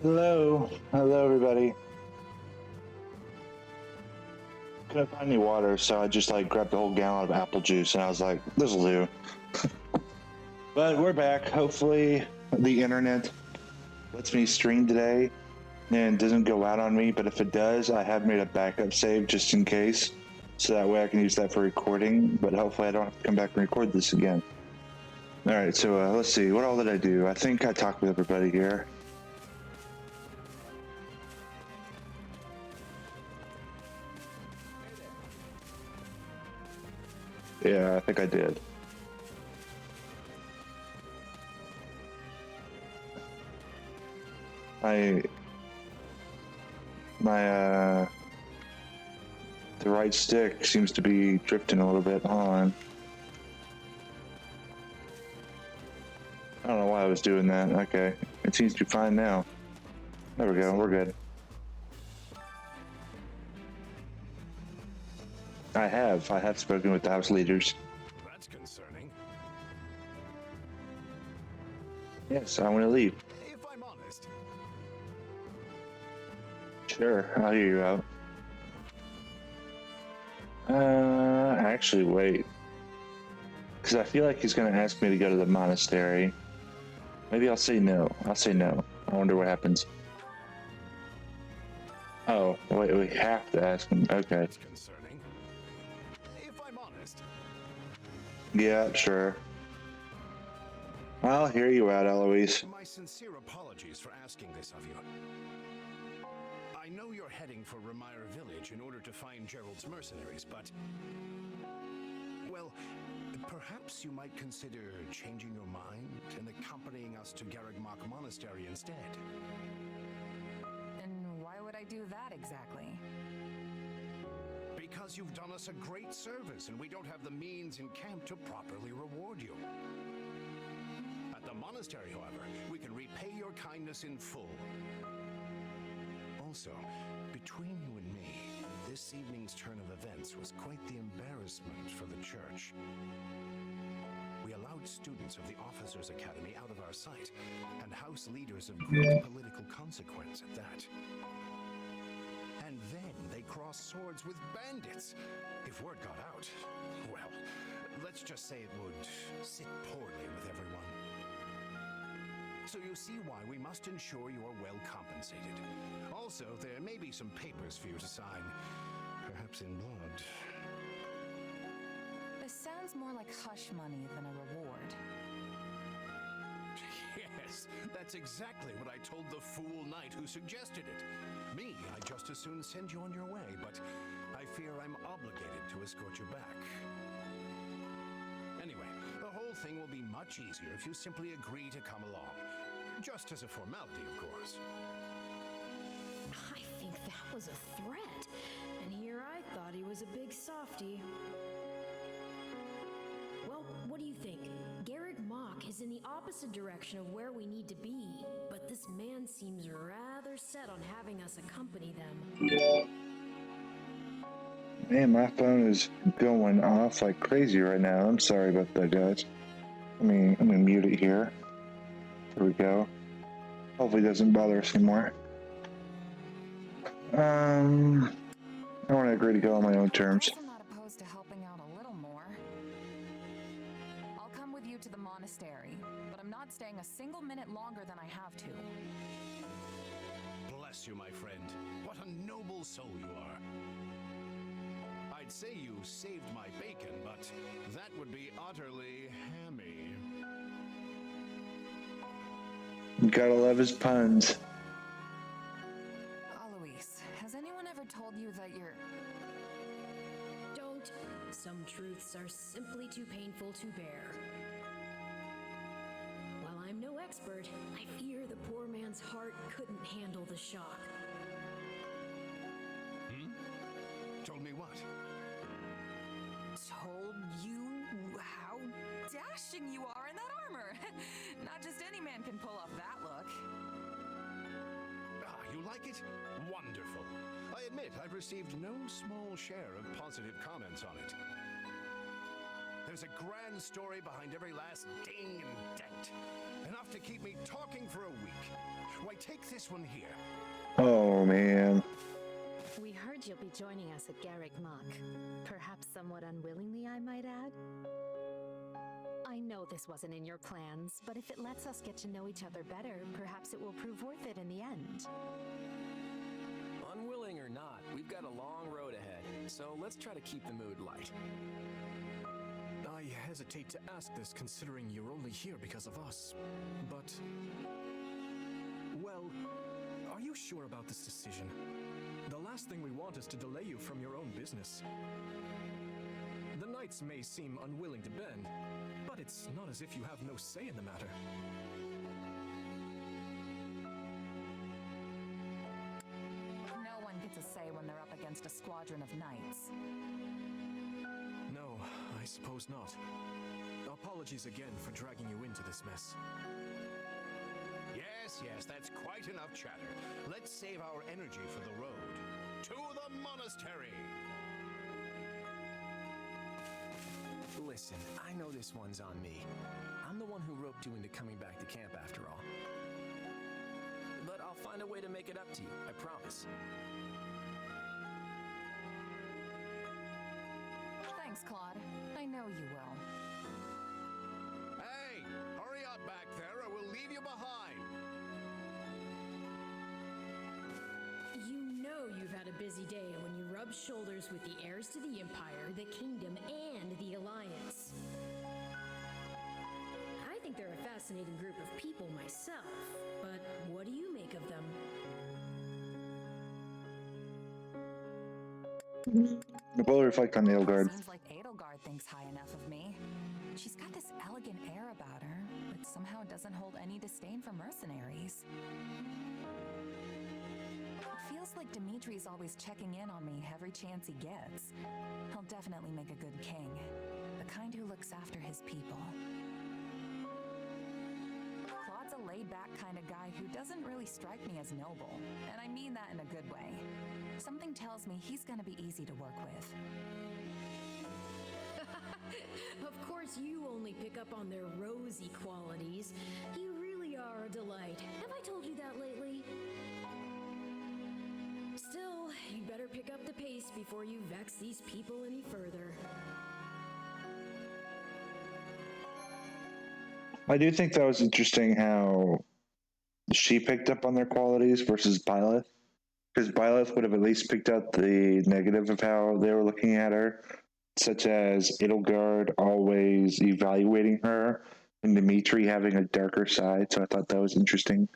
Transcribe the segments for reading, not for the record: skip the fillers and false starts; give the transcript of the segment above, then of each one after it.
Hello everybody. Couldn't find any water, so I just like grabbed a whole gallon of apple juice, and I was like, "This'll do." But we're back. Hopefully, the internet lets me stream today and doesn't go out on me. But if it does, I have made a backup save just in case, so that way I can use that for recording. But hopefully, I don't have to come back and record this again. All right, so let's see. What all did I do? I think I talked with everybody here. Yeah, I think I did. I my the right stick seems to be drifting a little bit on. I don't know why I was doing that. Okay, it seems to be fine now. There we go. We're good. I have spoken with the house leaders. That's concerning. Yes, I want to leave. If I'm honest. Sure, I'll hear you out. Actually, wait. Because I feel like he's going to ask me to go to the monastery. Maybe I'll say no. I'll say no. I wonder what happens. Oh, wait, we have to ask him. Okay. That's concerning. If I'm honest. Yeah, sure. I'll hear you out, Eloise. My sincere apologies for asking this of you. I know you're heading for Remire Village in order to find Gerald's mercenaries, but... Well, perhaps you might consider changing your mind and accompanying us to Garrigmach Monastery instead. And why would I do that exactly? Because you've done us a great service and we don't have the means in camp to properly reward you. At the monastery, however, we can repay your kindness in full. Also, between you and me, this evening's turn of events was quite the embarrassment for the church. We allowed students of the Officers' Academy out of our sight, and house leaders of great political consequence at that. And then they crossed swords with bandits. If word got out, well, let's just say it would sit poorly with everyone. So you see why we must ensure you are well compensated. Also, there may be some papers for you to sign, perhaps in blood. This sounds more like hush money than a reward. Yes, that's exactly what I told the fool knight who suggested it. Me, I'd just as soon send you on your way, but I fear I'm obligated to escort you back. Anyway, the whole thing will be much easier if you simply agree to come along. Just as a formality, of course. I think that was a threat, and here I thought he was a big softy. Well, what do you think? Garrigmach is in the opposite direction of where we need to be, but this man seems rather set on having us accompany them. Man, my phone is going off like crazy right now. I'm sorry about that, guys. I'm gonna mute it here. There we go. Hopefully it doesn't bother us anymore. I want to agree to go on my own terms. I'm not opposed to helping out a little more. I'll come with you to the monastery, but I'm not staying a single minute longer than I have to. Bless you, my friend. What a noble soul you are. I'd say you saved my bacon, but that would be utterly hammy. Gotta love his puns. Alois, has anyone ever told you that you're... Don't. Some truths are simply too painful to bear. While I'm no expert, I fear the poor man's heart couldn't handle the shock. Told me what? Told you how dashing you are in that armor. Not just any man can pull off that look. Ah, you like it? Wonderful. I admit I've received no small share of positive comments on it. There's a grand story behind every last ding and dent. Enough to keep me talking for a week. Why, take this one here. Oh man. We heard you'll be joining us at Garrick Mach. Perhaps somewhat unwillingly, I might add. I know this wasn't in your plans, but if it lets us get to know each other better, perhaps it will prove worth it in the end. Unwilling or not, we've got a long road ahead, so let's try to keep the mood light. I hesitate to ask this considering you're only here because of us, but... Well, are you sure about this decision? The last thing we want is to delay you from your own business. The Knights may seem unwilling to bend, but it's not as if you have no say in the matter. No one gets a say when they're up against a squadron of knights. No, I suppose not. Apologies again for dragging you into this mess. Yes, that's quite enough chatter. Let's save our energy for the road. To the monastery! Listen, I know this one's on me. I'm the one who roped you into coming back to camp after all. But I'll find a way to make it up to you, I promise. Thanks, Claude. I know you will. Hey, hurry up back there or we'll leave you behind. You know you've had a busy day when you rub shoulders with the heirs to the Empire, the Kingdom, and the Alliance. I think they're a fascinating group of people myself, but what do you make of them? We'll reflect on Edelgard. Seems like Edelgard thinks high enough of me. She's got this elegant air about her, but somehow doesn't hold any disdain for mercenaries. It feels like Dimitri's always checking in on me every chance he gets. He'll definitely make a good king, the kind who looks after his people. Claude's a laid-back kind of guy who doesn't really strike me as noble, and I mean that in a good way. Something tells me he's gonna be easy to work with. Of course, you only pick up on their rosy qualities. You really are a delight. Have I told you that lately? Still, you'd better pick up the pace before you vex these people any further. I do think that was interesting how she picked up on their qualities versus Byleth. Because Byleth would have at least picked up the negative of how they were looking at her, such as Edelgard always evaluating her and Dimitri having a darker side. So I thought that was interesting.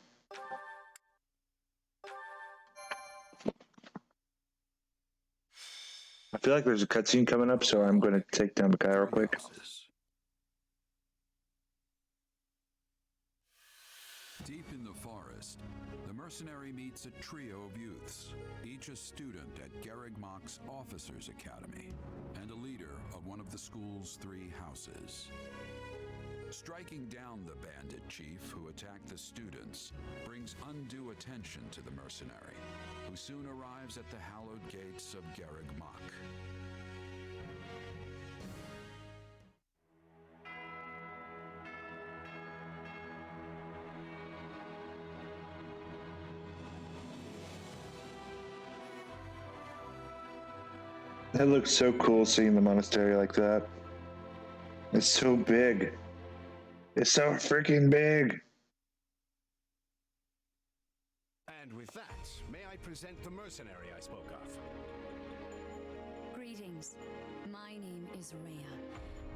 I feel like there's a cutscene coming up, so I'm going to take down the guy real quick. Deep in the forest, the mercenary meets a trio of youths, each a student at Garrick Mach's Officers Academy, and a leader of one of the school's 3 houses. Striking down the bandit chief who attacked the students brings undue attention to the mercenary, who soon arrives at the hallowed gates of Garrick Mach. It looks so cool seeing the monastery like that. It's so big. It's so freaking big. And with that, may I present the mercenary I spoke of? Greetings. My name is Rhea,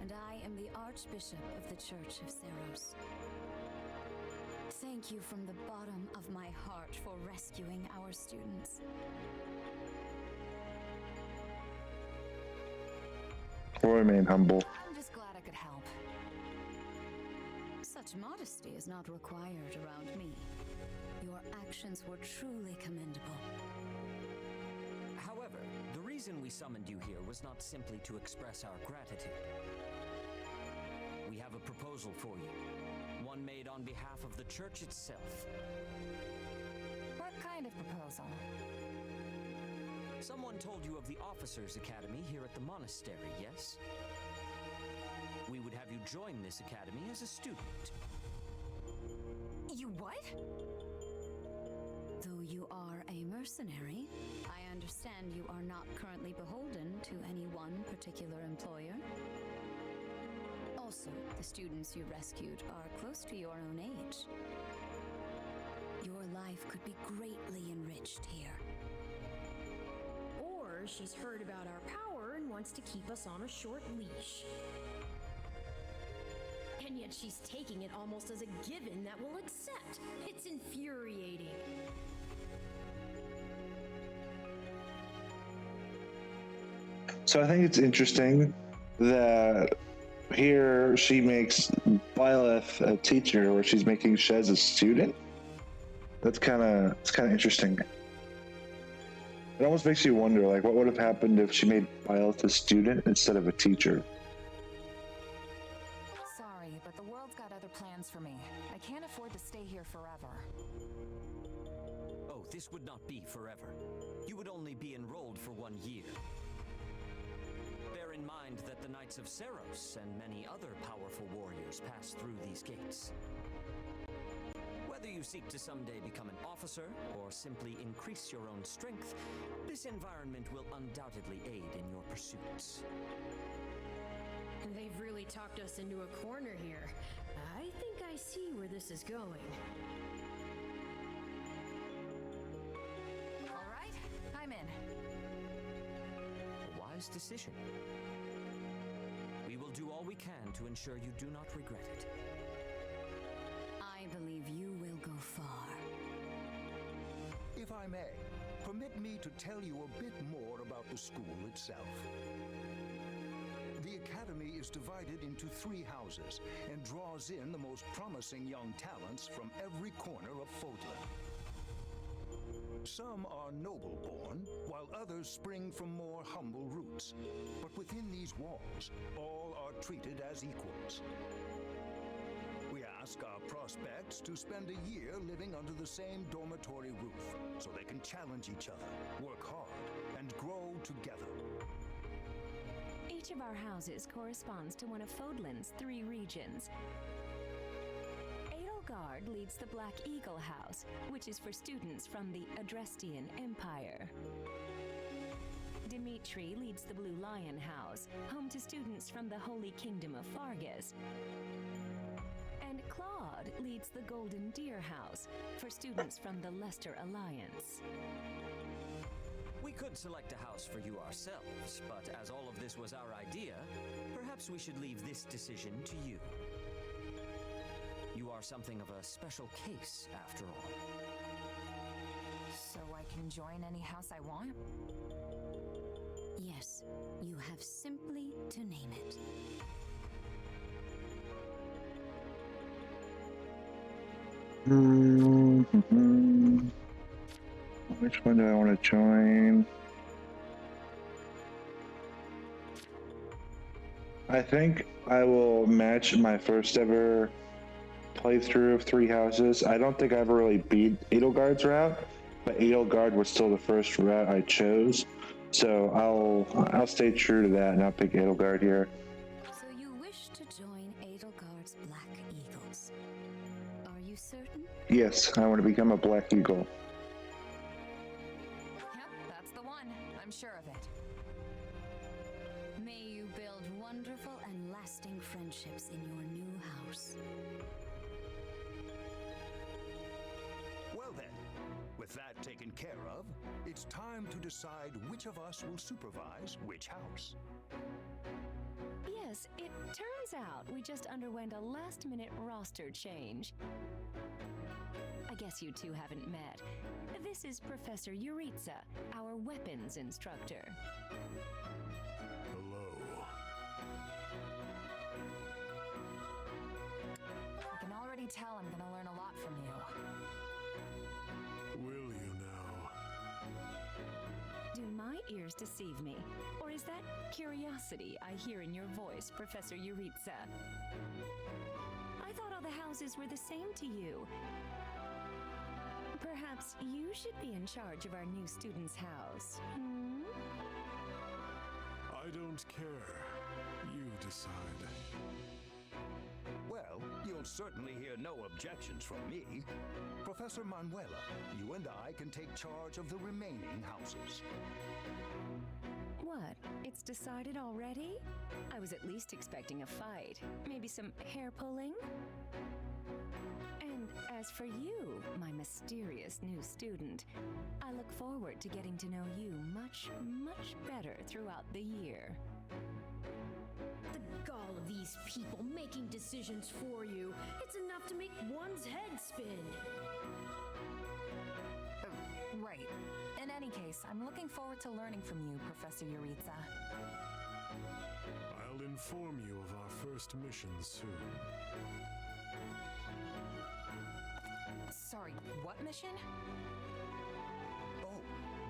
and I am the Archbishop of the Church of Seros. Thank you from the bottom of my heart for rescuing our students. We'll remain humble. I'm just glad I could help. Such modesty is not required around me. Your actions were truly commendable. However, the reason we summoned you here was not simply to express our gratitude. We have a proposal for you, one made on behalf of the church itself. What kind of proposal? Someone told you of the Officers Academy here at the monastery, yes? we would have you join this academy as a student. You what? Though you are a mercenary, I understand you are not currently beholden to any one particular employer. Also, the students you rescued are close to your own age. Your life could be greatly enriched here. Or she's heard about our power and wants to keep us on a short leash. And yet she's taking it almost as a given that we'll accept. It's infuriating. So I think it's interesting that here she makes Byleth a teacher, where she's making Shez a student. It's kind of interesting. It almost makes you wonder, like, what would have happened if she made Byleth a student instead of a teacher? Sorry, but the world's got other plans for me. I can't afford to stay here forever. Oh, this would not be forever. You would only be enrolled for 1 year. Bear in mind that the Knights of Seros and many other powerful warriors pass through these gates. Whether you seek to someday become an officer or simply increase your own strength, this environment will undoubtedly aid in your pursuits. They've really talked us into a corner here. I think I see where this is going. All right, I'm in. A wise decision. We will do all we can to ensure you do not regret it. I believe you will go far. If I may, permit me to tell you a bit more about the school itself. The Academy is divided into 3 houses and draws in the most promising young talents from every corner of Fodlan. Some are noble-born, while others spring from more humble roots. But within these walls, all are treated as equals. We ask our prospects to spend a year living under the same dormitory roof, so they can challenge each other, work hard, and grow together. Each of our houses corresponds to one of Fodlan's 3 regions. Edelgard leads the Black Eagle House, which is for students from the Adrestian Empire. Dimitri leads the Blue Lion House, home to students from the Holy Kingdom of Fargus. And Claude leads the Golden Deer House, for students from the Leicester Alliance. We could select a house for you ourselves, but as all of this was our idea, perhaps we should leave this decision to you. You are something of a special case, after all. So I can join any house I want? Yes, you have simply to name it. Which one do I want to join? I think I will match my first ever playthrough of 3 houses. I don't think I ever really beat Edelgard's route, but Edelgard was still the first route I chose. So I'll stay true to that, and I'll pick Edelgard here. So you wish to join Edelgard's Black Eagles. Are you certain? Yes, I want to become a Black Eagle. Yep, that's the one. I'm sure of it. May you build wonderful and lasting friendships in your new house. Well then, with that taken care of, it's time to decide which of us will supervise which house. Yes, it turns out we just underwent a last-minute roster change. I guess you two haven't met. This is Professor Yuritsa, our weapons instructor. Hello. I can already tell I'm gonna learn a lot from you. Will you now? Do my ears deceive me? Or is that curiosity I hear in your voice, Professor Yuritsa? I thought all the houses were the same to you. Perhaps you should be in charge of our new student's house, hmm? I don't care. You decide. Well, you'll certainly hear no objections from me. Professor Manuela, you and I can take charge of the remaining houses. What? It's decided already? I was at least expecting a fight. Maybe some hair pulling? And as for you, my mysterious new student, I look forward to getting to know you much, much better throughout the year. The gall of these people making decisions for you. It's enough to make one's head spin. Right. In any case, I'm looking forward to learning from you, Professor Yuritsa. I'll inform you of our first mission soon. Sorry, what mission? Oh,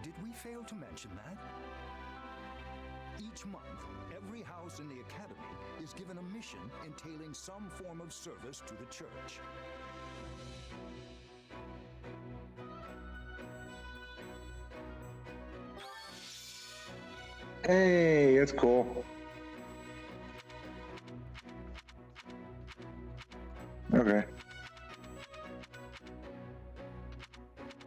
did we fail to mention that? Each month, every house in the Academy is given a mission entailing some form of service to the church. Hey, that's cool. Okay.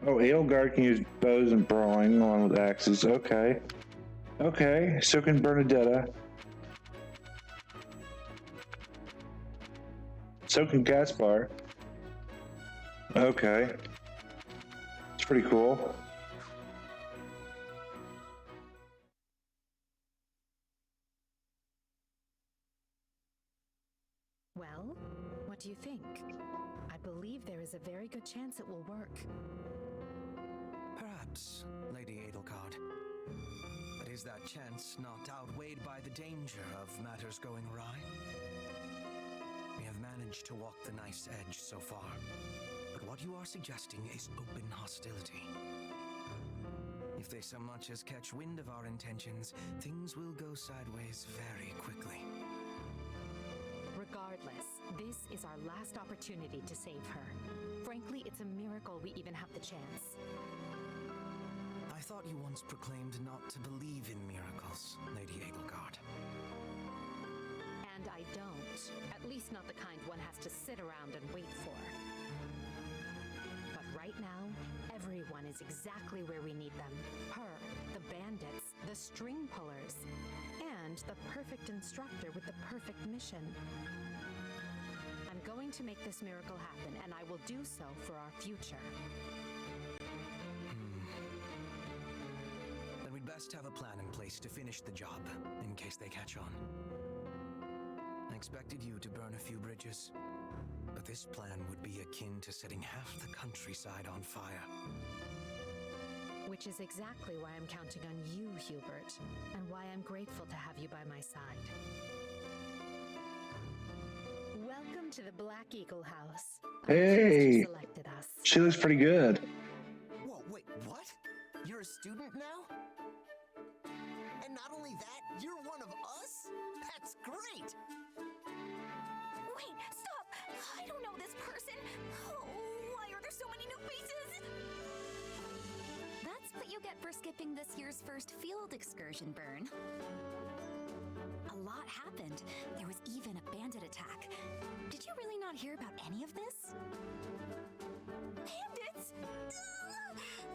Oh, Edelgard can use bows and brawling along with axes. Okay. Okay, so can Bernadetta. So can Gaspar. Okay. It's pretty cool. Well, what do you think? I believe there is a very good chance it will work. Perhaps, Lady Edelgard. But is that chance not outweighed by the danger of matters going awry? We have managed to walk the knife's edge so far, but what you are suggesting is open hostility. If they so much as catch wind of our intentions, things will go sideways very quickly. Regardless, this is our last opportunity to save her. Frankly, it's a miracle we even have the chance. I thought you once proclaimed not to believe in miracles, Lady Edelgard. And I don't. At least not the kind one has to sit around and wait for. But right now, everyone is exactly where we need them. Her, the bandits, the string pullers, and the perfect instructor with the perfect mission. I'm going to make this miracle happen, and I will do so for our future. Then we'd best have a plan in place to finish the job, in case they catch on. I expected you to burn a few bridges, but this plan would be akin to setting half the countryside on fire. Which is exactly why I'm counting on you, Hubert, and why I'm grateful to have you by my side. Welcome to the Black Eagle House. Hey, Selected us. she looks pretty good. Whoa, wait, what? You're a student now? And not only that, you're one of us? That's great! Wait, stop! I don't know this person! Oh, why are there so many new faces? That's what you get for skipping this year's first field excursion, Bern. A lot happened. There was even a bandit attack. Did you really not hear about any of this? Bandits!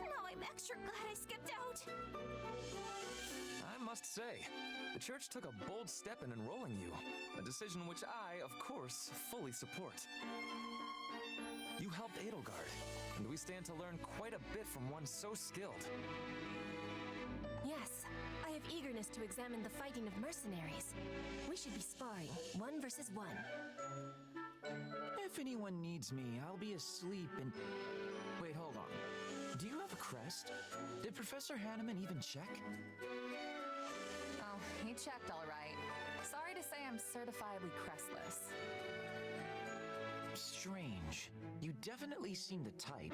Now I'm extra glad I skipped out. I must say, the church took a bold step in enrolling you, a decision which I, of course, fully support. You helped Edelgard, and we stand to learn quite a bit from one so skilled. Yes, I have eagerness to examine the fighting of mercenaries. We should be sparring, 1 versus 1. If anyone needs me, I'll be asleep and... Wait, hold on. Do you have a crest? Did Professor Hanneman even check? Oh, he checked all right. Sorry to say I'm certifiably crestless. Strange. You definitely seem the type,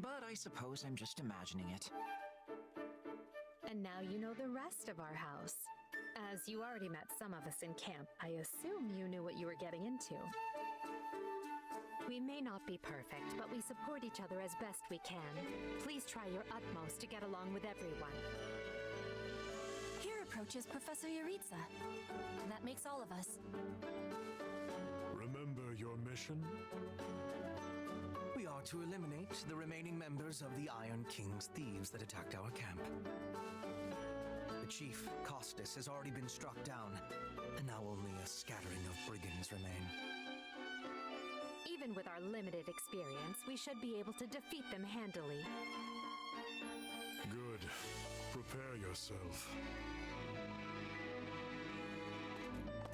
but I suppose I'm just imagining it. And now you know the rest of our house. As you already met some of us in camp, I assume you knew what you were getting into. We may not be perfect, but we support each other as best we can. Please try your utmost to get along with everyone. Here approaches Professor Yuritsa. That makes all of us. Remember, your mission? We are to eliminate the remaining members of the Iron King's thieves that attacked our camp. The chief, Costas, has already been struck down, and now only a scattering of brigands remain. Even with our limited experience, we should be able to defeat them handily. Good. Prepare yourself.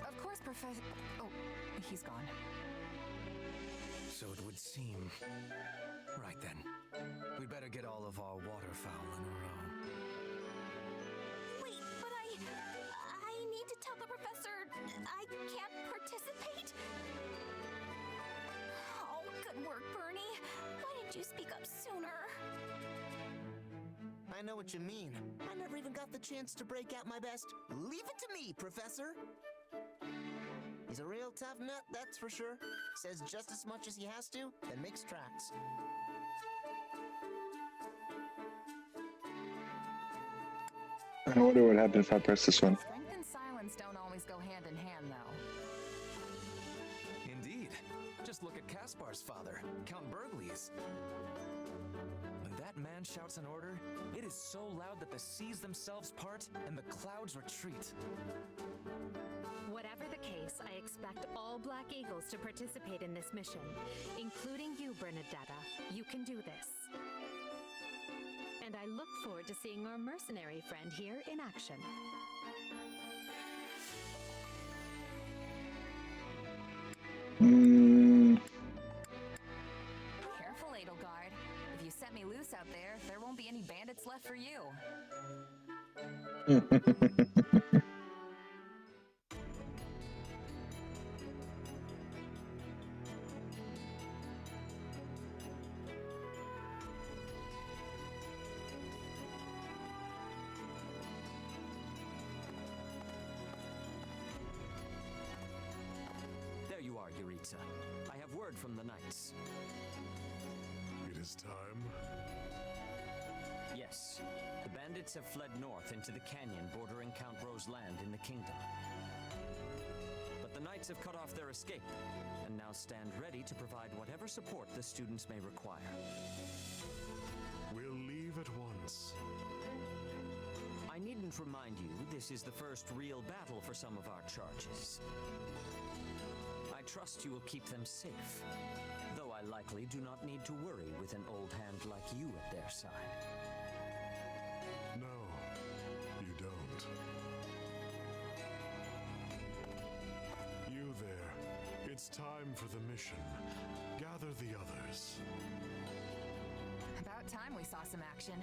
Of course, Professor. Oh, he's gone. So it would seem. Right then. We'd better get all of our waterfowl in a row. Wait, but I need to tell the professor I can't participate? Oh, good work, Bernie. Why didn't you speak up sooner? I know what you mean. I never even got the chance to break out my best. Leave it to me, Professor. He's a real tough nut, that's for sure. Says just as much as he has to, then makes tracks. I wonder what happens if I press this one. Strength and silence don't always go hand in hand, though. Indeed. Just look at Kaspar's father, Count Burgles. When that man shouts an order, it is so loud that the seas themselves part and the clouds retreat. Whatever the case, I expect all Black Eagles to participate in this mission, including you, Bernadetta. You can do this. And I look forward to seeing our mercenary friend here in action. Careful, Edelgard. If you set me loose out there won't be any bandits left for you. There you are, Yuritsa. I have word from the knights. It is time. Yes, the bandits have fled north into the canyon bordering Count Ro's land in the kingdom. But the knights have cut off their escape, and now stand ready to provide whatever support the students may require. We'll leave at once. I needn't remind you, this is the first real battle for some of our charges. I trust you will keep them safe, though I likely do not need to worry with an old hand like you at their side. No, you don't. You there. It's time for the mission. Gather the others. About time we saw some action.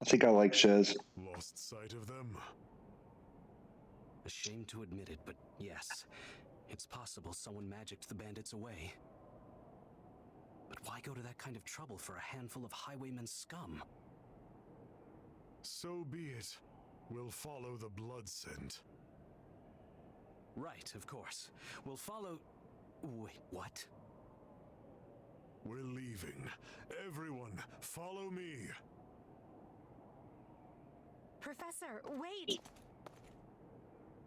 I think I like Shez. Lost sight of them. Ashamed to admit it, but yes, it's possible someone magicked the bandits away. But why go to that kind of trouble for a handful of highwaymen scum? So be it. We'll follow the blood scent. Right, of course. We'll follow... Wait, what? We're leaving. Everyone, follow me. Professor, wait!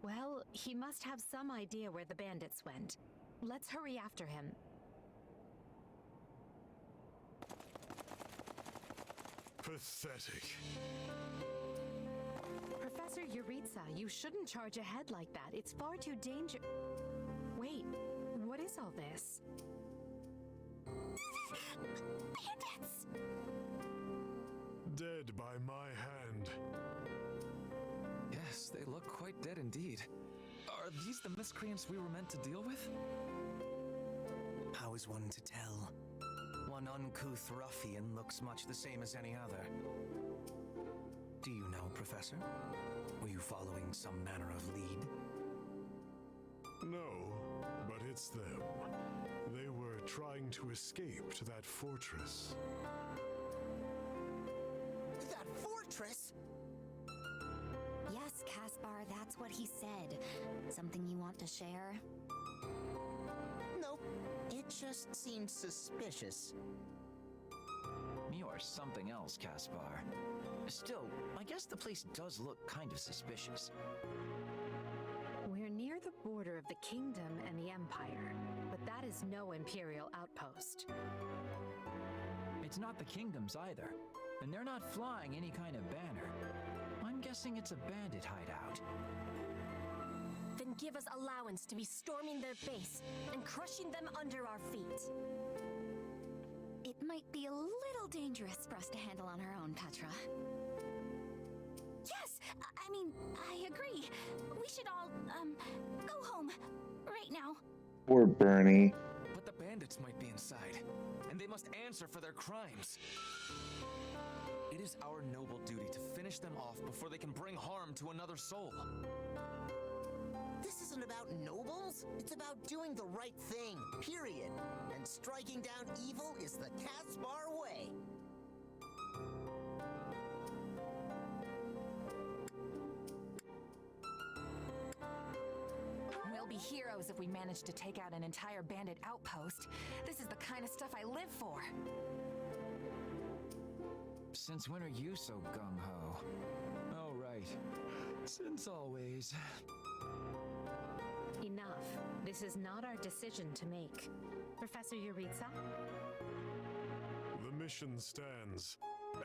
Well, he must have some idea where the bandits went. Let's hurry after him. Pathetic. Professor Yuritsa, you shouldn't charge ahead like that. It's far too dangerous. Wait, what is all this? Bandits! Dead by my hand. Yes, they look quite dead indeed. Are these the miscreants we were meant to deal with? How is one to tell? One uncouth ruffian looks much the same as any other. Do you know, Professor? Were you following some manner of lead? No, but it's them. They were trying to escape to that fortress. That fortress? Yes, Caspar, that's what he said. Something you want to share? Nope. It just seemed suspicious. You are something else, Caspar. Still, I guess the place does look kind of suspicious. We're near the border of the kingdom and the empire, but that is no imperial outpost. It's not the kingdom's either, and they're not flying any kind of banner. I'm guessing it's a bandit hideout. Then give us allowance to be storming their base and crushing them under our feet. It might be a little dangerous for us to handle on our own, Petra. Yes! I mean, I agree. We should all, go home. Right now. Poor Bernie. But the bandits might be inside, and they must answer for their crimes. It is our noble duty to finish them off before they can bring harm to another soul. This isn't about nobles. It's about doing the right thing, period. And striking down evil is the Caspar way. We'll be heroes if we manage to take out an entire bandit outpost. This is the kind of stuff I live for. Since when are you so gung-ho? Oh, right. Since always. Enough. This is not our decision to make. Professor Yuritsa? The mission stands.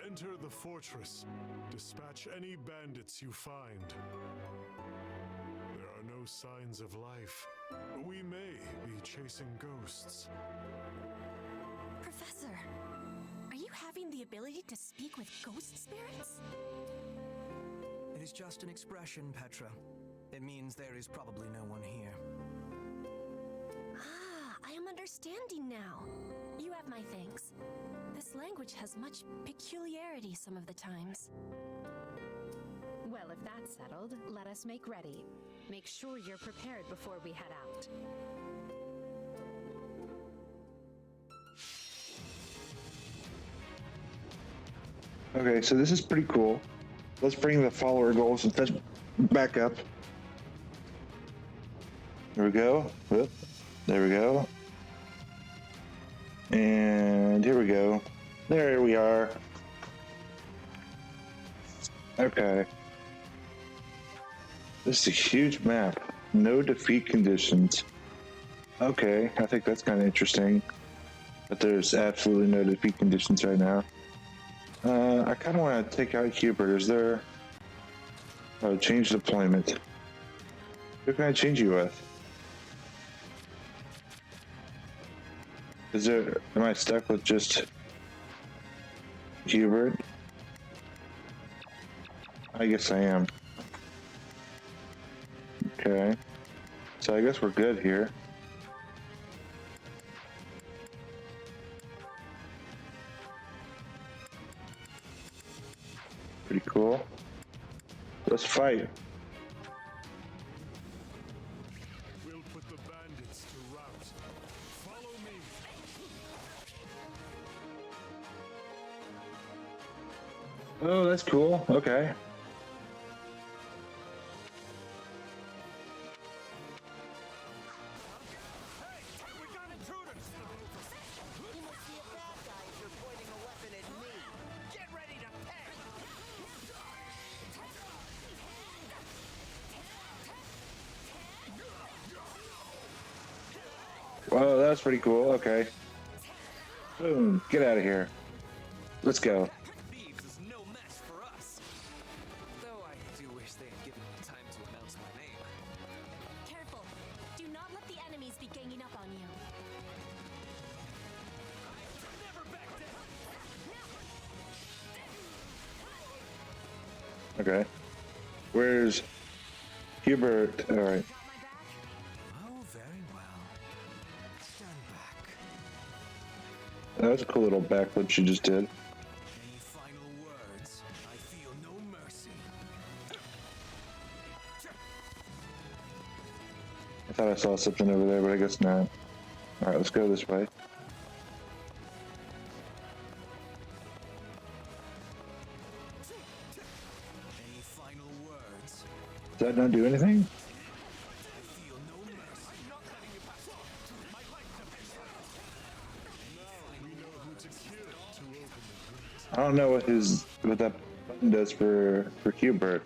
Enter the fortress. Dispatch any bandits you find. There are no signs of life. We may be chasing ghosts. Professor, are you having the ability to speak with ghost spirits? It is just an expression, Petra. It means there is probably no one here. Ah, I am understanding now. You have my thanks. This language has much peculiarity some of the times. Well, if that's settled, let us make ready. Make sure you're prepared before we head out. Okay, so this is pretty cool. Let's bring the follower goals back up. There we go. Whoop. There we go. And here we go. There we are. Okay. This is a huge map. No defeat conditions. Okay, I think that's kind of interesting. But there's absolutely no defeat conditions right now. I kind of want to take out Hubert. Is there... Oh, change deployment. Who can I change you with? Is there... Am I stuck with just... Hubert? I guess I am. Okay. So I guess we're good here. Pretty cool. Let's fight. We'll put the bandits to rout. Follow me. Oh, that's cool. Okay. Whoa, that's pretty cool. Okay. Boom. Get out of here. Let's go. Thieves is no match for us. Though I do wish they had given me time to announce my name. Careful. Do not let the enemies be ganging up on you. Okay. Where's Hubert? All right. Oh, very well. Stand back. That was a cool little backflip she just did. Any final words? I feel no mercy. I thought I saw something over there, but I guess not. All right, let's go this way. Any final words? Does that not do anything? Feel no mercy. I'm not letting you pass. My life depends on it. Now we know who to kill to open the I don't know what that button does for Hubert.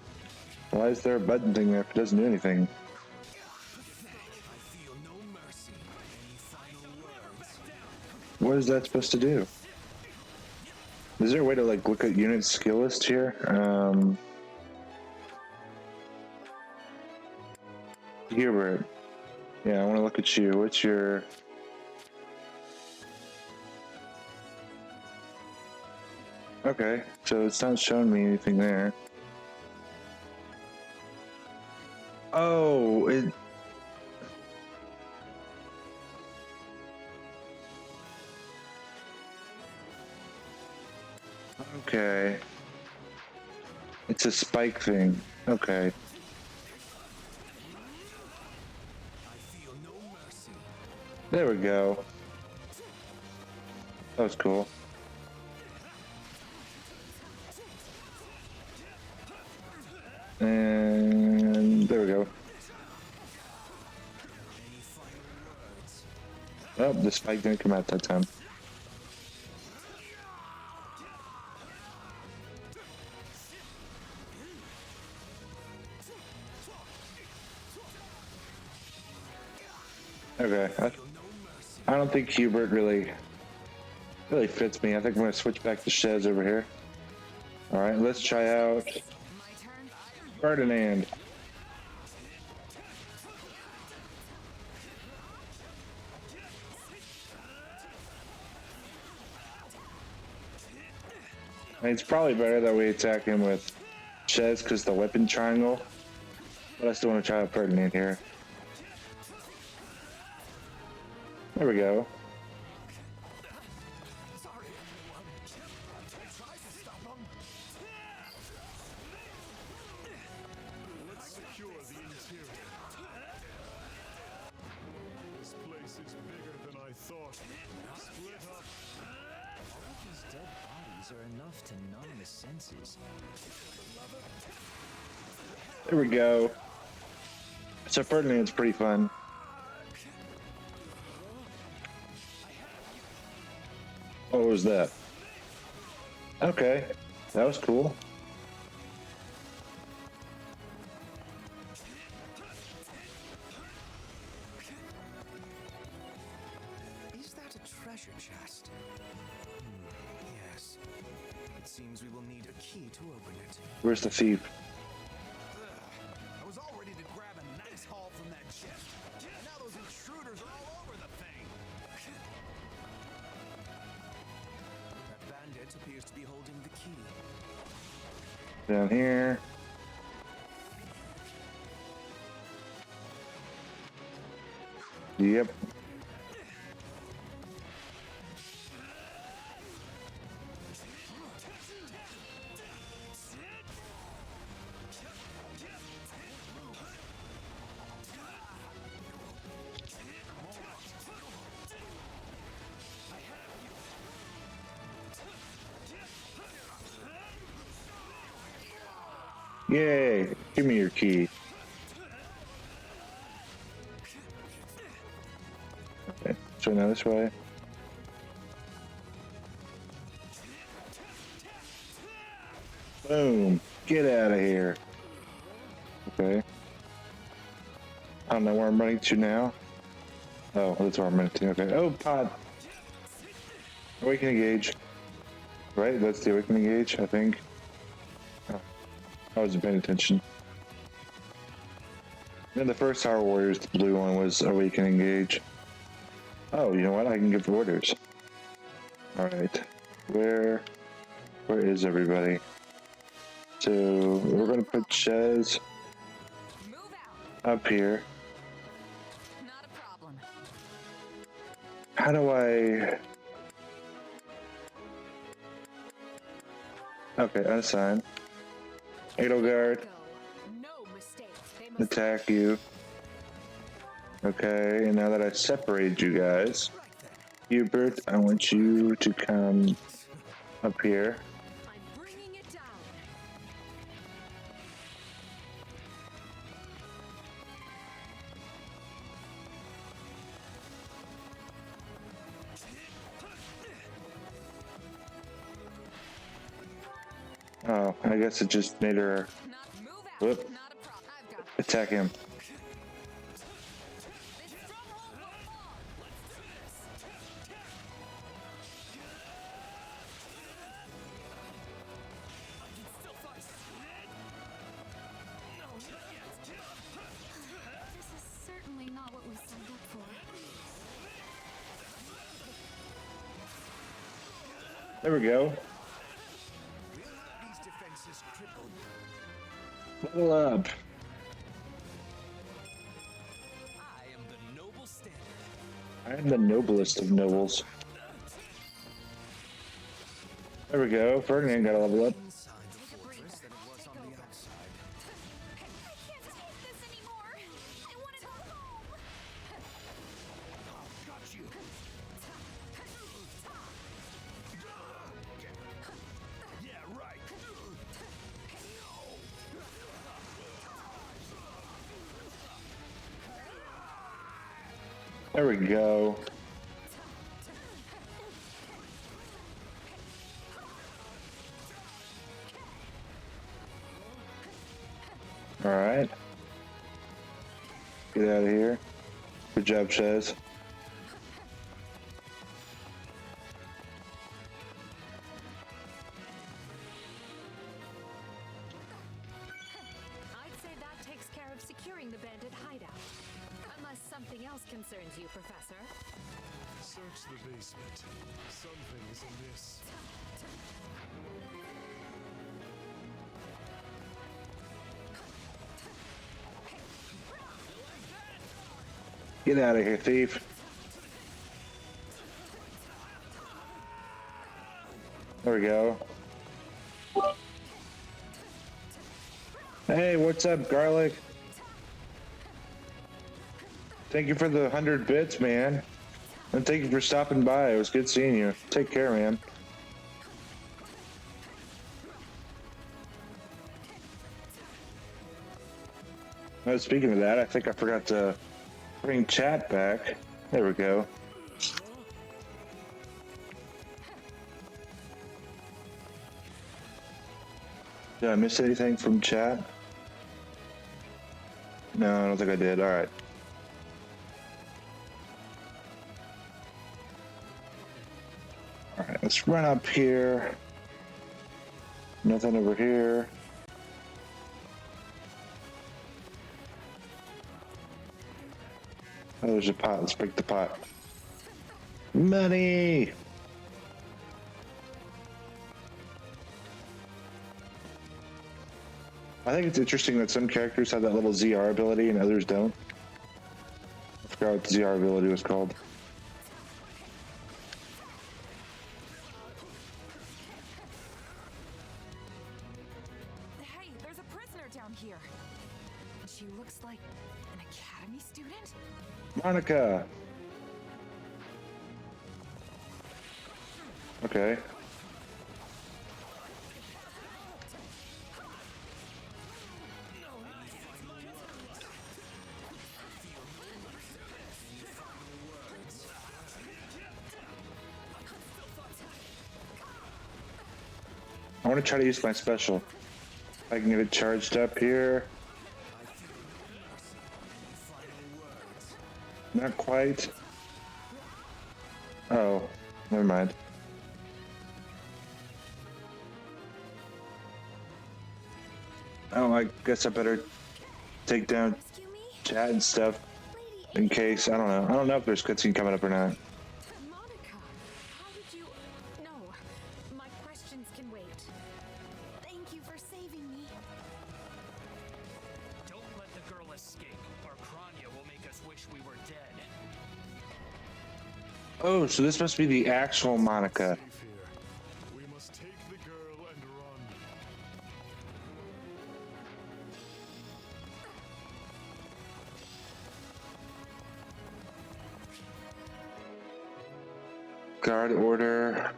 Why is there a button thing there if it doesn't do anything? What is that supposed to do? Is there a way to like look at unit skill list here? Hubert. Yeah, I want to look at you. What's your... Okay, so it's not showing me anything there. Oh, it... Okay. It's a spike thing. Okay. There we go. That was cool. And there we go. Oh, the spike didn't come out that time. Okay. I don't think Hubert really fits me. I think I'm going to switch back to Shez over here. All right, let's try out Ferdinand. It's probably better that we attack him with Shez because the weapon triangle. But I still want to try out Ferdinand here. There we go. Let's secure the interior. This place is bigger than I thought. Split up. All of these dead bodies are enough to numb the senses. There we go. So Ferdinand's pretty fun. What was that? Okay, that was cool. Is that a treasure chest? Yes. It seems we will need a key to open it. Where's the thief? I was all ready to grab a nice haul from that chest. And now those intruders are all over the thing. That bandit appears to be holding the key. Down here. Yep. Yay! Give me your key. Okay, so now this way. Boom! Get out of here. Okay. I don't know where I'm running to now. Oh, that's where I'm running to. Okay. Oh, pot! Awakening gauge. Right? That's the awakening gauge, I think. Oh, I wasn't paying attention. Then the first Tower Warriors, the blue one, was awakening gauge. Oh, you know what? I can give orders. Alright. Where is everybody? So we're gonna put Shez up here. Not a problem. How do I... Okay, unassign. Edelgard. Attack you. Okay, and now that I separated you guys, Hubert, I want you to come up here. Oh, I guess it just made her. Whoop. Attack him. This is certainly not what we signed up for. There we go. These defenses crippled. Level up. I am the noble standard. I am the noblest of nobles. There we go. Ferdinand got a level up. There we go. All right. Get out of here. Good job, Chaz. I'd say that takes care of securing the bandit hideout. Unless something else concerns you, Professor. Search the basement. Something is amiss. Get out of here, thief. There we go. Hey, what's up, Garlic? Thank you for the 100 bits, man. And thank you for stopping by. It was good seeing you. Take care, man. Speaking of that, I think I forgot to bring chat back. There we go. Did I miss anything from chat? No, I don't think I did. All right. All right, let's run up here. Nothing over here. Oh, there's a pot. Let's break the pot. Money! I think it's interesting that some characters have that little ZR ability and others don't. I forgot what the ZR ability was called. Hey, there's a prisoner down here. She looks like an academy student? Monica! Okay. I want to try to use my special. I can get it charged up here. Not quite. Oh, never mind. Oh, I guess I better take down chat and stuff in case. I don't know. I don't know if there's cutscene coming up or not. Monica, how did you... No, my questions can wait. Thank you for saving me. Don't let the girl escape, or Kranya will make us wish we were dead. Oh, so this must be the actual Monica. We must take the girl and run. Guard order.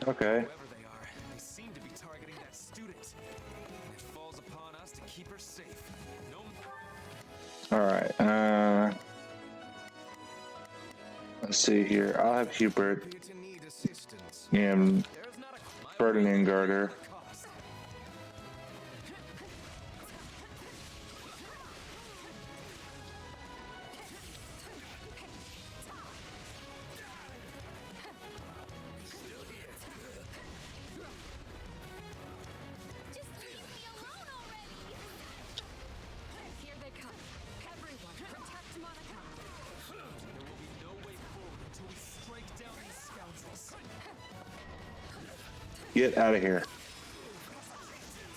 Okay. Whoever they are, they seem to be targeting that student. And it falls upon us to keep her safe. No. All right. Let's see here. I'll have Hubert and Ferdinand guard her. Get out of here.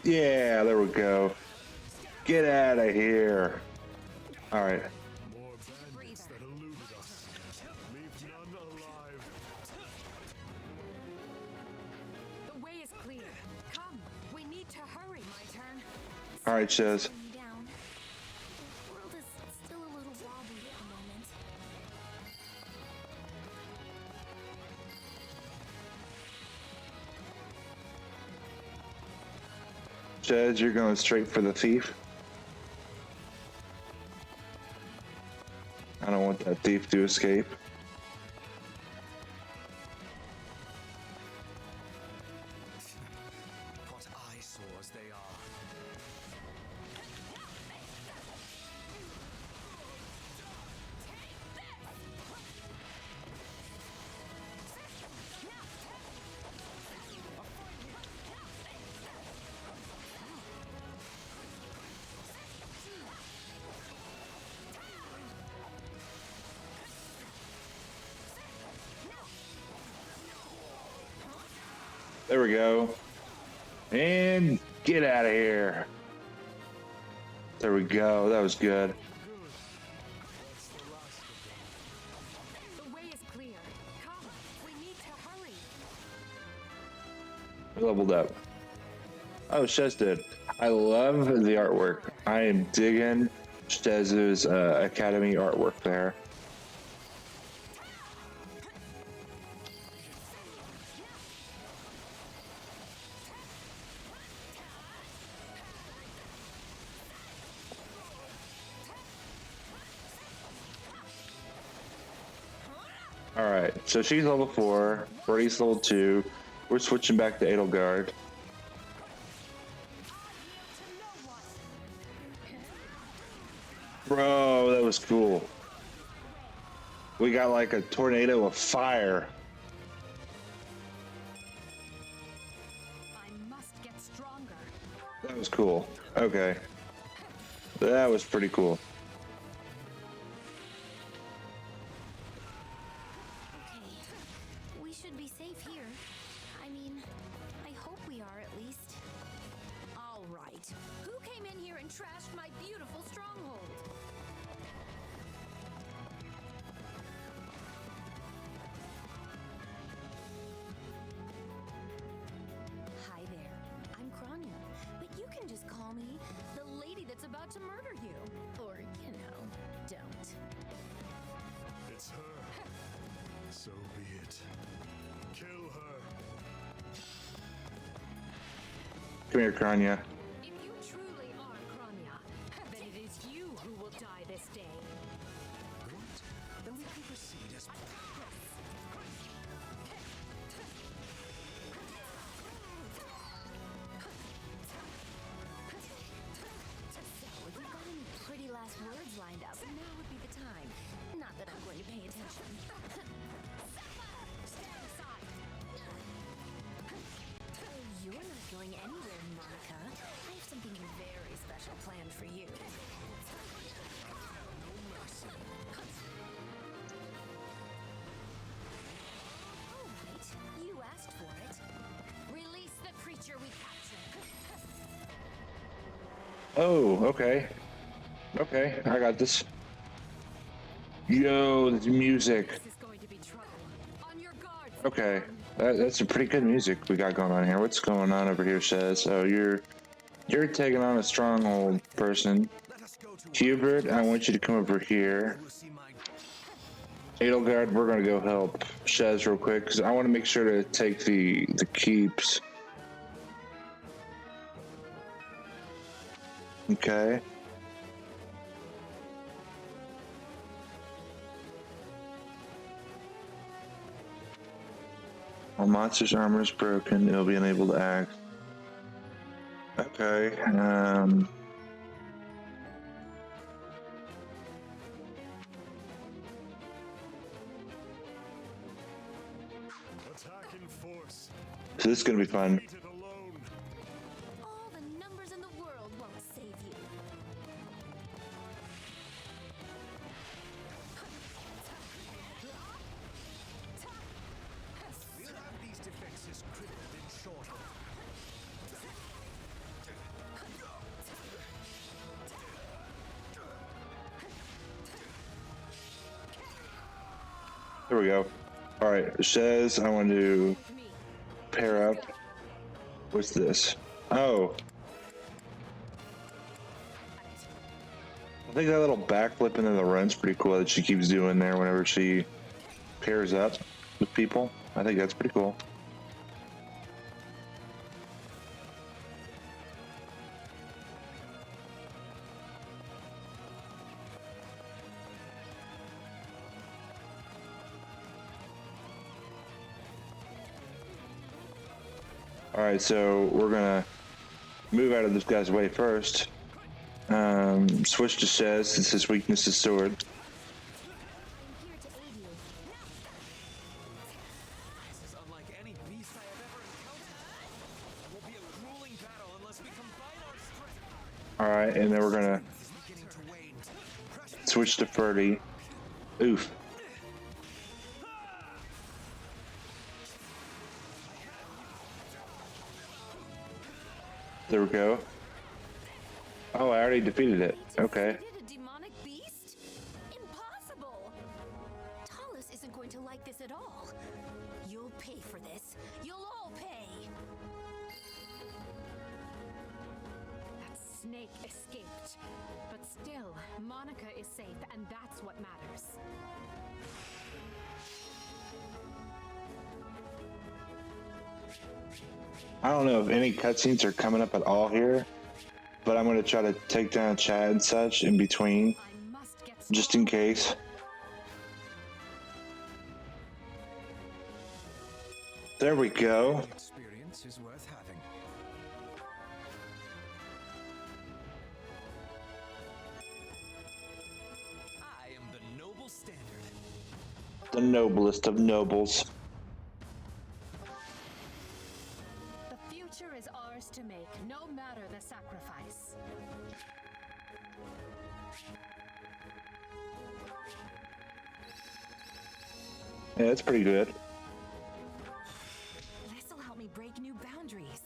Yeah, there we go. Get out of here. All right. More bandits that eluded us. Leave none alive. The way is clear. Come, we need to hurry. My turn. All right, Shez. Down. The world is still a little wobbly at the moment. Shez, you're going straight for the thief. I don't want that thief to escape. What eyesores they are. There we go. And get out of here. There we go. That was good. The way is clear. Come, we need to hurry. We leveled up. Oh, Shez did. I love the artwork. I am digging Shez's Academy artwork there. All right, so she's level 4. Brady's level 2. We're switching back to Edelgard. Bro, that was cool. We got like a tornado of fire. I must get stronger. That was cool. Okay. That was pretty cool. We should be safe here. I mean, I hope we are at least. All right. Who came in here and trashed my beautiful stronghold? Hi there. I'm Kranya, but you can just call me the lady that's about to murder you. Or, you know, don't. It's her. So be it. Kill her. Come here, Kranya. If you truly are Kranya, then it is you who will die this day. Good. Then we can proceed as So, if you've got any pretty last words lined up, now would be the time. Not that I'm going to pay attention. Stand aside. Oh, you're not going anywhere, Monica. I have something very special planned for you. All right, you asked for it. Release the creature we captured. Oh, okay. Okay, I got this. Yo, this music. This is going to be trouble. On your guard. Okay, that's some pretty good music we got going on here. What's going on over here, Shez? Oh, you're taking on a stronghold person. Hubert, I want you to come over here. Edelgard, we're gonna go help Shez real quick because I want to make sure to take the keeps. Okay. While monster's armor is broken, it'll be unable to act. Okay. Attack in force. So this is gonna be fun. Beat it alone. All the numbers in the world won't save you. We'll have these defenses crippled in short There we go. All right, it says I want to pair up. What's this? Oh. I think that little backflip into the run's pretty cool that she keeps doing there whenever she pairs up with people. I think that's pretty cool. All right, so we're gonna move out of this guy's way first. Switch to Shez since his weakness is sword. This is unlike any beast I have ever encountered. It will be a grueling battle unless we combine our strength. All right, and then we're gonna switch to Ferdy. Oof. There we go. Oh, I already defeated it. Okay. A demonic beast? Impossible! Talus isn't going to like this at all. You'll pay for this. You'll all pay. That snake escaped. But still, Monica is safe, and that's what matters. I don't know if any cutscenes are coming up at all here, but I'm going to try to take down chat and such in between, just in case. There we go. Experience is worth having. I am the noble standard. The noblest of nobles. The future is ours to make, no matter the sacrifice. Yeah, that's pretty good. This'll help me break new boundaries.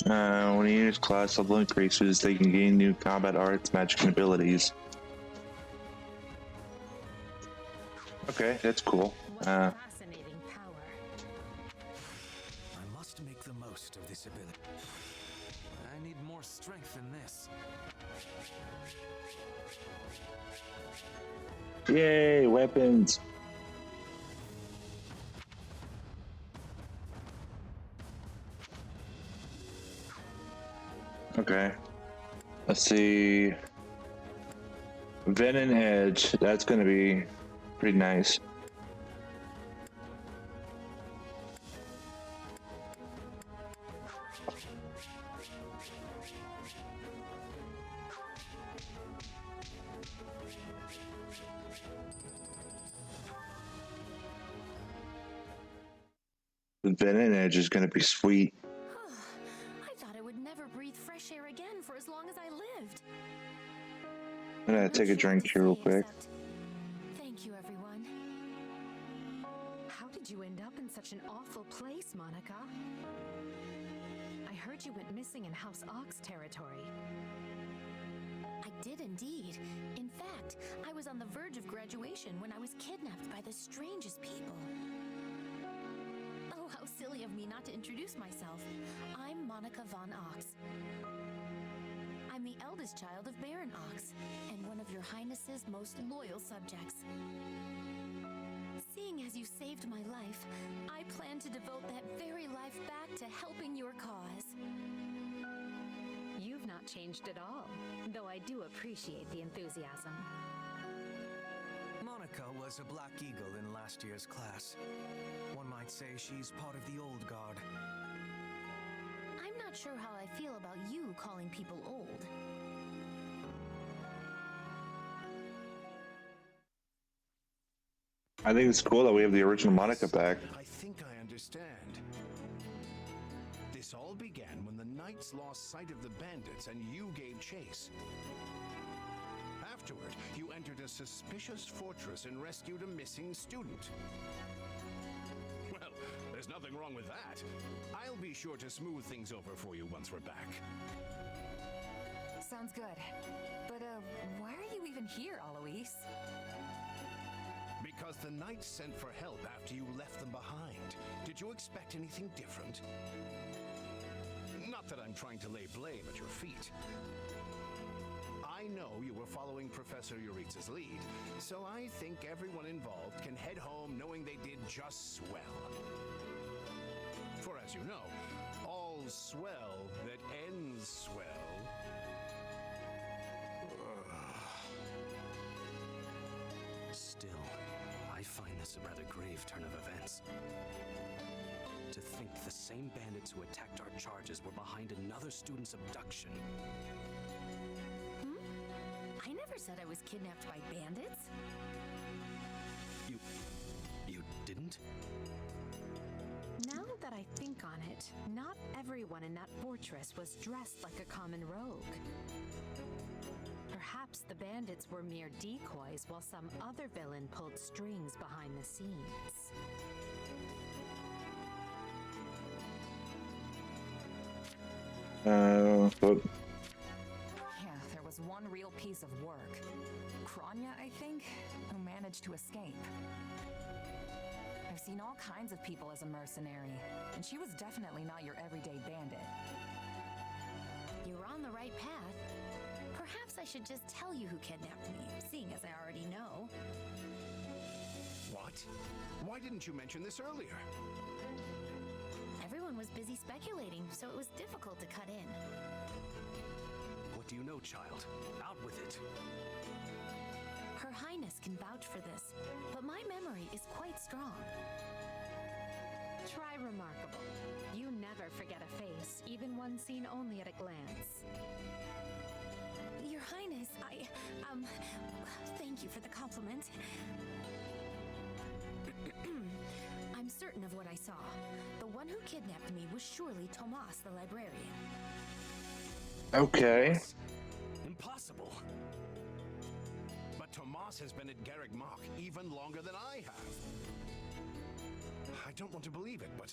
When a unit's class level increases, they can gain new combat arts, magic, and abilities. Okay, that's cool. Fascinating power. I must make the most of this ability. I need more strength than this. Yay, weapons! Okay. Let's see. Ven and Edge. That's going to be pretty nice. The Ven and Edge is going to be sweet. I thought I would never breathe fresh air again for as long as I lived. I'm going to take a drink here real quick. Thank you, everyone. How did you end up in such an awful place, Monica? I heard you went missing in House Ox territory. I did indeed. In fact, I was on the verge of graduation when I was kidnapped by the strangest people. Oh, how silly of me not to introduce myself. I'm Monica von Ox. I'm the eldest child of Baron Ox, and one of your Highness's most loyal subjects. Seeing as you saved my life, I plan to devote that very life back to helping your cause. You've not changed at all, though I do appreciate the enthusiasm. Monica was a Black Eagle in last year's class. One might say she's part of the old guard. I'm not sure how I feel about you calling people old. I think it's cool that we have the original Monica back. I think I understand. This all began when the knights lost sight of the bandits and you gave chase. Afterward, you entered a suspicious fortress and rescued a missing student. Well, there's nothing wrong with that. I'll be sure to smooth things over for you once we're back. So, sounds good. But, why are you even here, Alois? Because the Knights sent for help after you left them behind. Did you expect anything different? Not that I'm trying to lay blame at your feet. I know you were following Professor Euritza's lead, so I think everyone involved can head home knowing they did just swell. For as you know, all's swell that ends swell. Still, I find this a rather grave turn of events. To think the same bandits who attacked our charges were behind another student's abduction. I never said I was kidnapped by bandits. You didn't? Now that I think on it, not everyone in that fortress was dressed like a common rogue. Perhaps the bandits were mere decoys while some other villain pulled strings behind the scenes. But Yeah, there was one real piece of work. Kronya, I think, who managed to escape. I've seen all kinds of people as a mercenary, and she was definitely not your everyday bandit. You're on the right path. Perhaps I should just tell you who kidnapped me, seeing as I already know. What? Why didn't you mention this earlier? Everyone was busy speculating, so it was difficult to cut in. What do you know, child? Out with it. Her Highness can vouch for this, but my memory is quite strong. Try remarkable. You never forget a face, even one seen only at a glance. Your Highness, thank you for the compliment. I'm certain of what I saw. The one who kidnapped me was surely Tomas the librarian. okay. Impossible. But Tomas has been at Garreg Mach even longer than I have. I don't want to believe it, but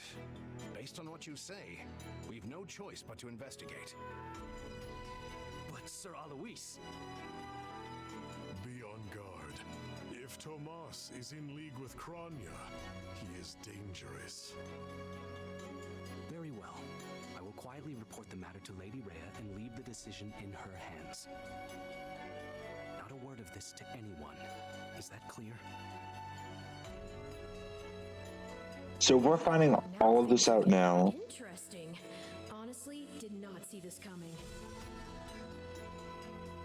based on what you say, we've no choice but to investigate. But Sir Alois... Be on guard. If Tomas is in league with Kronya, he is dangerous. Very well. I will quietly report the matter to Lady Rhea and leave the decision in her hands. Not a word of this to anyone. Is that clear? So we're finding all of this out now. Interesting. Honestly, did not see this coming.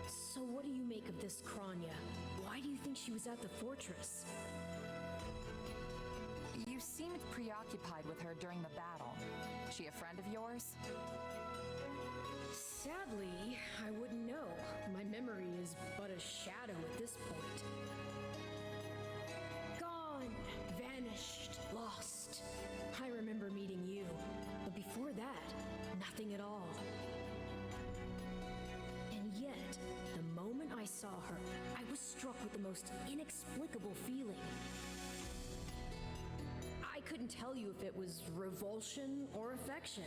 So what do you make of this Kronya? Why do you think she was at the fortress? You seemed preoccupied with her during the battle. She a friend of yours? Sadly, I wouldn't know. My memory is but a shadow at this point. Gone, vanished, lost. I remember meeting you, but before that, nothing at all. And yet, the moment I saw her, I was struck with the most inexplicable feeling. I couldn't tell you if it was revulsion or affection.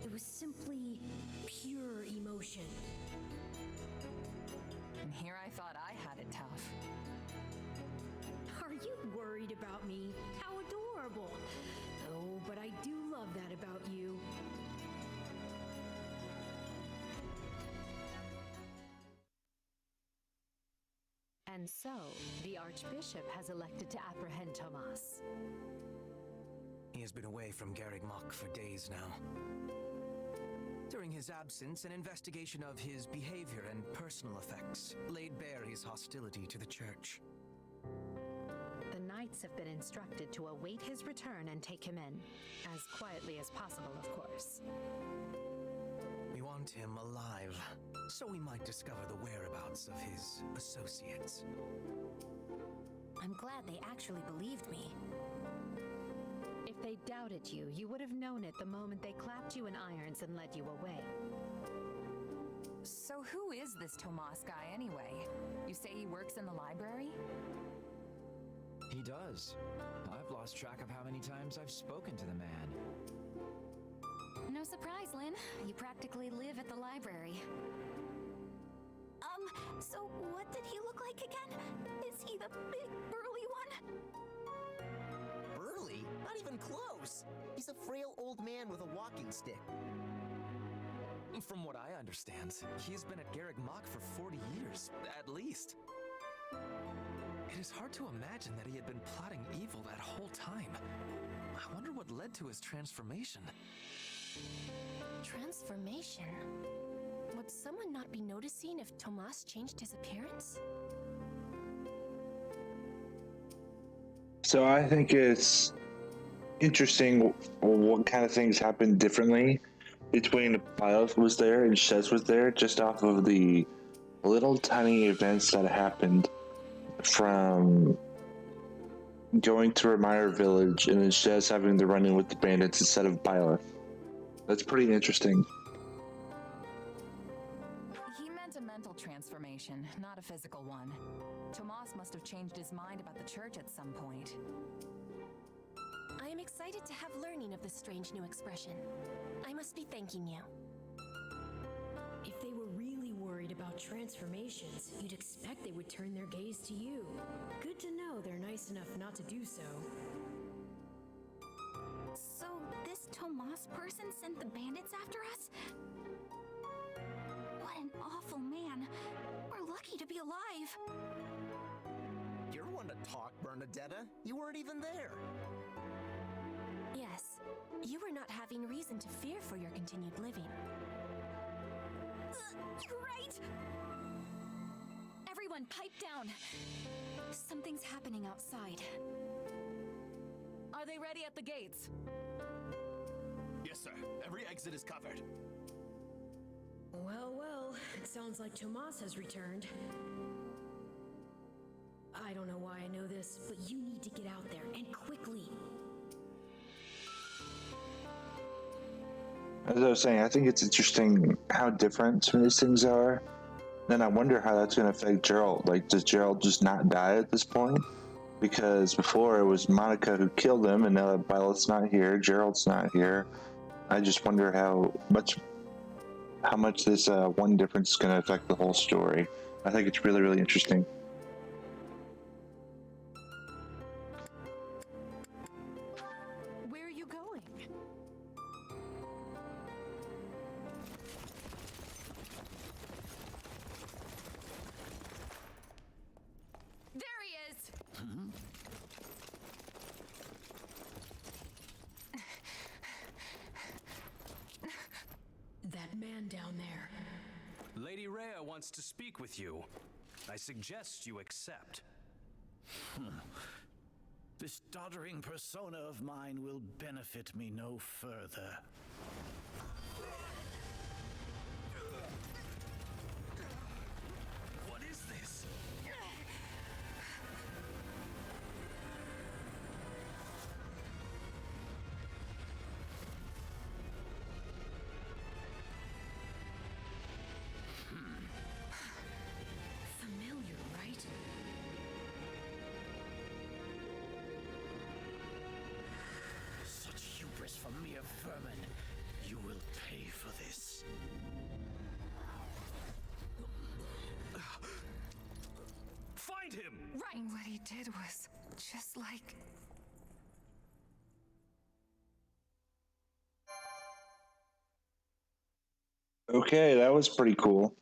It was simply pure emotion. And here I thought I had it tough. Are you worried about me? How adorable! Oh, but I do love that about you. And so, the Archbishop has elected to apprehend Tomas. He has been away from Garreg Mach for days now. During his absence, an investigation of his behavior and personal effects laid bare his hostility to the Church. The Knights have been instructed to await his return and take him in. As quietly as possible, of course. We want him alive, so we might discover the whereabouts of his associates. I'm glad they actually believed me. If they doubted you, you would have known it the moment they clapped you in irons and led you away. So who is this Tomas guy anyway? You say he works in the library? He does. I've lost track of how many times I've spoken to the man. No surprise, Lynn. You practically live at the library. So, what did he look like again? Is he the big, burly one? Burly? Not even close. He's a frail old man with a walking stick. From what I understand, he's been at Garrick Mach for 40 years, at least. It is hard to imagine that he had been plotting evil that whole time. I wonder what led to his transformation. Transformation? Would someone not be noticing if Tomas changed his appearance? So I think it's interesting what kind of things happened differently between Pilot was there and Shez was there, just off of the little tiny events that happened from going to Remire Village and then Shez having the run-in with the bandits instead of Pilot. That's pretty interesting. He meant a mental transformation, not a physical one. Tomas must have changed his mind about the church at some point. I am excited to have learning of this strange new expression. I must be thanking you. If they were really worried about transformations, you'd expect they would turn their gaze to you. Good to know they're nice enough not to do so. So, this Tomas person sent the bandits after us? What an awful man. We're lucky to be alive. You're one to talk, Bernadetta. You weren't even there. Yes, you were not having reason to fear for your continued living. You're right! Everyone, pipe down! Something's happening outside. Are they ready at the gates? Yes, sir. Every exit is covered. Well, well, it sounds like Tomas has returned. I don't know why I know this, but you need to get out there, and quickly. As I was saying, I think it's interesting how different some of these things are. Then I wonder how that's going to affect Gerald. Like, does Gerald just not die at this point? Because before it was Monica who killed him, and now that Violet's not here, Gerald's not here. I just wonder how much this one difference is going to affect the whole story. I think it's really, really interesting. Where are you going? There he is! That man down there. Lady Rhea wants to speak with you. I suggest you accept. This doddering persona of mine will benefit me no further. What is this? Familiar, right? Such hubris from mere vermin. You will pay for this. Find him! Right. What he did was just like... Okay, that was pretty cool.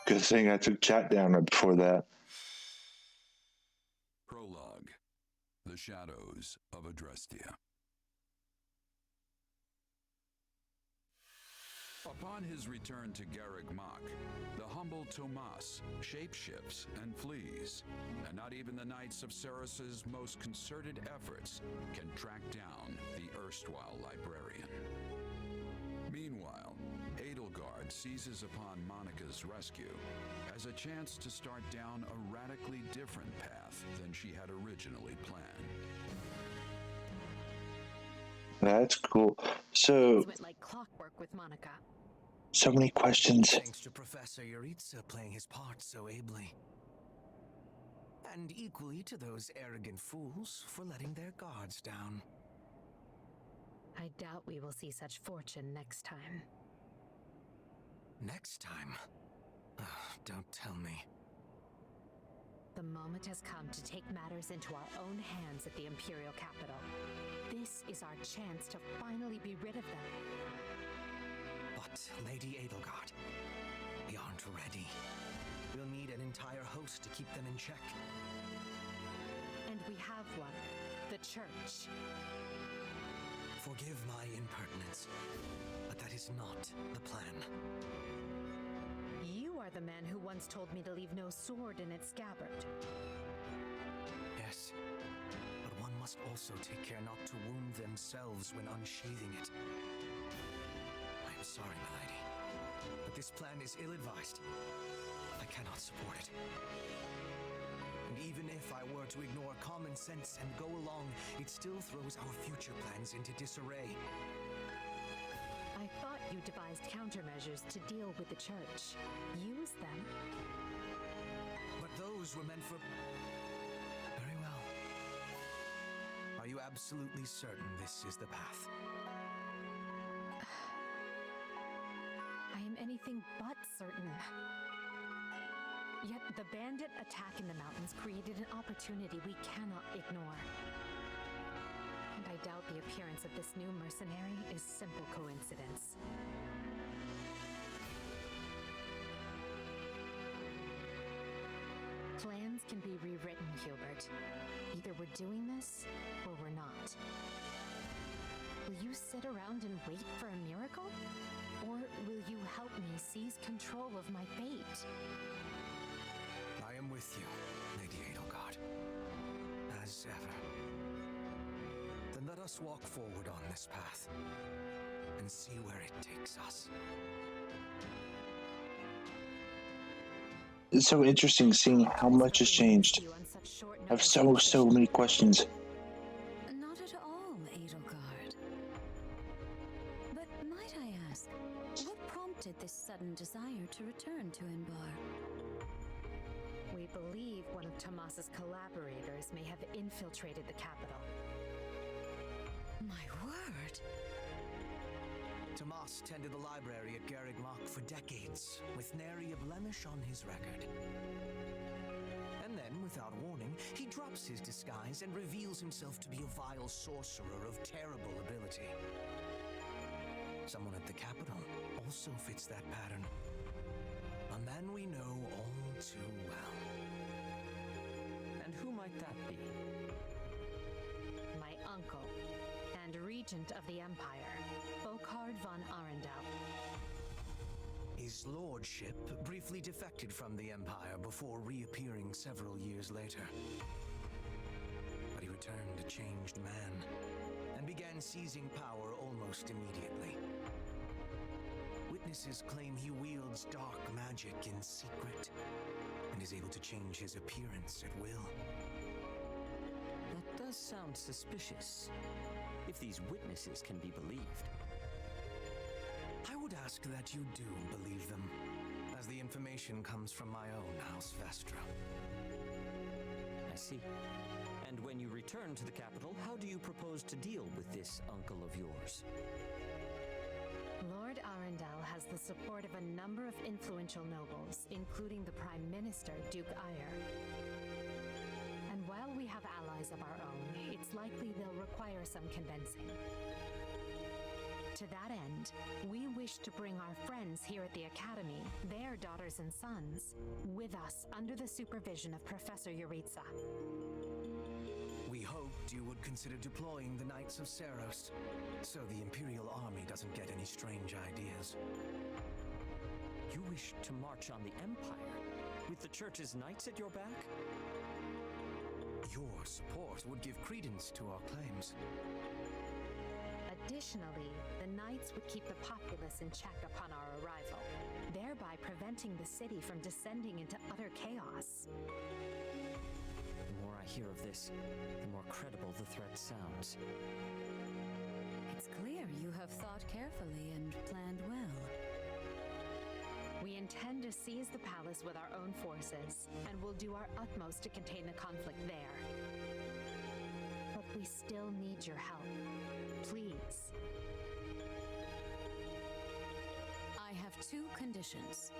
Good thing I took chat down right before that. Prologue. The Shadows of Adrestia. Upon his return to Garrick Mach, the humble Tomas shapeshifts and flees, and not even the Knights of Ceres's most concerted efforts can track down the erstwhile librarian. Meanwhile, Edelgard seizes upon Monica's rescue as a chance to start down a radically different path than she had originally planned. That's cool. So, Things went like clockwork with Monica. so many questions. Thanks to Professor Yuritsa playing his part so ably. And equally to those arrogant fools for letting their guards down. I doubt we will see such fortune next time. Next time? Don't tell me. The moment has come to take matters into our own hands at the Imperial capital. This is our chance to finally be rid of them. But, Lady Edelgard, we aren't ready. We'll need an entire host to keep them in check. And we have one. The Church. Forgive my impertinence, but that is not the plan. You are the man who once told me to leave no sword in its scabbard. Yes, but one must also take care not to wound themselves when unsheathing it. I am sorry, milady, but this plan is ill-advised. I cannot support it. And even if I were to ignore common sense and go along, it still throws our future plans into disarray. I thought you devised countermeasures to deal with the Church. Use them. But those were meant for... Very well. Are you absolutely certain this is the path? I am anything but certain. Yet the bandit attack in the mountains created an opportunity we cannot ignore. And I doubt the appearance of this new mercenary is simple coincidence. Plans can be rewritten, Hubert. Either we're doing this, or we're not. Will you sit around and wait for a miracle? Or will you help me seize control of my fate? I am with you, Lady Edelgard. As ever. Then let us walk forward on this path and see where it takes us. It's so interesting seeing how much has changed. I have so many questions. Not at all, Edelgard. But might I ask, what prompted this sudden desire to return to Inbar? We believe one of Tomas's collaborators may have infiltrated the capital. My word! Tomas tended the library at Garreg Mach for decades, with nary a blemish on his record. And then, without warning, he drops his disguise and reveals himself to be a vile sorcerer of terrible ability. Someone at the capital also fits that pattern. A man we know all too well. And who might that be? My uncle, and regent of the Empire, Bokhard von Arundel. His lordship briefly defected from the Empire before reappearing several years later. But he returned a changed man, and began seizing power almost immediately. Witnesses claim he wields dark magic in secret, and is able to change his appearance at will. That does sound suspicious, if these witnesses can be believed. I would ask that you do believe them, as the information comes from my own House Vestra. I see. And when you return to the capital, how do you propose to deal with this uncle of yours? Lord Arundel has the support of a number of influential nobles, including the Prime Minister, Duke Ayer. And while we have allies of our own, it's likely they'll require some convincing. To that end, we wish to bring our friends here at the Academy, their daughters and sons, with us under the supervision of Professor Yuritsa. We hoped you would consider deploying the Knights of Seros, so the Imperial Army doesn't get any strange ideas. You wish to march on the Empire, with the Church's knights at your back? Your support would give credence to our claims. Additionally, the Knights would keep the populace in check upon our arrival, thereby preventing the city from descending into utter chaos. The more I hear of this, the more credible the threat sounds. It's clear you have thought carefully and planned well. We intend to seize the palace with our own forces, and will do our utmost to contain the conflict there. But we still need your help. Please. I have two conditions.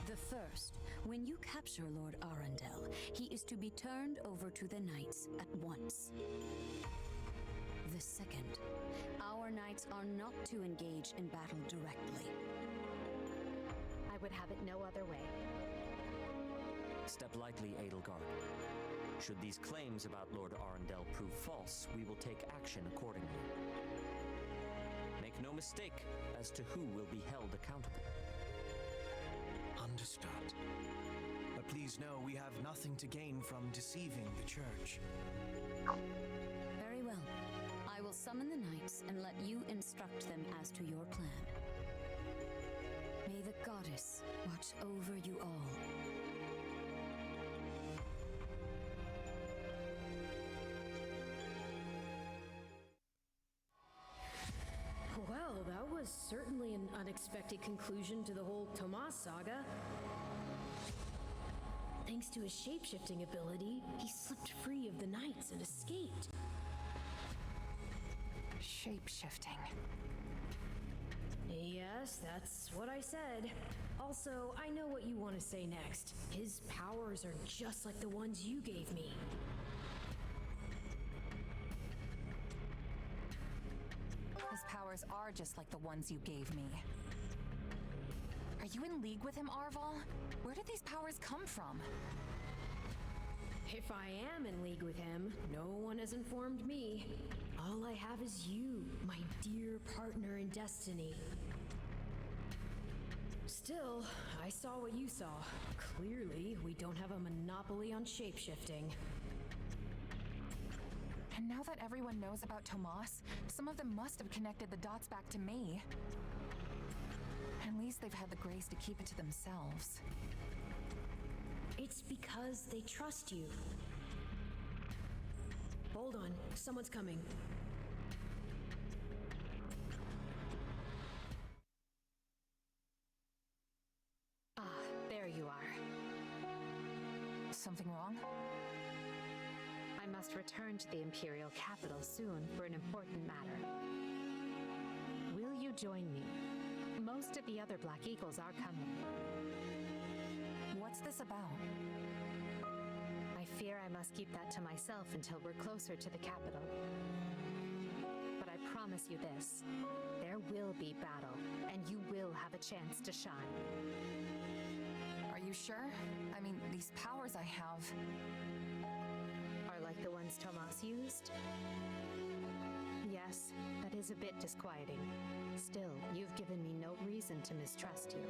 The first, when you capture Lord Arundel, he is to be turned over to the knights at once. The second, our knights are not to engage in battle directly. I would have it no other way. Step lightly, Edelgard. Should these claims about Lord Arundel prove false, we will take action accordingly. Make no mistake as to who will be held accountable. Understood. But please know we have nothing to gain from deceiving the church. Very well. I will summon the knights and let you instruct them as to your plan. May the goddess watch over you all. Well, that was certainly an unexpected conclusion to the whole Tomas saga. Thanks to his shapeshifting ability, he slipped free of the knights and escaped. Shape-shifting. Yes, that's what I said. Also, I know what you want to say next. His powers are just like the ones you gave me. His powers are just like the ones you gave me. Are you in league with him, Arval? Where did these powers come from? If I am in league with him, no one has informed me. All I have is you, my dear partner in destiny. Still, I saw what you saw. Clearly, we don't have a monopoly on shapeshifting. And now that everyone knows about Tomas, some of them must have connected the dots back to me. At least they've had the grace to keep it to themselves. It's because they trust you. Hold on, someone's coming. Ah, there you are. Something wrong? I must return to the Imperial capital soon for an important matter. Will you join me? Most of the other Black Eagles are coming. What's this about? I fear I must keep that to myself until we're closer to the capital. But I promise you this, there will be battle, and you will have a chance to shine. Are you sure? I mean, these powers I have... are like the ones Tomas used? Yes, that is a bit disquieting. Still, you've given me no reason to mistrust you.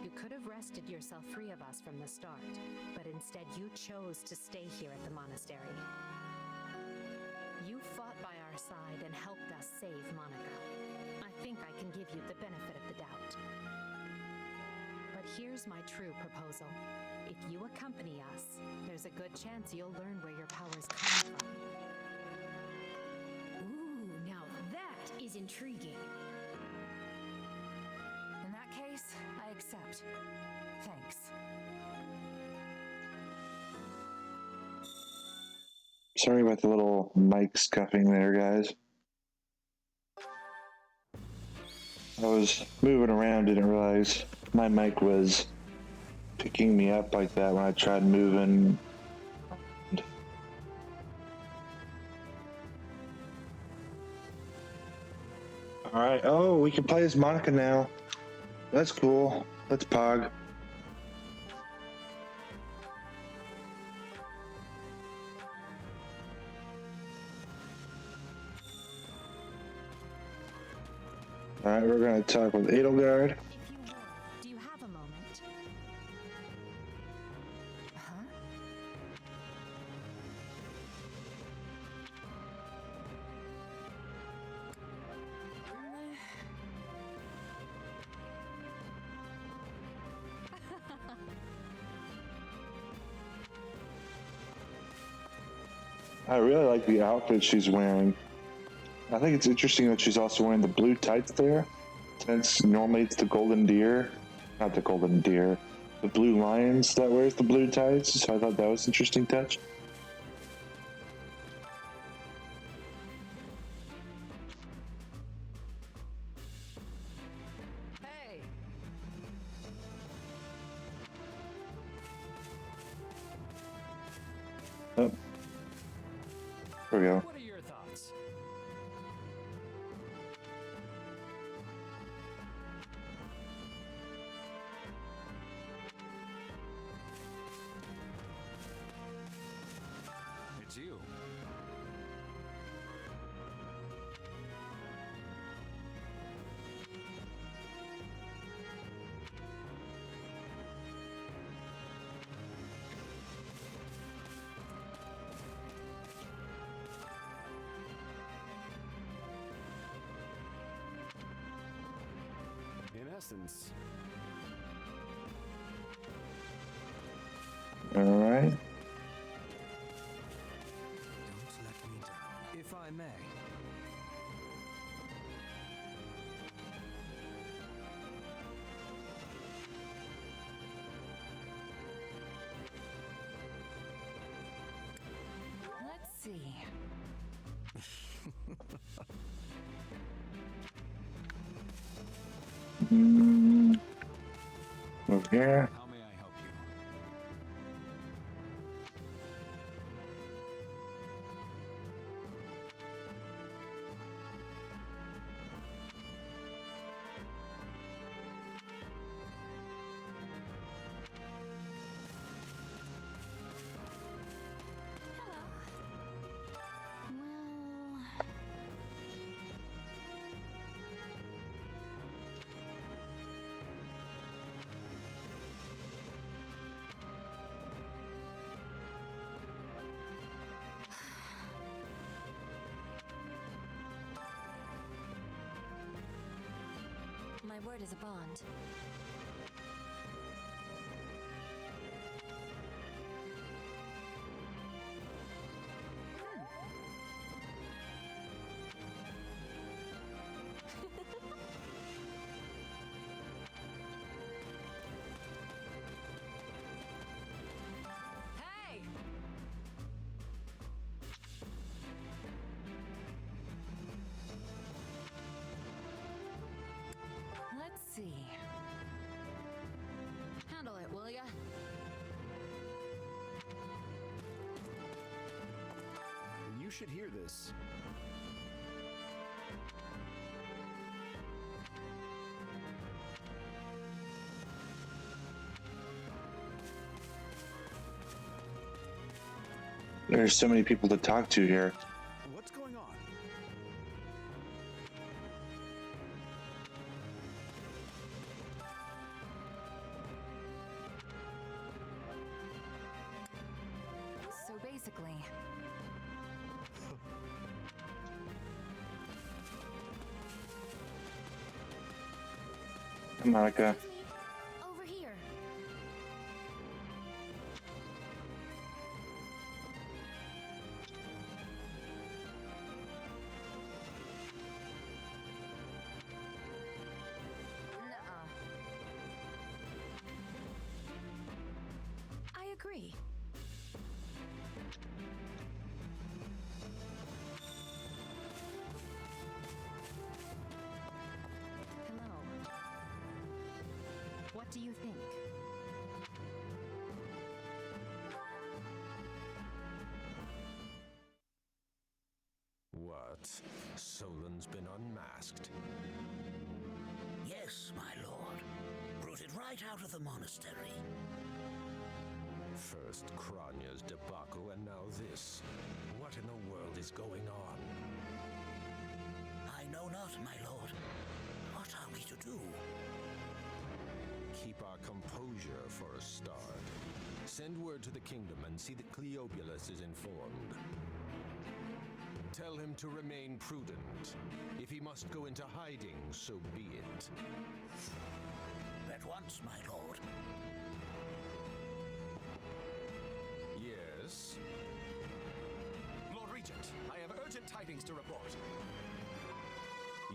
You could have wrested yourself free of us from the start, but instead you chose to stay here at the monastery. You fought by our side and helped us save Monica. I think I can give you the benefit of the doubt. But here's my true proposal. If you accompany us, there's a good chance you'll learn where your powers come from. Ooh, now that is intriguing. In that case, I accept. Thanks. Sorry about the little mic scuffing there, guys. I was moving around, didn't realize my mic was picking me up like that when I tried moving. Alright, oh, we can play as Monica now. That's cool. Let's pog. Alright, we're gonna talk with Edelgard. If you would, do you have a moment? Huh? I really like the outfit she's wearing. I think it's interesting that she's also wearing the blue tights there, since normally it's the golden deer, not the golden deer, the blue lions that wears the blue tights, so I thought that was an interesting touch. Oh. There we go. What are your thoughts? It's you. In essence, All right. Don't let me down. If I may. Let's see. Over here. How may I help you? Well, My word is a bond. Hey! Let's see. Handle it, will ya? you should hear this. There's so many people to talk to here. What's going on? So basically, Monica. Excuse me. Over here. nuh-uh. I agree. Hello. What do you think? What? Solon's been unmasked. Yes, my lord. Brought it right out of the monastery. First Kronya's debacle and now this. What in the world is going on? I know not, my lord. What are we to do? Keep our composure for a start. Send word to the kingdom and see that Cleobulus is informed. Tell him to remain prudent. If he must go into hiding, so be it. At once, my lord. Yes? Lord Regent, I have urgent tidings to report.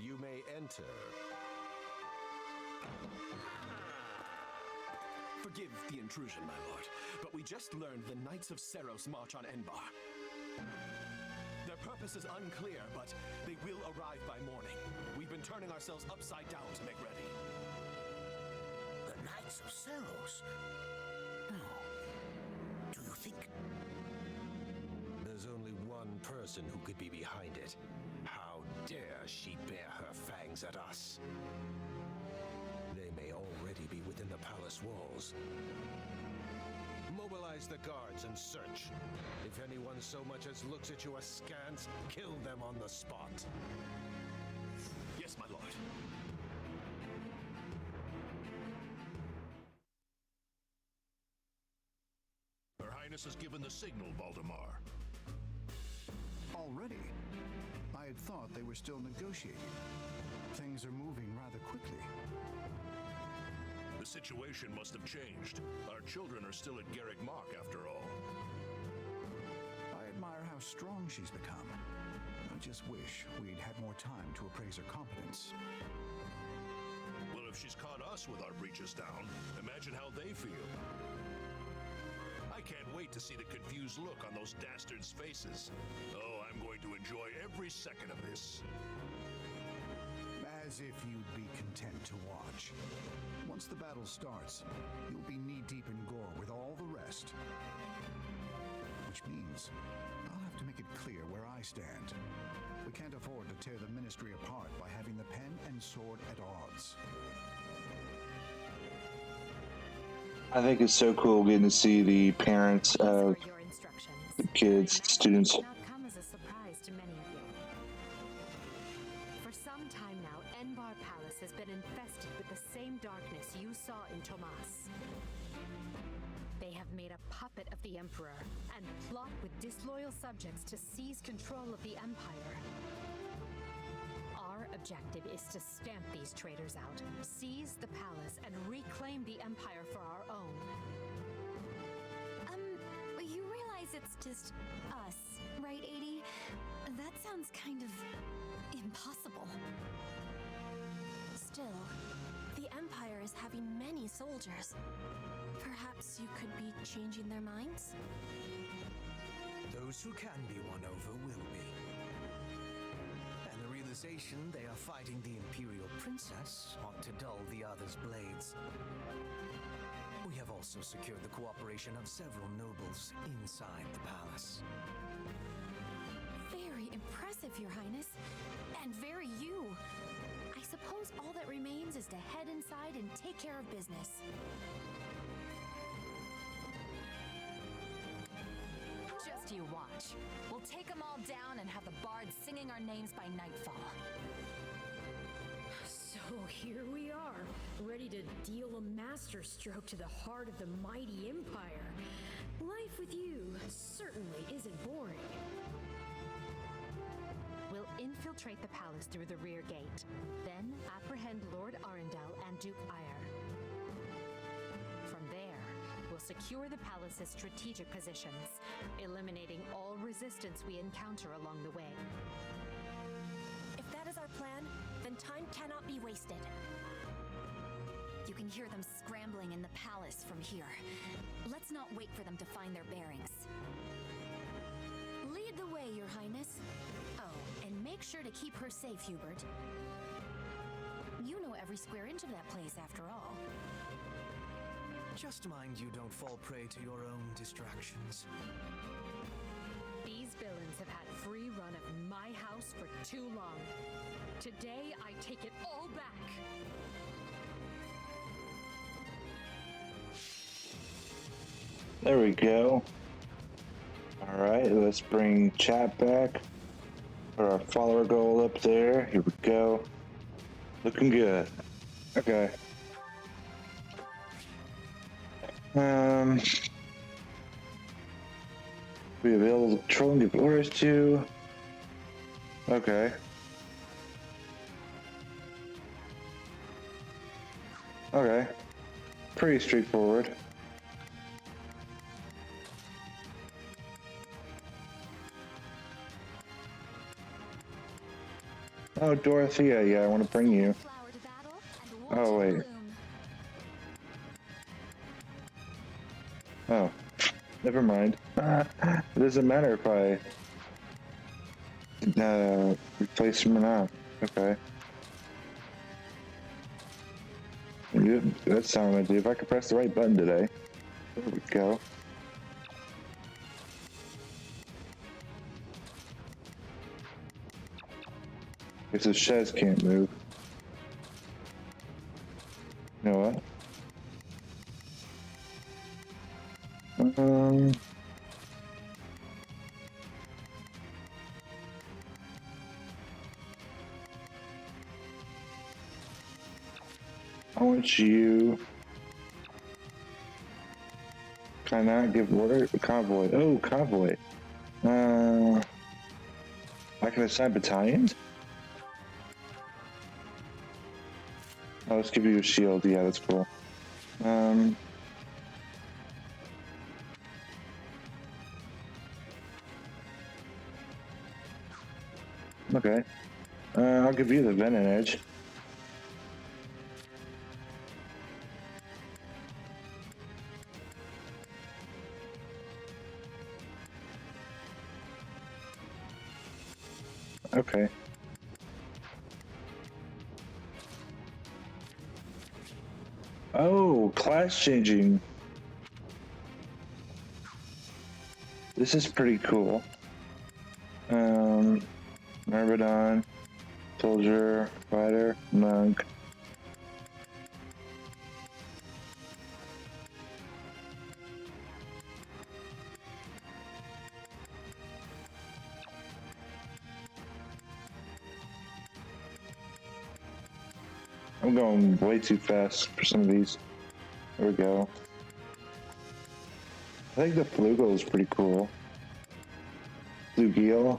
You may enter. Forgive the intrusion, my lord, but we just learned the Knights of Seros march on Enbar. Their purpose is unclear, but they will arrive by morning. We've been turning ourselves upside down to make ready. The Knights of Seros? No. Do you think... person who could be behind it. How dare she bare her fangs at us? They may already be within the palace walls. Mobilize the guards and search. If anyone so much as looks at you askance, kill them on the spot. Yes, my lord. Her Highness has given the signal, Valdemar. Already? I had thought they were still negotiating. Things are moving rather quickly. The situation must have changed. Our children are still at Garrick Mach, after all. I admire how strong she's become. I just wish we'd had more time to appraise her competence. Well, if she's caught us with our breeches down, imagine how they feel. I can't wait to see the confused look on those dastards' faces. Oh, I'm going to enjoy every second of this. As if you'd be content to watch. Once the battle starts, you'll be knee-deep in gore with all the rest. Which means I'll have to make it clear where I stand. We can't afford to tear the Ministry apart by having the pen and sword at odds. I think it's so cool getting to see the parents of the kids, students. Not come as a surprise to many of you. For some time now, Enbar Palace has been infested with the same darkness you saw in Tomas. They have made a puppet of the Emperor and plot with disloyal subjects to seize control of the Empire. Our objective is to stamp these traitors out, seize the palace, and reclaim the Empire for our own. You realize it's just us, right, 80? That sounds kind of impossible. Still, the Empire is having many soldiers. Perhaps you could be changing their minds? Those who can be won over will be. And the realization they are fighting the Imperial Princess ought to dull the others' blades. We have also secured the cooperation of several nobles inside the palace. Very impressive, Your Highness. And very you. I suppose all that remains is to head inside and take care of business. Just you watch. We'll take them all down and have the bards singing our names by nightfall. So here we are, ready to deal a masterstroke to the heart of the mighty Empire. Life with you certainly isn't boring. We'll infiltrate the palace through the rear gate, then apprehend Lord Arundel and Duke Ire. From there, we'll secure the palace's strategic positions, eliminating all resistance we encounter along the way. If that is our plan, then time cannot be wasted. You can hear them scrambling in the palace from here. Let's not wait for them to find their bearings. Lead the way, Your Highness. Oh, and make sure to keep her safe, Hubert. You know every square inch of that place, after all. Just mind you don't fall prey to your own distractions. These villains have had free run of my house for too long. Today, I take it all back. There we go. Alright, let's bring chat back. Put our follower goal up there. Here we go. Looking good. Okay. Be available to control and give orders to. Okay. Okay. Pretty straightforward. Oh, Dorothea, yeah, I want to bring you. Oh, wait. Oh, never mind. It doesn't matter if I replace him or not. Okay. Yeah, that's sounding like if I could press the right button today. There we go. Guess the sheds can't move. You know what? I want you. Can I not give order? Convoy. Oh, convoy. I can assign battalions? Oh, let's give you a shield. Yeah, that's cool. Okay. I'll give you the Venom Edge. Okay. Oh, class changing. This is pretty cool. Myrmidon, soldier, fighter, monk. I'm going way too fast for some of these. There we go. I think the Flugel is pretty cool. Flugel,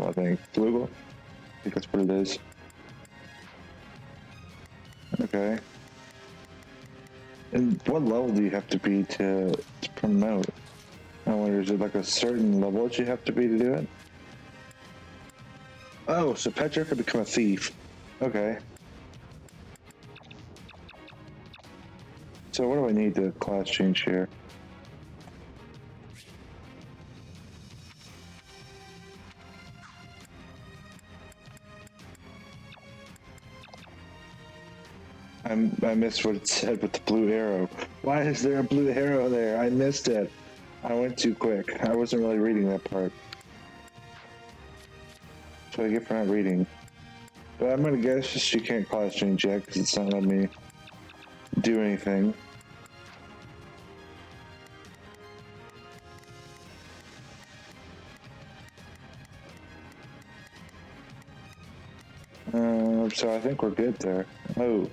I think. Flugel? I think that's what it is. Okay. And what level do you have to be to promote? I wonder, is it like a certain level that you have to be to do it? Oh, so Petra could become a thief. Okay. So what do I need to class change here? I missed what it said with the blue arrow. Why is there a blue arrow there? I missed it. I went too quick. I wasn't really reading that part. That's what I get for not reading. But I'm gonna guess she can't class change yet because it's not letting me do anything. So I think we're good there. Oh.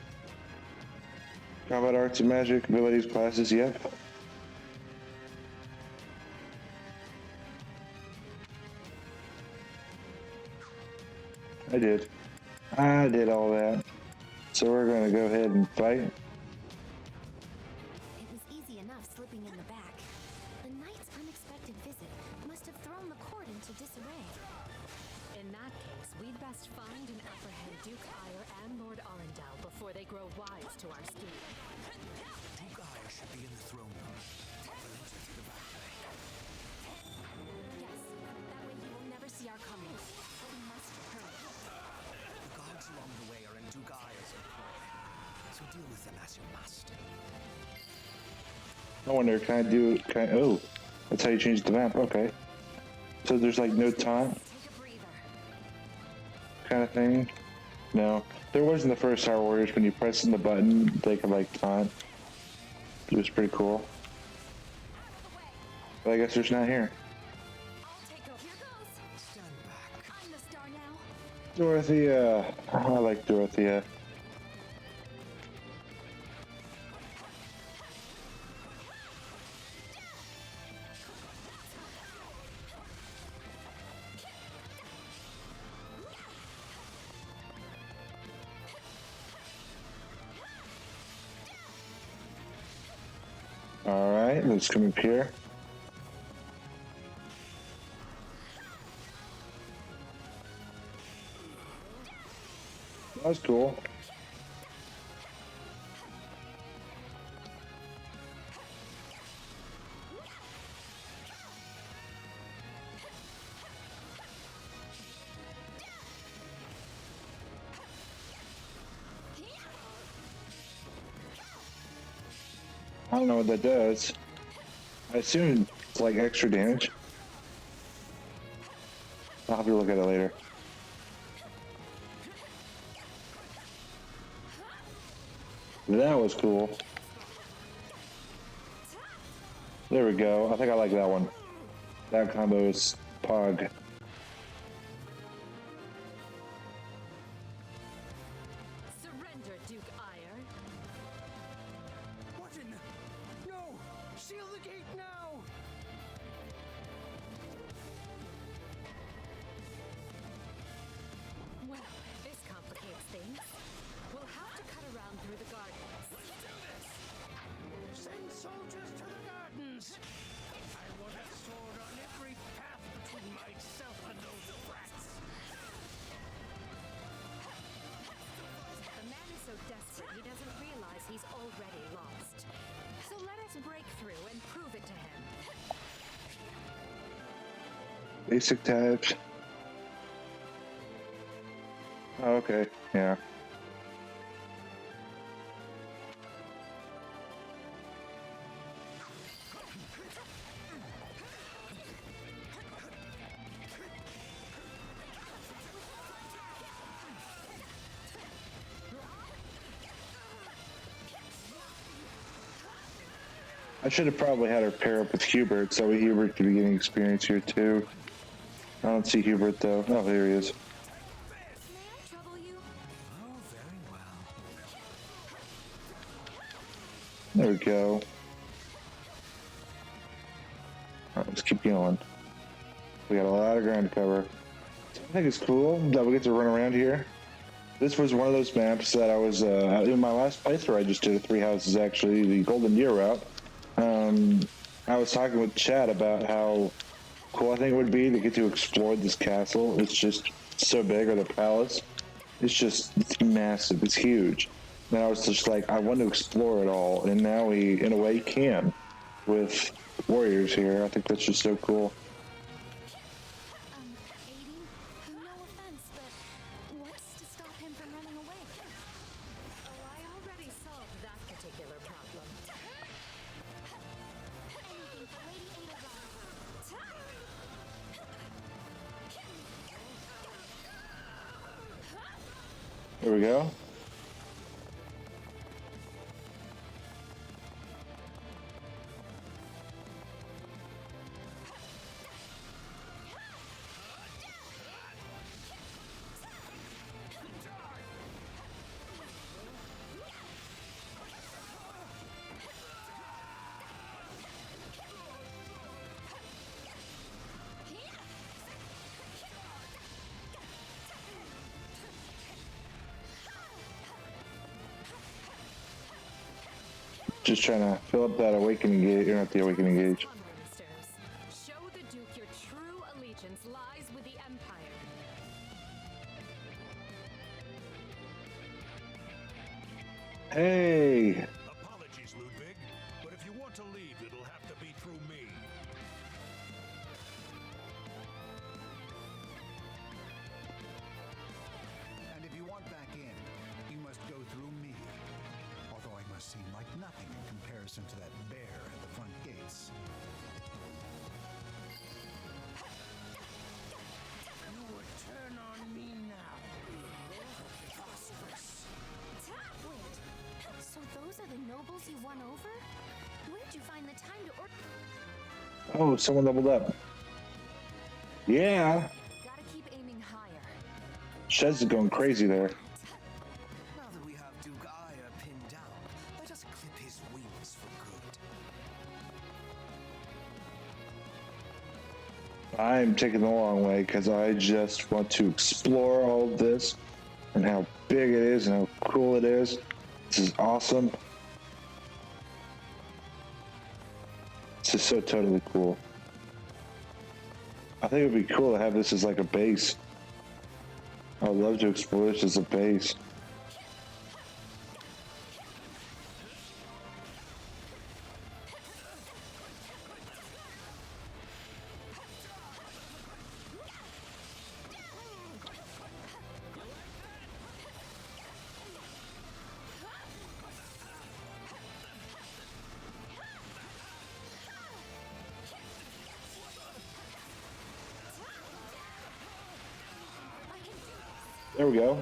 Combat arts and magic abilities classes, yep. I did all that. So we're gonna go ahead and fight. It was easy enough slipping in the back. The knight's unexpected visit must have thrown the court into disarray. In that case, we'd best find and apprehend Duke Ire and Lord Arundel before they grow wise to our scheme. Duke Ire should be in the throne room. Yes, that way he will never see our coming. We must hurry. The guards along the way are in Duke Ire's employ, so deal with them as you must. I wonder, oh, that's how you change the map, okay. So there's like no taunt kind of thing? No. There was in the first Star Warriors when you press the button, they could like taunt. It was pretty cool. But I guess there's not here. Dorothea. I like Dorothea. Alright, let's come up here. That was cool. I don't know what that does. I assume it's like extra damage. I'll have to look at it later. That was cool. There we go. I think I like that one. That combo is pog. Surrender, Duke Ire. What in the... No! Seal the gate now! Well, this complicates things. We'll have to cut around through the gardens. Let's do this! Send soldiers to the gardens! I want a sword on every path between myself and those rats! The man is so desperate he doesn't realize he's already lost. So let us break through and prove it to him. Basic types. Oh, okay. Yeah. I should have probably had her pair up with Hubert, so Hubert could be getting experience here too. I don't see Hubert though. Oh, here he is. There we go. Alright, let's keep going. We got a lot of ground to cover. I think it's cool that we get to run around here. This was one of those maps that I was, in my last playthrough, I just did a 3 houses actually, the Golden Deer route. I was talking with Chad about how cool I think it would be to get to explore this castle. It's just so big, or the palace. It's massive, it's huge. And I was just like, I want to explore it all, and now we, in a way, can with warriors here. I think that's just so cool. No offense, but what's to stop him from running away? Oh, I already solved that particular problem. Anything for Lady Ada. There we go. Just trying to fill up that awakening gauge, or not the awakening gauge. Show the Duke your true allegiance lies with the Empire. Hey! Apologies, Ludwig, but if you want to leave, it'll have to be through me. And if you want back in, you must go through me. Although I must seem like nothing in comparison to that bear at the front gates. You would turn on me now. Phosphorus. Wait, so those are the nobles you won over? Where'd you find the time to Oh, someone leveled up. Yeah! Gotta keep aiming higher. Shez is going crazy there. Now that we have Duke Ire pinned down, let us clip his wings for good. I'm taking the long way because I just want to explore all of this and how big it is and how cool it is. This is awesome. This is so totally cool. I think it would be cool to have this as like a base. I would love to explore this as a base. There we go.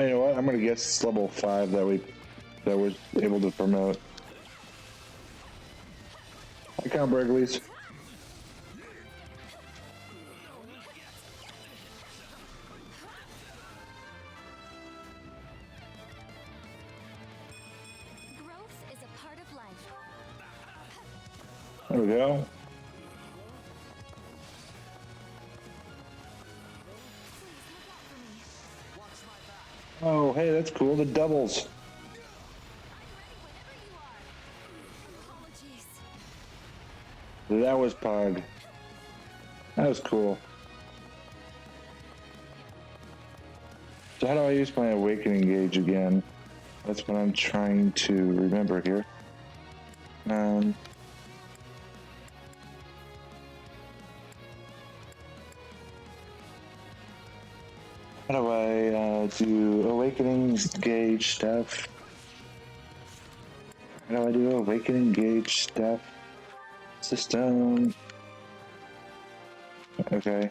You know what? I'm gonna guess it's level 5 that was able to promote. I count Brigley's. Growth is a part of life. There we go. Oh, hey, that's cool. The doubles. That was Pog. That was cool. So how do I use my awakening gauge again? That's what I'm trying to remember here. How do I do awakening gauge stuff? How do I do awakening gauge stuff? System. Okay.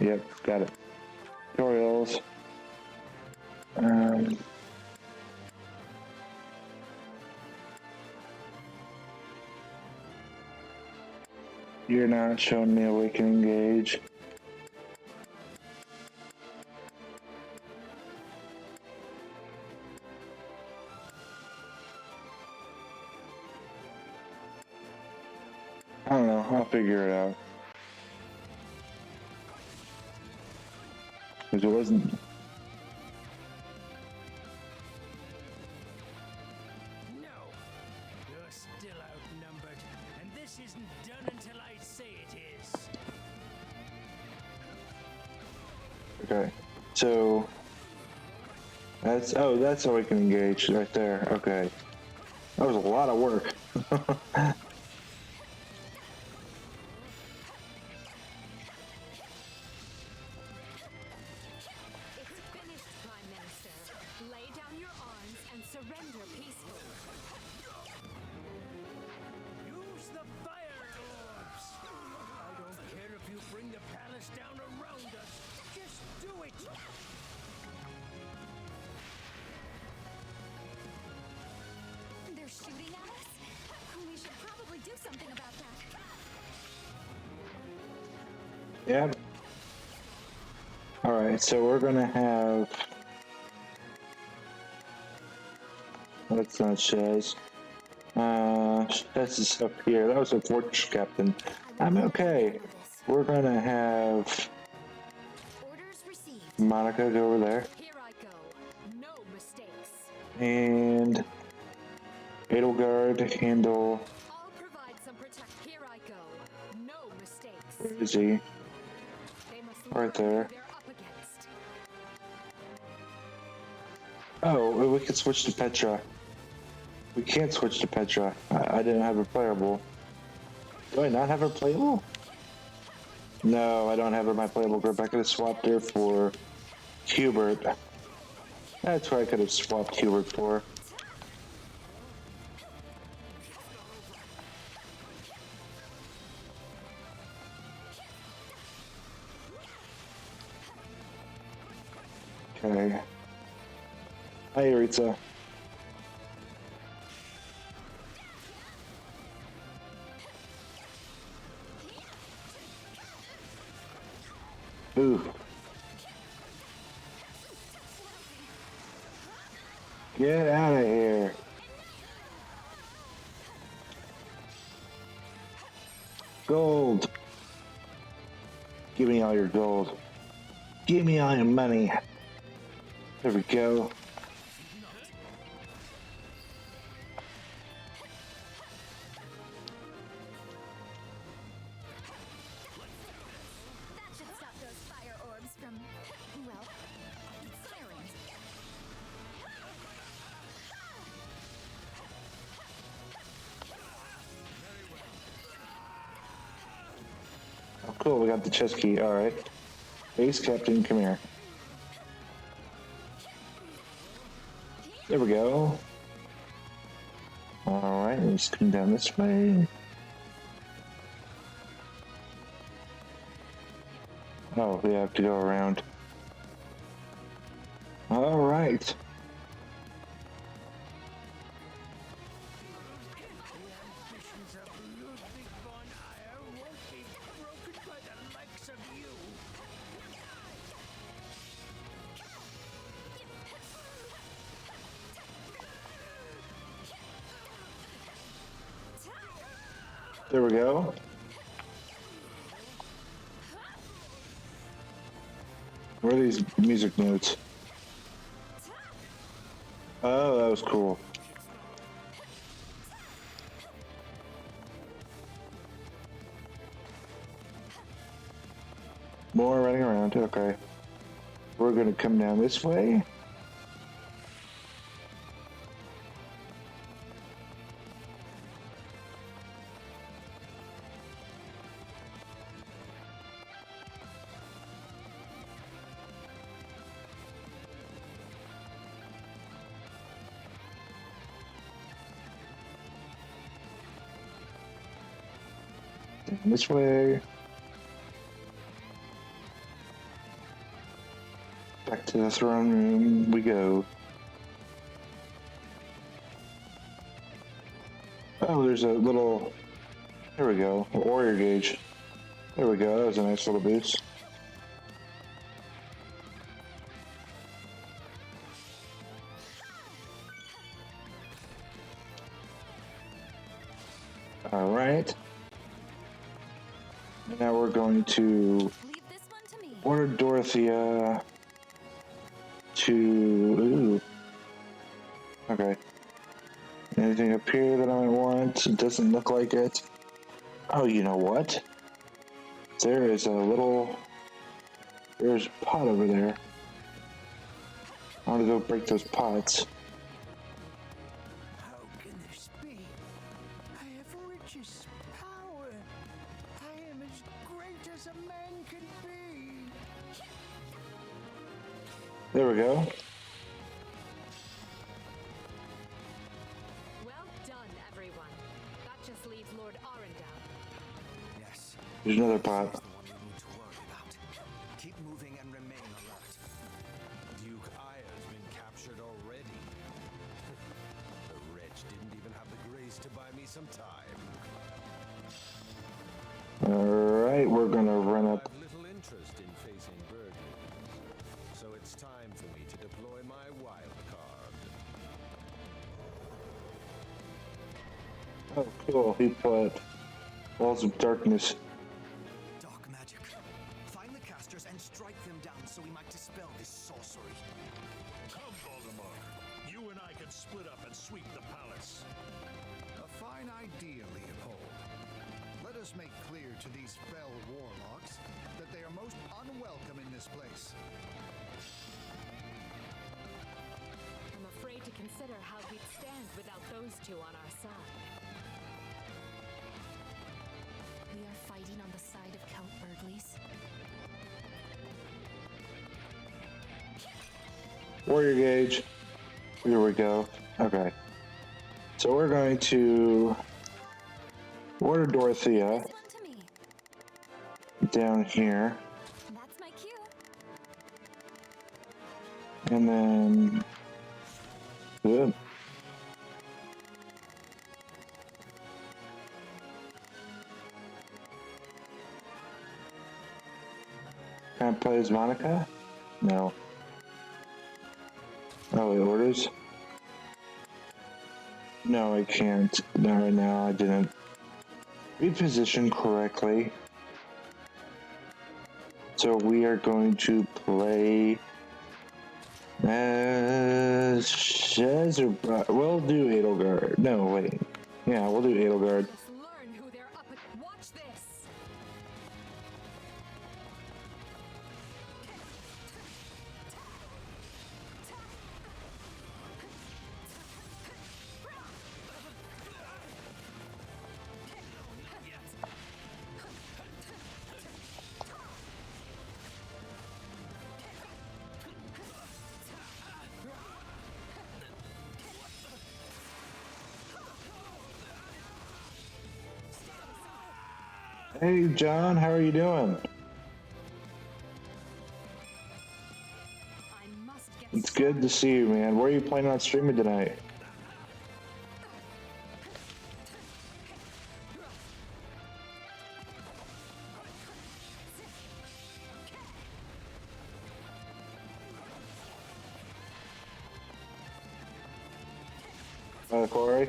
Yep, got it. Tutorials. You're not showing me awakening gauge. I don't know. I'll figure it out. Because it wasn't. No, you're still outnumbered, and this isn't done until I say it is. Okay. So. That's awakening gauge right there. Okay. That was a lot of work. Use the fire orbs! I don't care if you bring the palace down around us. Just do it! They're shooting at us? We should probably do something about that. Yeah. Alright, so we're gonna have. That's not Shaz. Shaz is up here. That was a fortress captain. I'm okay. We're gonna have Monica go over there. Here I go. No mistakes. And Edelgard handle. I'll provide some protect. Here I go. No mistakes. Where is he? Right there. They're up against. Oh, we can switch to Petra. We can't switch to Petra. I didn't have her playable. Do I not have her playable? No, I don't have her in my playable group. I could have swapped her for Hubert. That's what I could have swapped Hubert for. Okay. Hi, Aritza. Ooh. Get out of here. Gold. Give me all your gold. Give me all your money. There we go. That should stop those fire orbs from, well, firing. Oh, cool. We got the chest key. All right. Base Captain, come here. There we go. All right, let's come down this way. Oh, we have to go around. All right. right. Ambitions of Ludwig von Eyre won't be broken by the likes of you. There we go. Where are these music notes? Oh, that was cool. More running around. Okay. We're going to come down this way. This way. Back to the throne room we go. Oh, there's a little... There we go. Warrior gauge. There we go. That was a nice little boost. All right. Now we're going to order Dorothea to... Ooh. Okay. Anything up here that I might want? It doesn't look like it. Oh, you know what? There is a little... There's a pot over there. I want to go break those pots. How can this be? I have riches, power. I am as great as a man can be. There we go. Well done, everyone. That just leaves Lord Arundel. Yes. There's another pot. The one we need to worry about. Keep moving and remain alert. Duke Aya's been captured already. The wretch didn't even have the grace to buy me some time. Alright, we're gonna run up. I've little interest in facing Burgley, so it's time for me to deploy my wild card. Oh, cool. He put Walls of Darkness. Dark magic. Find the casters and strike them down so we might dispel this sorcery. Come, Voldemort. You and I can split up and sweep the palace. A fine idea, Leopold. Let us make clear to these fell warlocks that they are most unwelcome in this place. I'm afraid to consider how we'd stand without those two on our side. We are fighting on the side of Count Burgley's. Warrior gauge. Here we go. Okay. So we're going to order Dorothea down here. That's my cue. And then... Good. Can I play as Monica? No. Oh, it orders? No, I can't. Not right now. I didn't reposition correctly. So we are going to play as Shez or we'll do Edelgard. No, wait. Yeah, we'll do Edelgard. Let's learn who they're up at. Watch this. Hey, John, how are you doing? It's good to see you, man. Where are you planning on streaming tonight? Corey?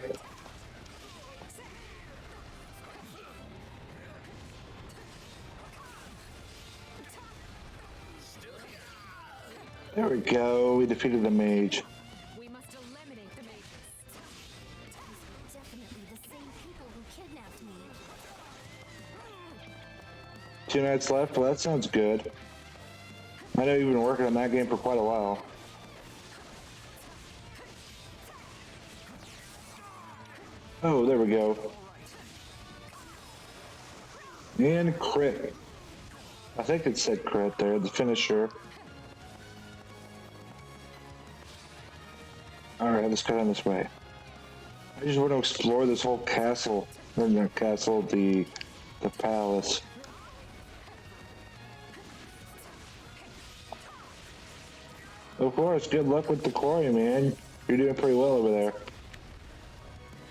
There we go. We defeated the mage. We must eliminate the mages. These are definitely the same people who kidnapped me. 2 nights left? Well, that sounds good. I know you've been working on that game for quite a while. Oh, there we go. And crit. I think it said crit there, the finisher. Alright, let's go down this way. I just want to explore this whole castle. Or not castle, the palace. Of course, good luck with the quarry, man. You're doing pretty well over there.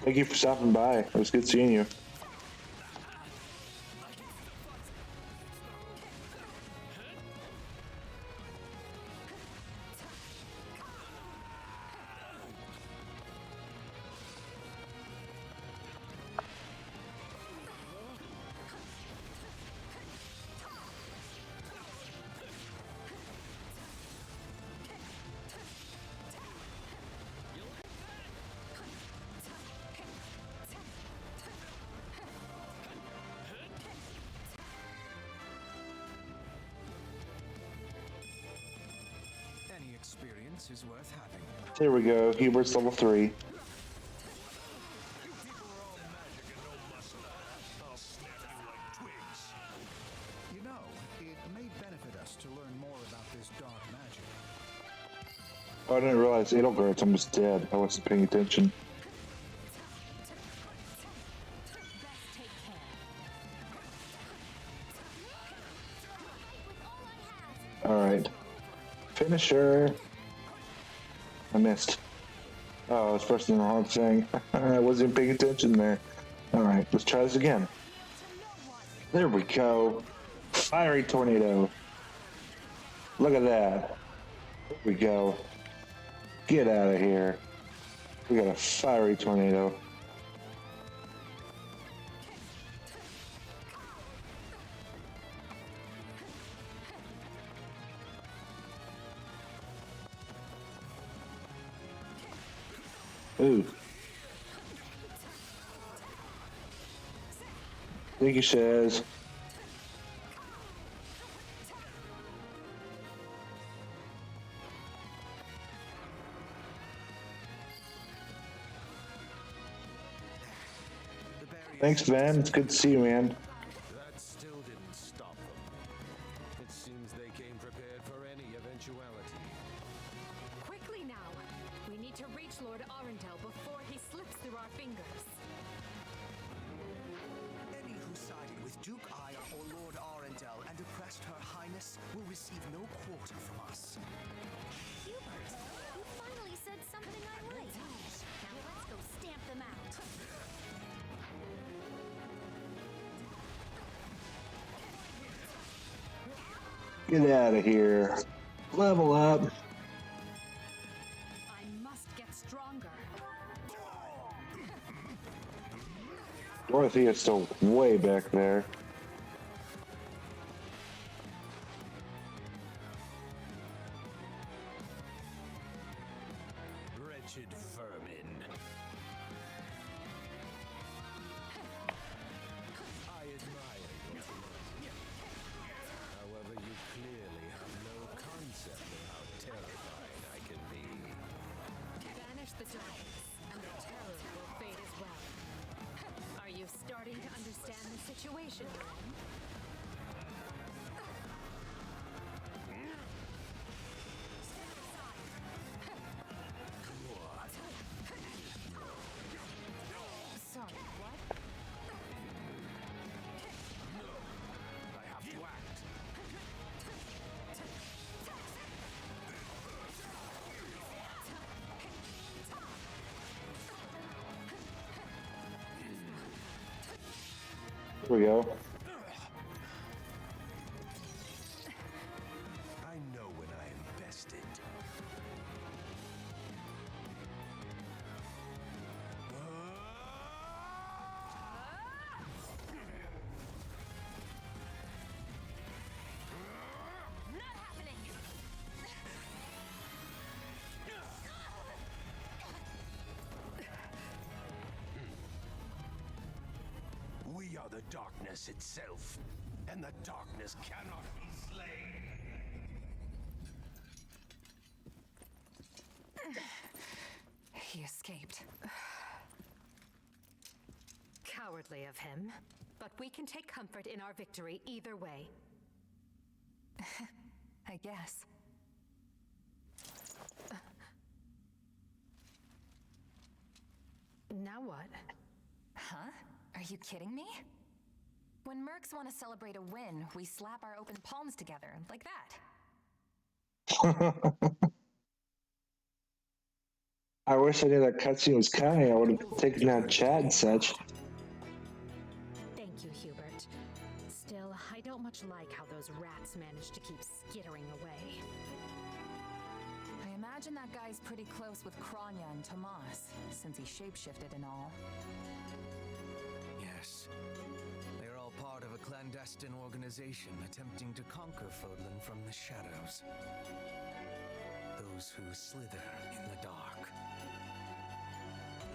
Thank you for stopping by. It was good seeing you. Any experience is worth having. There we go. Hubert's level 3. You know, it may benefit us to learn more about this dark magic. Oh, I didn't realize Edelgart's almost dead. I wasn't paying attention. Alright. Finisher. I missed. Oh, I was pressing the wrong thing. I wasn't paying attention there. Alright, let's try this again. There we go. Fiery tornado. Look at that. There we go. Get out of here. We got a fiery tornado. Ooh. Thank you, Shaz. Thanks, Van. It's good to see you, man. That still didn't stop them. It seems they came prepared for any eventuality. Quickly now! We need to reach Lord Arundel before he slips through our fingers. Any who sided with Duke Aya or Lord Arundel and oppressed Her Highness will receive no quarter from us. Hubert, you finally said something I like. Now let's go stamp them out. Get out of here. Level up. I must get stronger. Dorothea's still way back there. Wretched vermin. I admire your temerity. However, you clearly have no concept of how terrifying I can be. Banish the darkness, and the terror will fade as well. Are you starting to understand the situation you're in? Sorry, what? I have to act. Here we go. I know when I am bested. Not happening! We are the darkness itself, and the darkness cannot be slain. He escaped. Cowardly of him. But we can take comfort in our victory either way. I guess. Now what? Huh? Are you kidding me? When mercs want to celebrate a win, we slap our open palms together, like that. I wish I knew that cutscene was coming. I would have taken out Chad and such. Thank you, Hubert. Still, I don't much like how those rats managed to keep skittering away. I imagine that guy's pretty close with Kronya and Tomas, since he shapeshifted and all. Yes. They're all part of a clandestine organization attempting to conquer Fodlan from the shadows. Those who slither in the dark.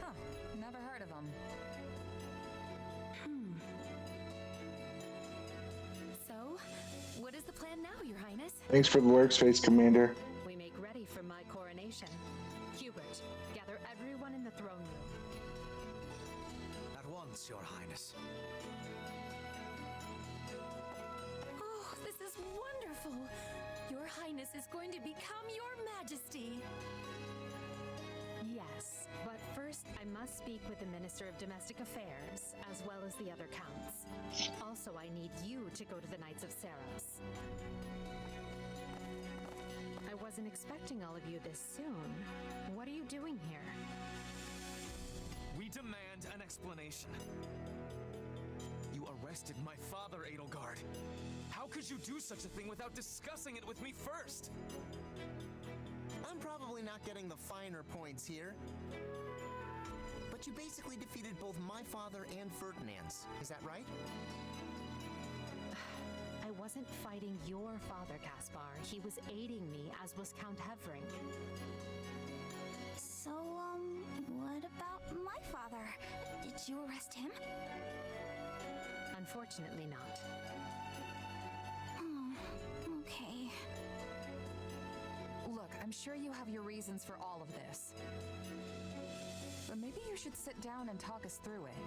Huh. Never heard of him. So, what is the plan now, Your Highness? Thanks for the workspace, Commander. We make ready for my coronation. Hubert, gather everyone in the throne room. At once, Your Highness. Oh, this is wonderful! Your Highness is going to become Your Majesty! Yes, but first I must speak with the Minister of Domestic Affairs, as well as the other counts. Also, I need you to go to the Knights of Saros. I wasn't expecting all of you this soon. What are you doing here? We demand an explanation. You arrested my father, Edelgard. How could you do such a thing without discussing it with me first? I'm probably not getting the finer points here. But you basically defeated both my father and Ferdinand's. Is that right? I wasn't fighting your father, Caspar. He was aiding me, as was Count Hevering. So, what about my father? Did you arrest him? Unfortunately not. Oh, okay. Look, I'm sure you have your reasons for all of this. But maybe you should sit down and talk us through it.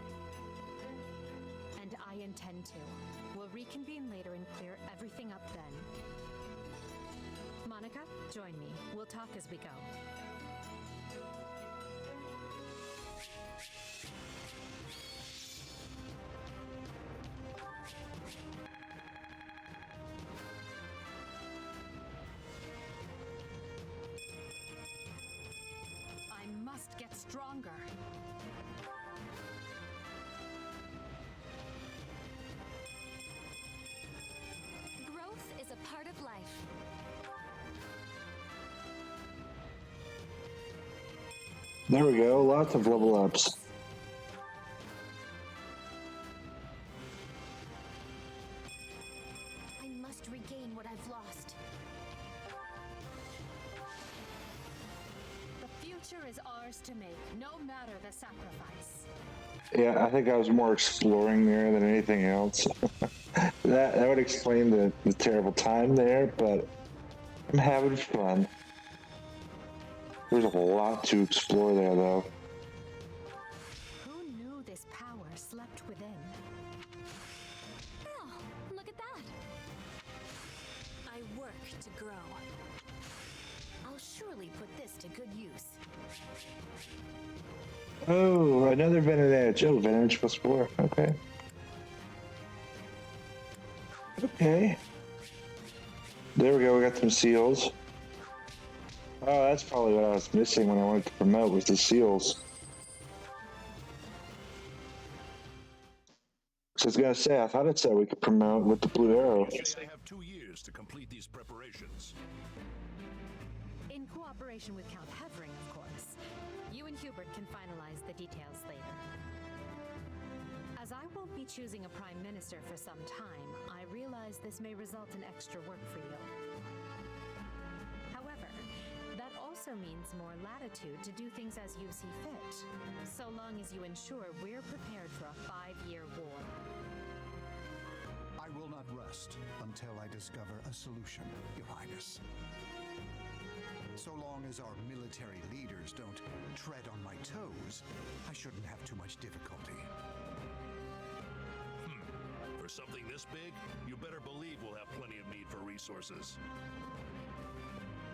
And I intend to. We'll reconvene later and clear everything up then. Monica, join me. We'll talk as we go. I must get stronger. Growth is a part of life. There we go. Lots of level ups. I must regain what I've lost. The future is ours to make, no matter the sacrifice. Yeah, I think I was more exploring there than anything else. that would explain the terrible time there, but I'm having fun. There's a lot to explore there, though. Who knew this power slept within? Oh, look at that! I work to grow. I'll surely put this to good use. Oh, another Venom Edge. Oh, Venom Edge +4. Okay. Okay. There we go. We got some seals. Oh, that's probably what I was missing when I wanted to promote was the seals. So I was gonna say, I thought it said we could promote with the blue arrow. I have 2 years to complete these preparations. In cooperation with Count Hevering, of course. You and Hubert can finalize the details later. As I won't be choosing a prime minister for some time, I realize this may result in extra work for you. However, that also means more latitude to do things as you see fit, so long as you ensure we're prepared for a 5-year war. I will not rest until I discover a solution, Your Highness. So long as our military leaders don't tread on my toes, I shouldn't have too much difficulty. For something this big, you better believe we'll have plenty of need for resources.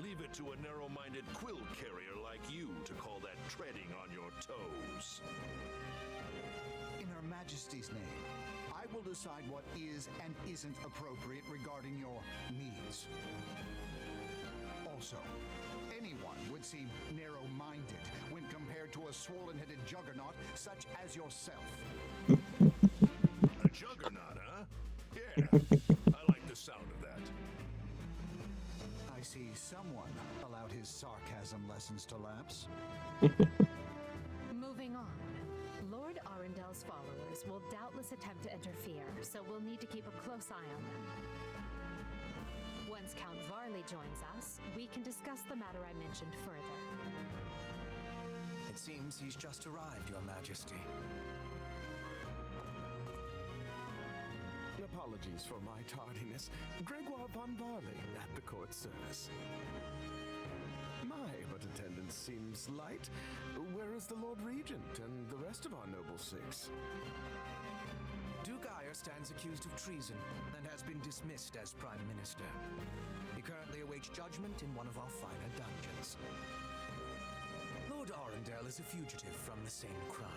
Leave it to a narrow-minded quill carrier like you to call that treading on your toes. In Her Majesty's name, I will decide what is and isn't appropriate regarding your needs. Also, anyone would seem narrow-minded when compared to a swollen-headed juggernaut such as yourself. A juggernaut, huh? Yeah, I like the sound of that. I see someone allowed his sarcasm lessons to lapse. Moving on. Lord Arundel's followers will doubtless attempt to interfere, so we'll need to keep a close eye on them. Once Count Varley joins us, we can discuss the matter I mentioned further. It seems he's just arrived, Your Majesty. Apologies for my tardiness. Gregoire von Varley at the court service. My, but attendance seems light. Where is the Lord Regent and the rest of our noble six? Duke Eyre stands accused of treason and has been dismissed as Prime Minister. He currently awaits judgment in one of our finer dungeons. Lord Arundel is a fugitive from the same crime,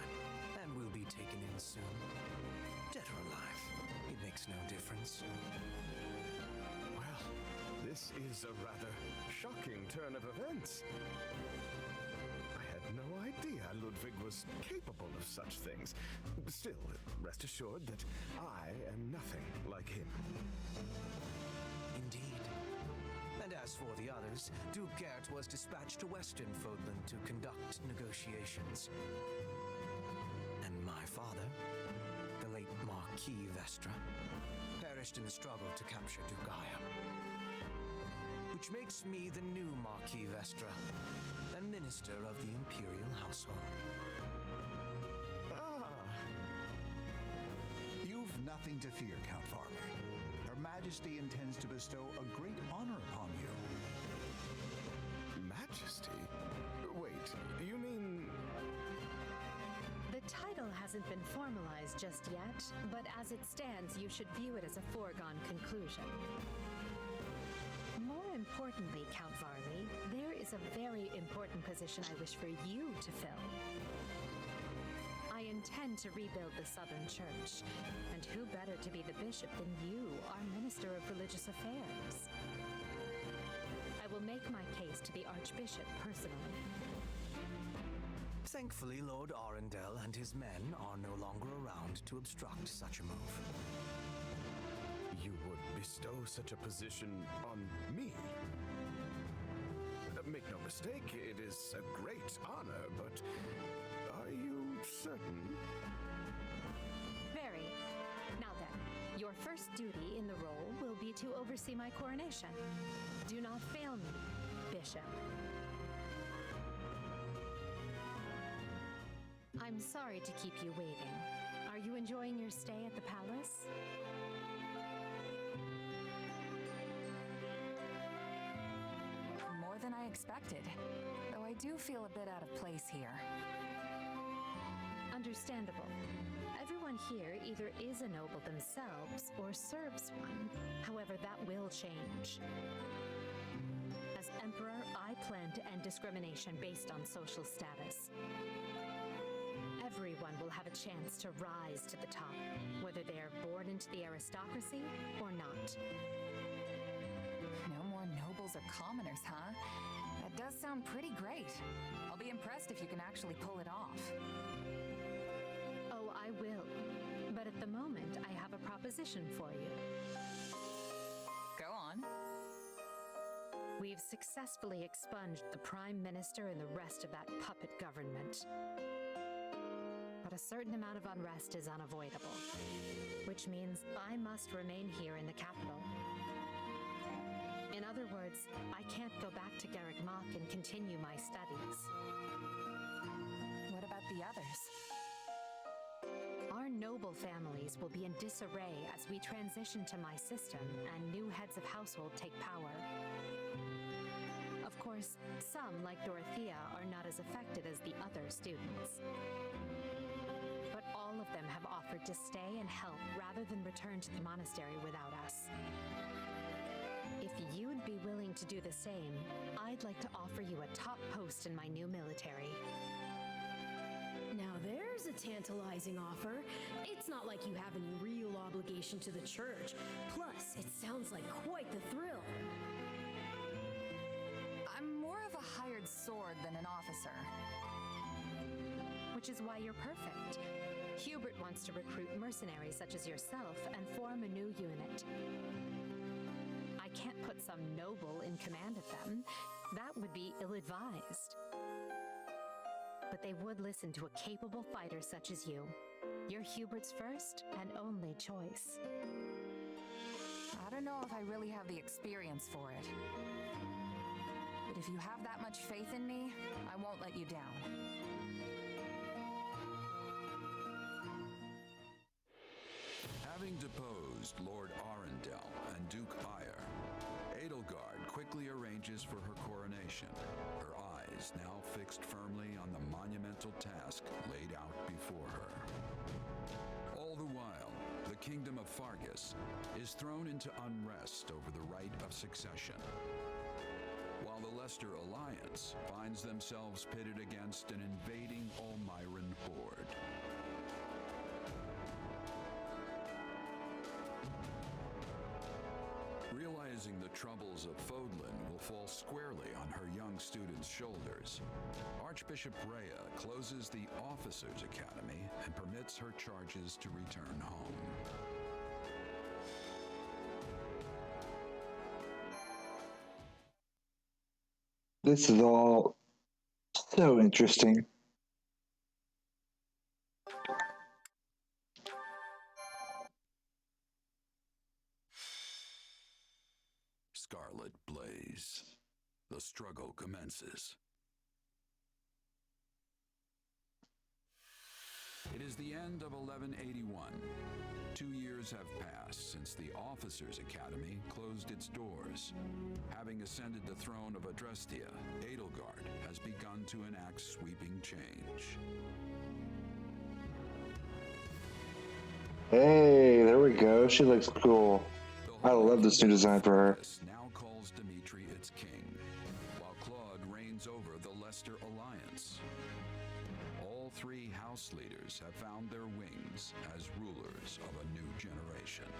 and will be taken in soon. Dead or alive, it makes no difference. Well, this is a rather shocking turn of events. I had no idea Ludwig was capable of such things. Still, rest assured that I am nothing like him. Indeed. And as for the others, Duke Gert was dispatched to Western Fodland to conduct negotiations. And my father, the late Marquis Vestra, perished in the struggle to capture Duke Eyre. Which makes me the new Marquis Vestra, and Minister of the Imperial Household. You've nothing to fear, Count Varley. Her Majesty intends to bestow a great honor upon you. Majesty? Wait, you mean... The title hasn't been formalized just yet, but as it stands, you should view it as a foregone conclusion. More importantly, Count Varley, there is a very important position I wish for you to fill. I intend to rebuild the Southern Church, and who better to be the bishop than you, our Minister of Religious Affairs? I will make my case to the Archbishop personally. Thankfully, Lord Arundel and his men are no longer around to obstruct such a move. You would bestow such a position on me? Make no mistake, it is a great honor, but are you certain? Very. Now then, your first duty in the role will be to oversee my coronation. Do not fail me, Bishop. I'm sorry to keep you waiting. Are you enjoying your stay at the palace? More than I expected, though I do feel a bit out of place here. Understandable. Everyone here either is a noble themselves or serves one. However, that will change. As Emperor, I plan to end discrimination based on social status. Everyone will have a chance to rise to the top, whether they are born into the aristocracy or not. No more nobles or commoners, huh? That does sound pretty great. I'll be impressed if you can actually pull it off. Oh, I will. But at the moment, proposition for you. Go on. We've successfully expunged the Prime Minister and the rest of that puppet government. But a certain amount of unrest is unavoidable, which means I must remain here in the capital. In other words, I can't go back to Garrick Mach and continue my studies. What about the others? Our noble families will be in disarray as we transition to my system and new heads of household take power. Of course, some, like Dorothea, are not as affected as the other students. But all of them have offered to stay and help rather than return to the monastery without us. If you'd be willing to do the same, I'd like to offer you a top post in my new military. Now there's a tantalizing offer. It's not like you have any real obligation to the church. Plus, it sounds like quite the thrill. I'm more of a hired sword than an officer. Which is why you're perfect. Hubert wants to recruit mercenaries such as yourself and form a new unit. I can't put some noble in command of them. That would be ill-advised. But they would listen to a capable fighter such as you. You're Hubert's first and only choice. I don't know if I really have the experience for it. But if you have that much faith in me, I won't let you down. Having deposed Lord Arundel and Duke Ire, Edelgard quickly arranges for her coronation, her eyes now fixed firmly on the monumental task laid out before her. All the while, the kingdom of Fargus is thrown into unrest over the right of succession, while the Leicester Alliance finds themselves pitted against an invading Almiran horde. Realizing the troubles of Fodlan will fall squarely on her young students' shoulders, Archbishop Rhea closes the Officers' Academy and permits her charges to return home. This is all so interesting. Scarlet blaze. The struggle commences. It is the end of 1181. 2 years have passed since the Officers' Academy closed its doors. Having ascended the throne of Adrestia, Edelgard has begun to enact sweeping change. Hey, there we go. She looks cool. I love this new design for her. Now calls Dimitri its king, while Claude reigns over the Leicester Alliance. All three house leaders have found their wings as rulers of a new generation.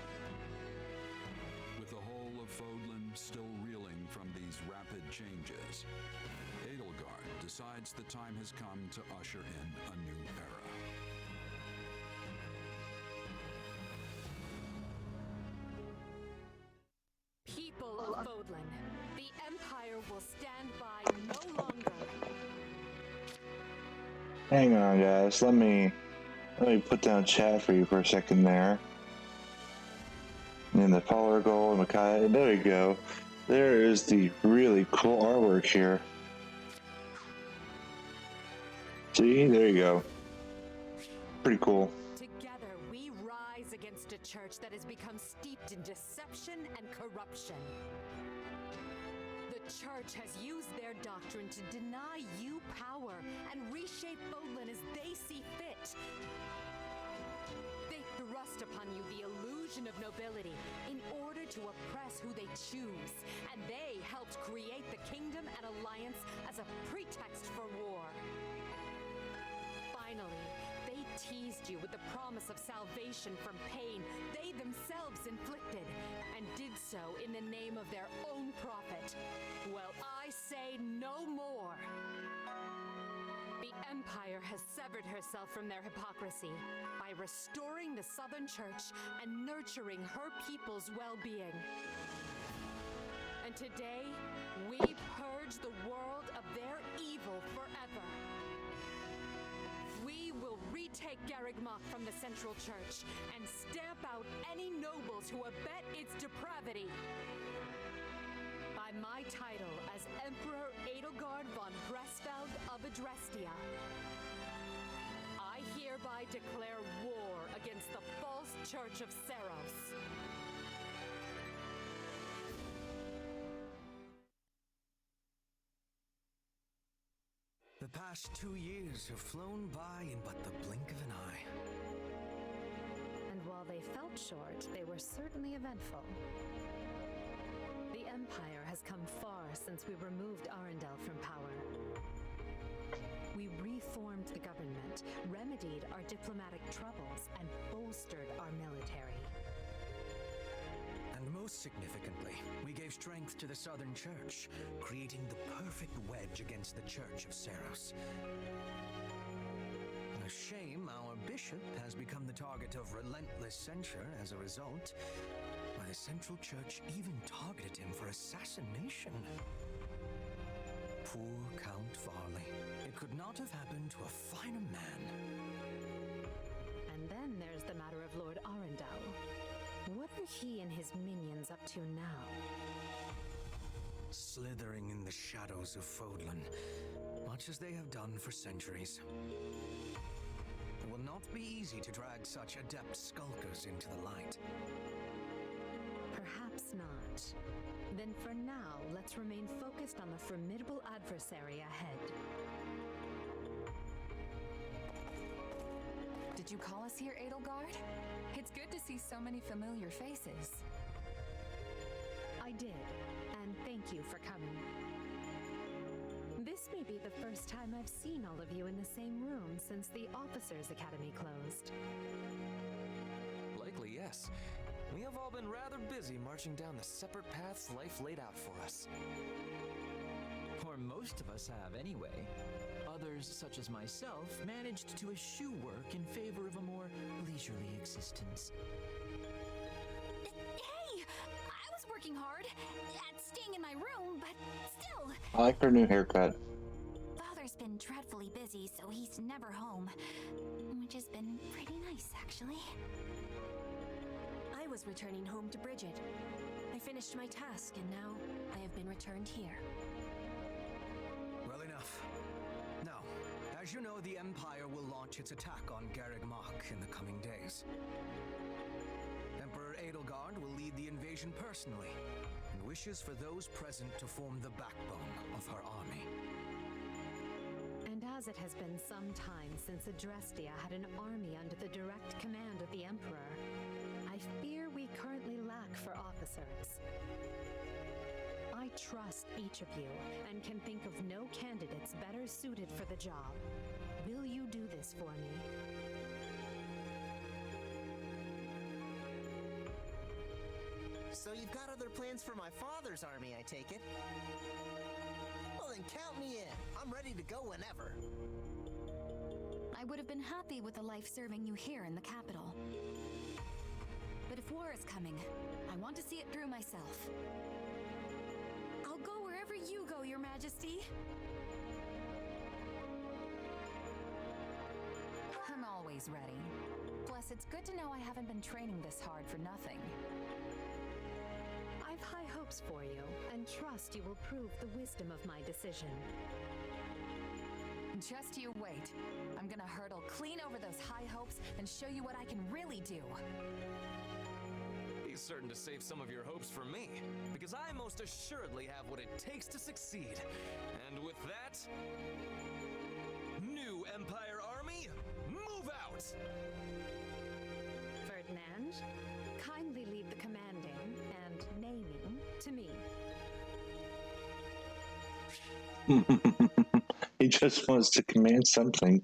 With the whole of Fodlan still reeling from these rapid changes, Edelgard decides the time has come to usher in a new era. People of Fodlan, the Empire will stand by no longer. Hang on, guys. Let me put down chat for you for a second there. And the Polar Gold, Makai. There we go. There is the really cool artwork here. See, there you go. Pretty cool. Together, we rise against a church that has become steeped in deception and corruption. The church has used their doctrine to deny you power and reshape Fodlan as they see fit. They thrust upon you the illusion of nobility in order to oppress who they choose, and they helped create the kingdom and alliance as a pretext for war. Finally, they teased you with the promise of salvation from pain they themselves inflicted, and did so in the name of their own prophet. Well, I say no more. Be Empire has severed herself from their hypocrisy by restoring the Southern Church and nurturing her people's well-being. And today, we purge the world of their evil forever. We will retake Garreg Mach from the Central Church and stamp out any nobles who abet its depravity. By my title as Emperor Edelgard von Bresfeld of Adrestia, I hereby declare war against the false Church of Seros. The past 2 years have flown by in but the blink of an eye. And while they felt short, they were certainly eventful. The Empire has come far since we removed Arundel from power. We reformed the government, remedied our diplomatic troubles, and bolstered our military. And most significantly, we gave strength to the Southern Church, creating the perfect wedge against the Church of Seros. A shame our bishop has become the target of relentless censure as a result. Why the Central Church even targeted him for assassination. Poor Count Varley. It could not have happened to a finer man. And then there's the matter of Lord Arundel. What are he and his minions up to now? Slithering in the shadows of Fodlan, much as they have done for centuries. It will not be easy to drag such adept skulkers into the light. Perhaps not. Then for now, let's remain focused on the formidable adversary ahead. Did you call us here, Edelgard? It's good to see so many familiar faces. I did, and thank you for coming. This may be the first time I've seen all of you in the same room since the Officers' Academy closed. Likely, yes. We have all been rather busy marching down the separate paths life laid out for us. Or most of us have, anyway. Others, such as myself, managed to eschew work in favor of a more leisurely existence. Hey! I was working hard at staying in my room, but still. I like her new haircut. Father's been dreadfully busy, so he's never home. Which has been pretty nice, actually. I was returning home to Bridget. I finished my task, and now I have been returned here. Well enough. Now, as you know, the Empire will launch its attack on Garreg Mach in the coming days. Emperor Edelgard will lead the invasion personally, and wishes for those present to form the backbone of her army. And as it has been some time since Adrestia had an army under the direct command of the Emperor, I fear we currently lack for officers. I trust each of you and can think of no candidates better suited for the job. Will you do this for me? So you've got other plans for my father's army, I take it? Well then count me in. I'm ready to go whenever. I would have been happy with a life serving you here in the capital. But if war is coming, I want to see it through myself. I'll go wherever you go, Your Majesty. I'm always ready. Plus, it's good to know I haven't been training this hard for nothing. I've high hopes for you, and trust you will prove the wisdom of my decision. Just you wait. I'm gonna hurdle clean over those high hopes and show you what I can really do. Be certain to save some of your hopes for me, because I most assuredly have what it takes to succeed. And with that, new Empire Army, move out! Ferdinand, kindly leave the commanding and naming to me. He just wants to command something.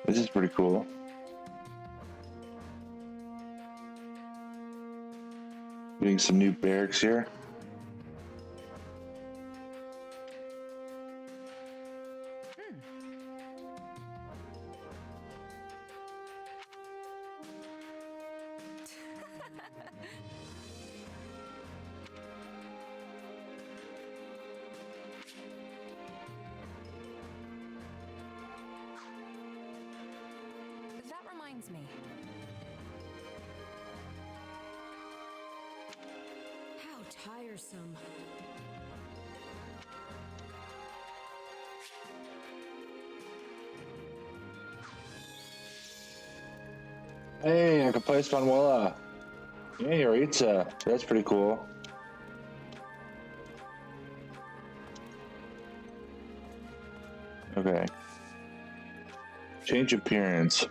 This is pretty cool. This is pretty cool. Getting some new barracks here. That reminds me. How tiresome. Hey, I can play Spanuela. Yeah, Yoritza. That's pretty cool. Okay. Change appearance.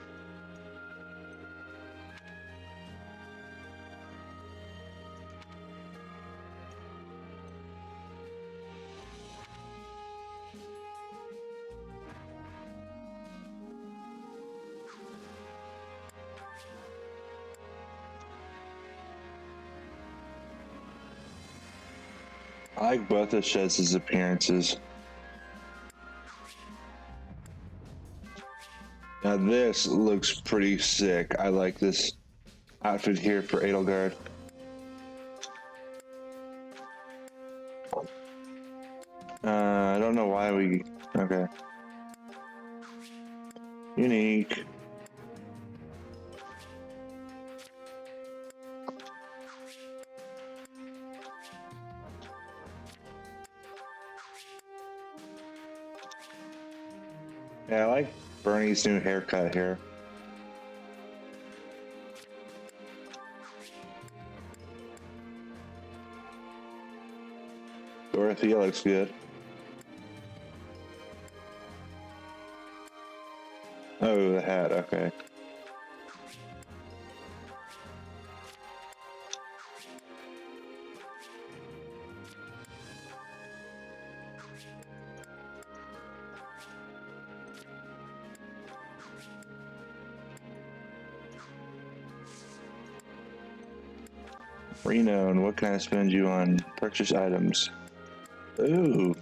I like both of Shez's appearances. Now this looks pretty sick. I like this outfit here for Edelgard. I don't know why we... Okay. Unique. Yeah, I like Bernie's new haircut here. Dorothea looks good. Oh, the hat, okay. Renown, what can I spend you on? Purchase items. Ooh.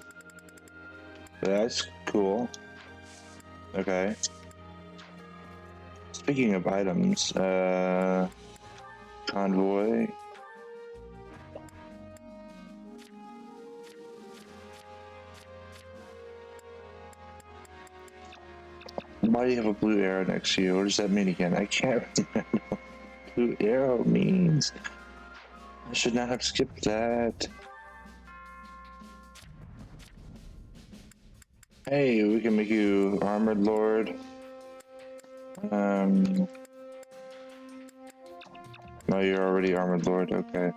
That's cool. Okay. Speaking of items, convoy. Why do you have a blue arrow next to you? What does that mean again? I can't remember what blue arrow means. I should not have skipped that. Hey, we can make you Armored Lord. No, you're already Armored Lord, okay.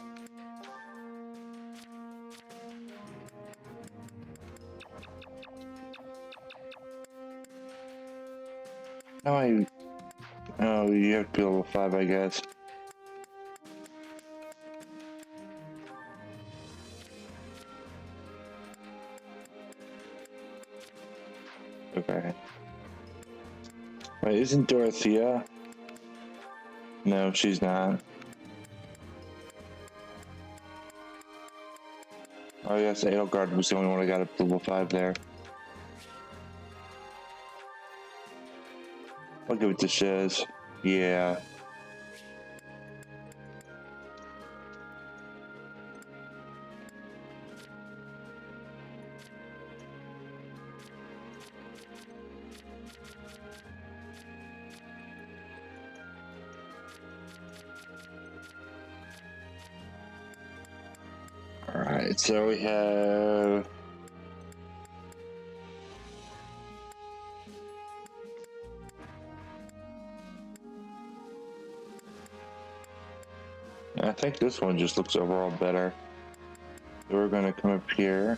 No, oh, you have to be level 5, I guess. Okay. Wait, isn't Dorothea? No, she's not. Oh yes, Edelgard was the only one I got up to level 5 there. I'll give it to Shez. Yeah. Alright, so we have... I think this one just looks overall better. So we're gonna come up here.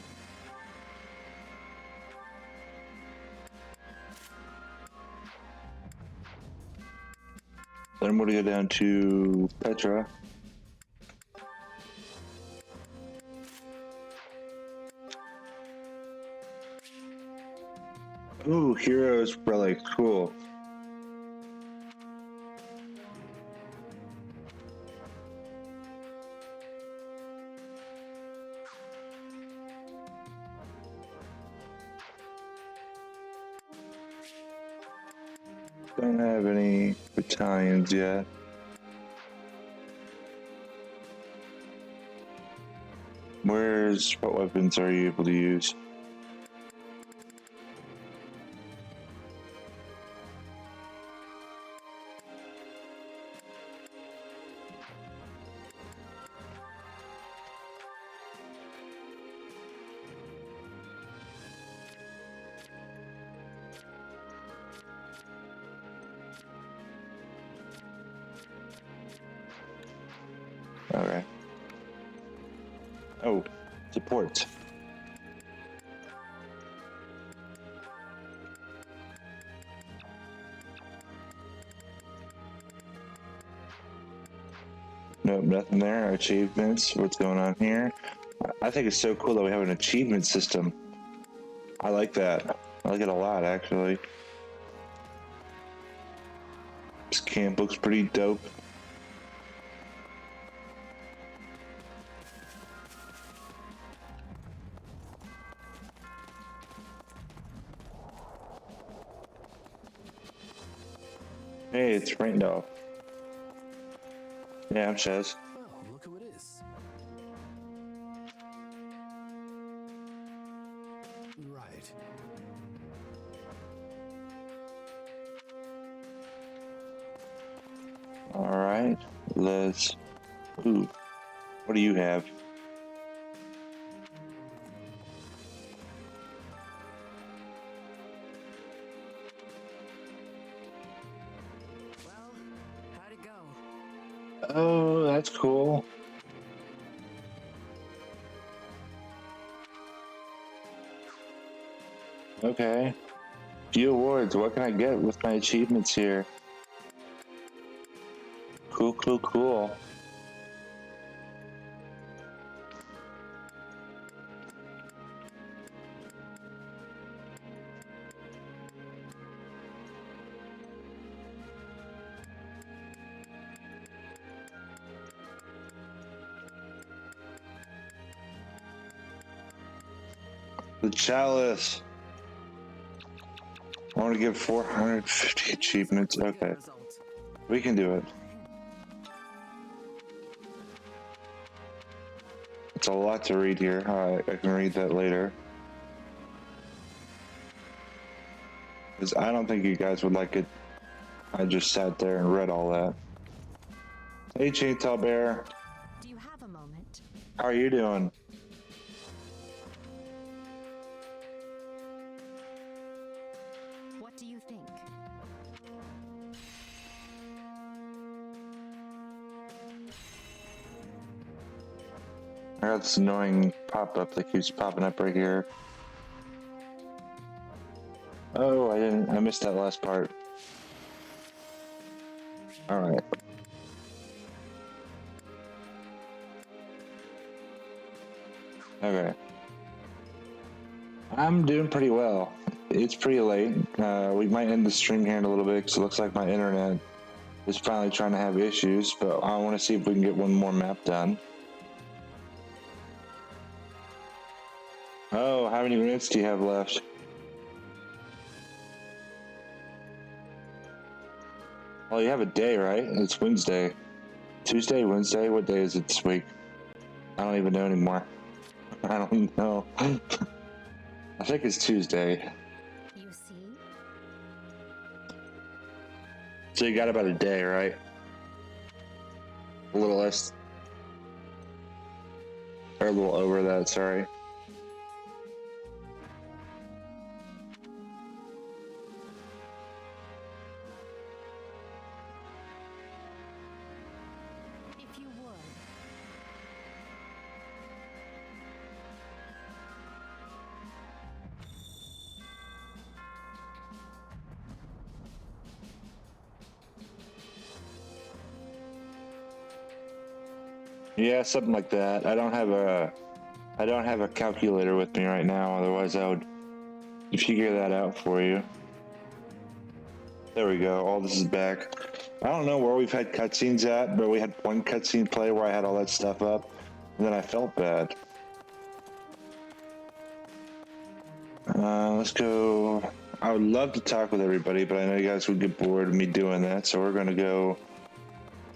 Then I'm gonna go down to Petra. Ooh, Heroes Relic, cool. Don't have any battalions yet. What weapons are you able to use? Okay. Oh, support. Nope, nothing there. Achievements. What's going on here? I think it's so cool that we have an achievement system. I like that. I like it a lot, actually. This camp looks pretty dope. Hey, it's Raindolph. Yeah, I'm Chaz. Oh, look who it is. Right. Alright, let's... Ooh, what do you have? Well, how'd it go? Oh, that's cool. Okay. Few awards. What can I get with my achievements here? Cool, cool, cool. The chalice. I want to give 450 achievements. Okay. We can do it. It's a lot to read here. Alright, I can read that later. Because I don't think you guys would like it. I just sat there and read all that. Hey, Chainsaw Bear. Do you have a moment? How are you doing? What do you think? I got this annoying pop-up that keeps popping up right here. Oh, I missed that last part. Alright. Okay. I'm doing pretty well. It's pretty late. We might end the stream here in a little bit because it looks like my internet is finally trying to have issues, but I want to see if we can get one more map done. Oh, how many minutes do you have left? Well, you have a day, right? It's Wednesday. Tuesday, Wednesday? What day is it this week? I don't even know anymore. I don't know. I think it's Tuesday. You see? So you got about a day, right? A little less. Or a little over that, sorry. If you would. Yeah, something like that. I don't have a calculator with me right now, otherwise I would figure that out for you. There we go. All this is back. I don't know where we've had cutscenes at, but we had one cutscene play where I had all that stuff up, and then I felt bad. Let's go. I would love to talk with everybody, but I know you guys would get bored of me doing that, so we're going to go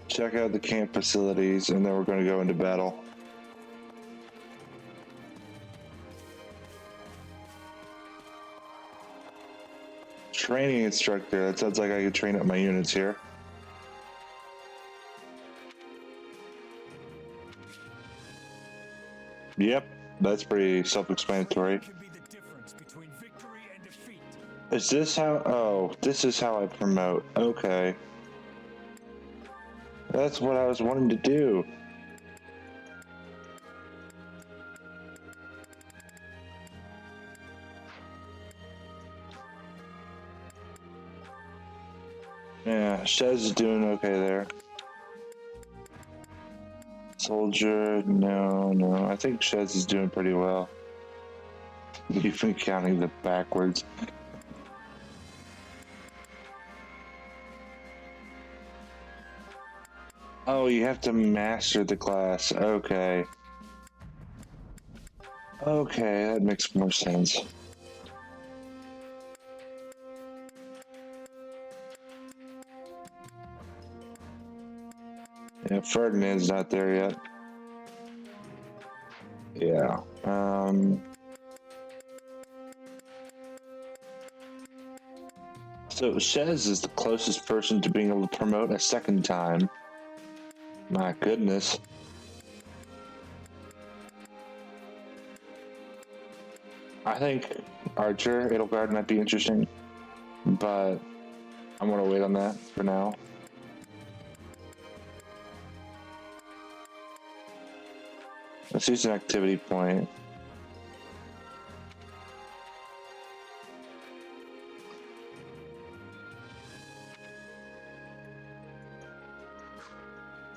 check out the camp facilities, and then we're going to go into battle. Training instructor. That sounds like I could train up my units here. Yep, that's pretty self-explanatory. Is this how... Oh, this is how I promote. Okay. That's what I was wanting to do. Yeah, Shez is doing okay there. Soldier, no. I think Shez is doing pretty well. You've been counting the backwards. Oh, you have to master the class. Okay. Okay, that makes more sense. Yeah, Ferdinand's not there yet. Yeah. So Shez is the closest person to being able to promote a second time. My goodness. I think Archer, Edelgard might be interesting, but I'm gonna wait on that for now. Let's use an activity point.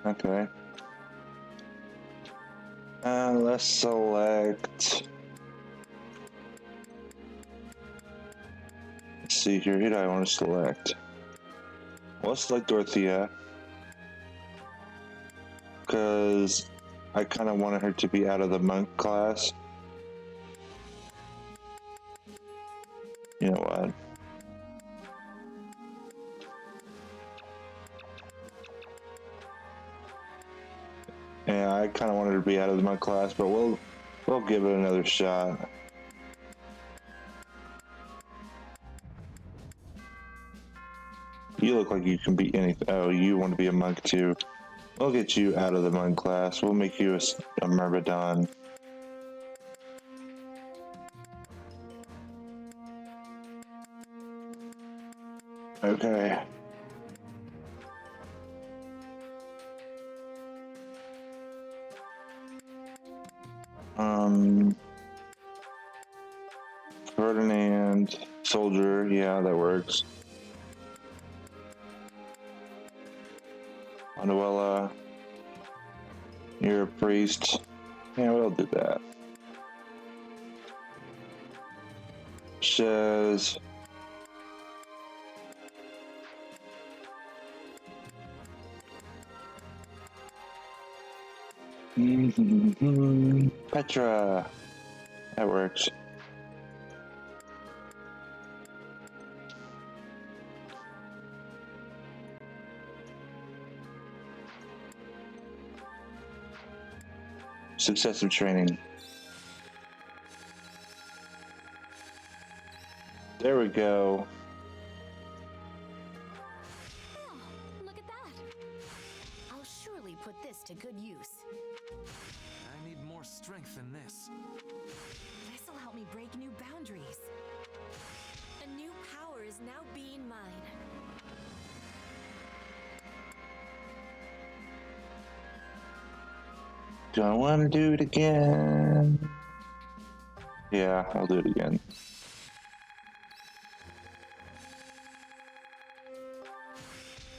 Okay. Let's select. Let's see here. Who do I want to select? Well, let's select Dorothea. Because I kind of wanted her to be out of the monk class. You know what? Yeah, I kind of wanted her to be out of my class, but we'll give it another shot. You look like you can be anything. Oh, you want to be a monk too. We'll get you out of the monk class. We'll make you a Myrmidon. Okay. Ferdinand, soldier, yeah, that works. Manuela, you're a priest. Yeah, we'll do that. Shez. Petra. That works. Successive training. There we go. Oh, look at that. I'll surely put this to good use. I need more strength than this. This'll help me break new boundaries. A new power is now being mine. Do I want to do it again? Yeah, I'll do it again.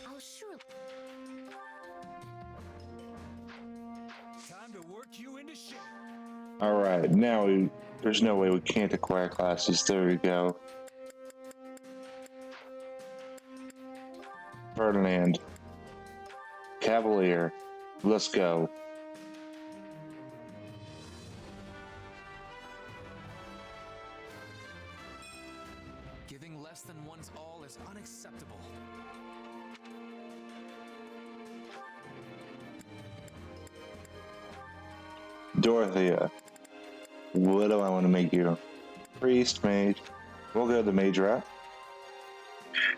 I'll surely. Time to work you into shape. All right, now there's no way we can't acquire classes. There we go. Ferdinand. Cavalier. Let's go. Give Anything less than one's all is unacceptable. Dorothea, what do I want to make you? Priest, mage. We'll go the mage route.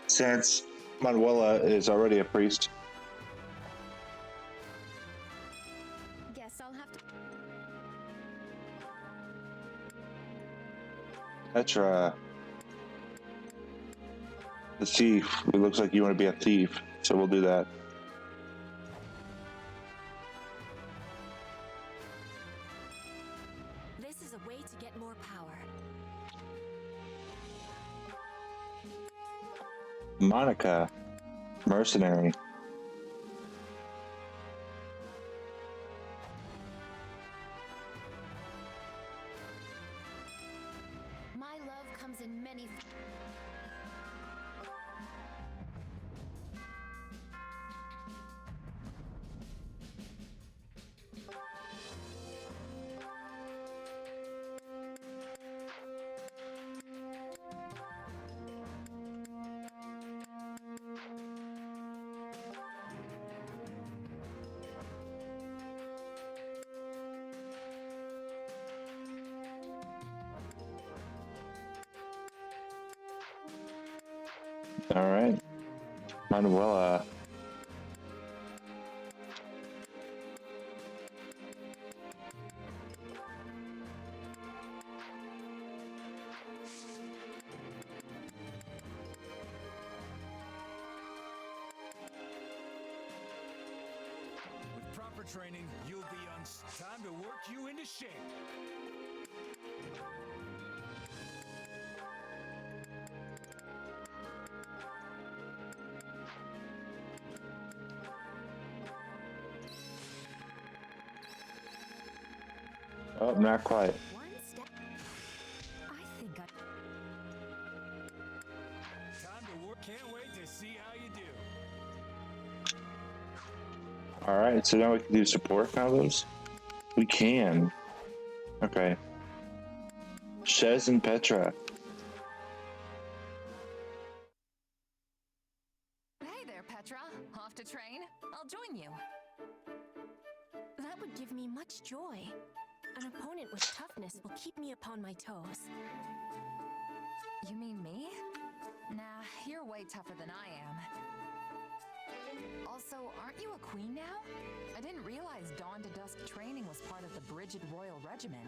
Since Manuela is already a priest. Guess I'll have to. Petra. The thief. It looks like you want to be a thief, so we'll do that. This is a way to get more power. Monica, mercenary. My love comes in many. All right, Manuela. With proper training, you'll be on time to work you into shape. Oh, not quite. One step. I think I. Time to work. Can't wait to see how you do. All right, so now we can do support combos. We can. Okay. Shez and Petra. Hey there, Petra. Off to train? I'll join you. That would give me much joy. An opponent with toughness will keep me upon my toes. You mean me? Nah, you're way tougher than I am. Also, aren't you a queen now? I didn't realize dawn to dusk training was part of the Brigid Royal Regimen.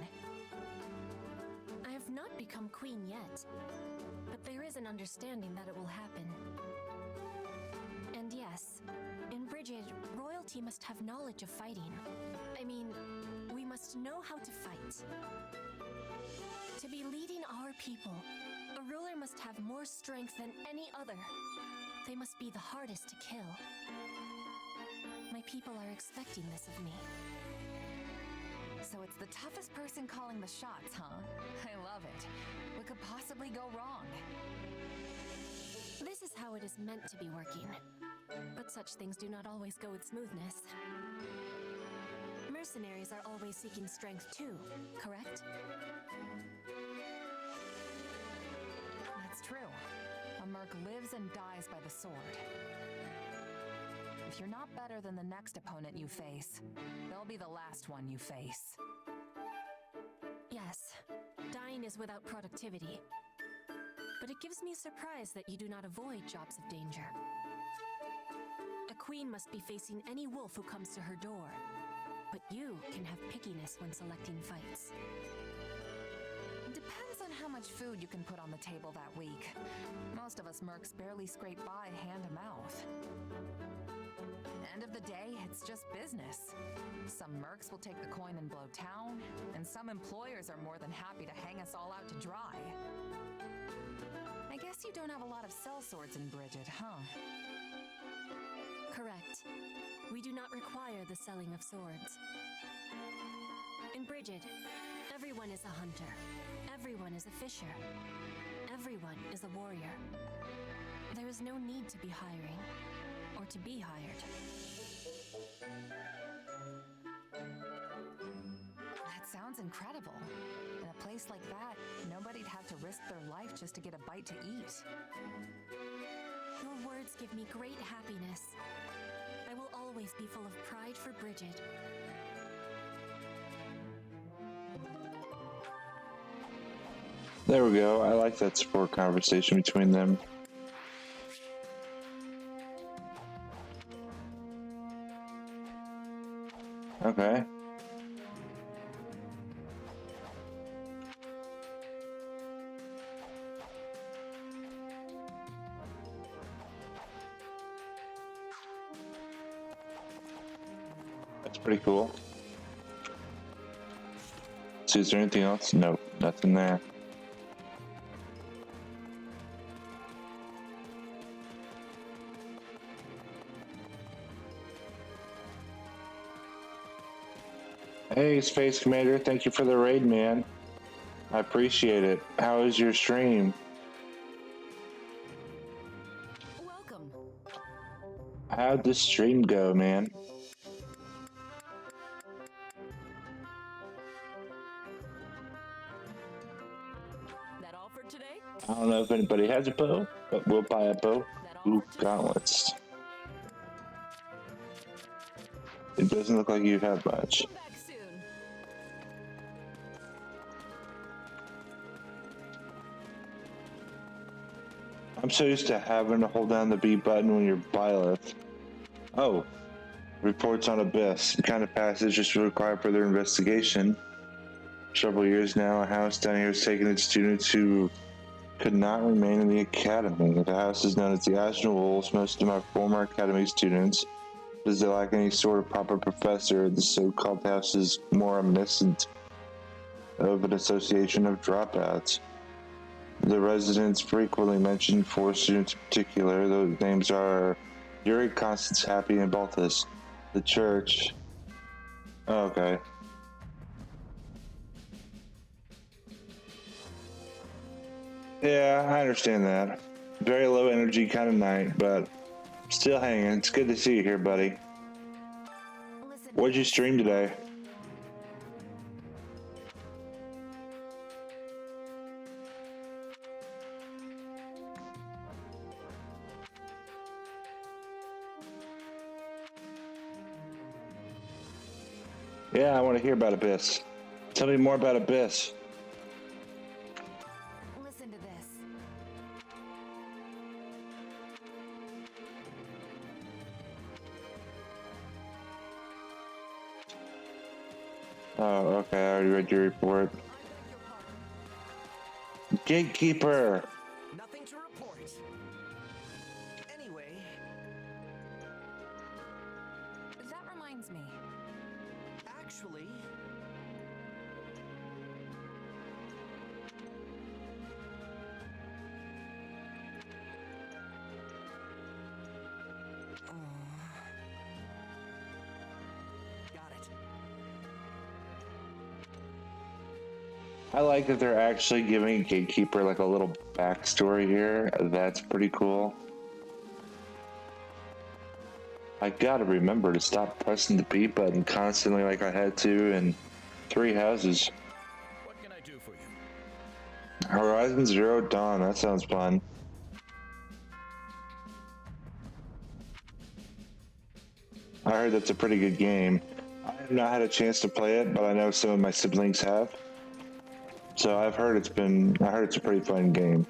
I have not become queen yet, but there is an understanding that it will happen. And yes, in Brigid, royalty must have knowledge of fighting. I mean, we must know how to fight. To be leading our people, a ruler must have more strength than any other. They must be the hardest to kill. My people are expecting this of me. So it's the toughest person calling the shots, huh? I love it. What could possibly go wrong? This is how it is meant to be working. But such things do not always go with smoothness. Mercenaries are always seeking strength too, correct? That's true. A merc lives and dies by the sword. If you're not better than the next opponent you face, they'll be the last one you face. Yes, dying is without productivity. But it gives me surprise that you do not avoid jobs of danger. A queen must be facing any wolf who comes to her door. But you can have pickiness when selecting fights. Depends on how much food you can put on the table that week. Most of us mercs barely scrape by hand to mouth. End of the day, it's just business. Some mercs will take the coin and blow town, and some employers are more than happy to hang us all out to dry. I guess you don't have a lot of sellswords in Brigid, huh? Correct. We do not require the selling of swords. In Brigid, everyone is a hunter. Everyone is a fisher. Everyone is a warrior. There is no need to be hiring, or to be hired. That sounds incredible. In a place like that, nobody'd have to risk their life just to get a bite to eat. Your words give me great happiness. I will always be full of pride for Bridget. There we go. I like that support conversation between them. Okay. That's pretty cool. See, is there anything else? Nope, nothing there. Hey, Space Commander, thank you for the raid, man. I appreciate it. How is your stream? Welcome. How'd the stream go, man? That all for today? I don't know if anybody has a bow, but we'll buy a bow. Ooh, gauntlets. It doesn't look like you have much. Back soon. I'm so used to having to hold down the B button when you're Byleth. Oh, reports on Abyss. The kind of passages require further investigation. Several years now, a house down here has taken its students who could not remain in the academy. The house is known as the Ashen Wolves. Most of my former academy students, does they lack any sort of proper professor, the so-called house is more reminiscent of an association of dropouts. The residents frequently mention 4 students in particular. Those names are Yuri, Constance, Happy, and Balthus. The church. Oh, okay. Yeah, I understand that. Very low energy kind of night, but still hanging. It's good to see you here, buddy. What'd you stream today? Yeah, I want to hear about Abyss. Tell me more about Abyss. Listen to this. Oh, okay, I already read your report. Gatekeeper! Nothing to report. Anyway, That reminds me. actually, got it. I like that they're actually giving Gatekeeper like a little backstory here. That's pretty cool. I gotta remember to stop pressing the B button constantly like I had to in 3 houses. What can I do for you? Horizon Zero Dawn, that sounds fun. I heard that's a pretty good game. I have not had a chance to play it, but I know some of my siblings have. So I heard it's a pretty fun game.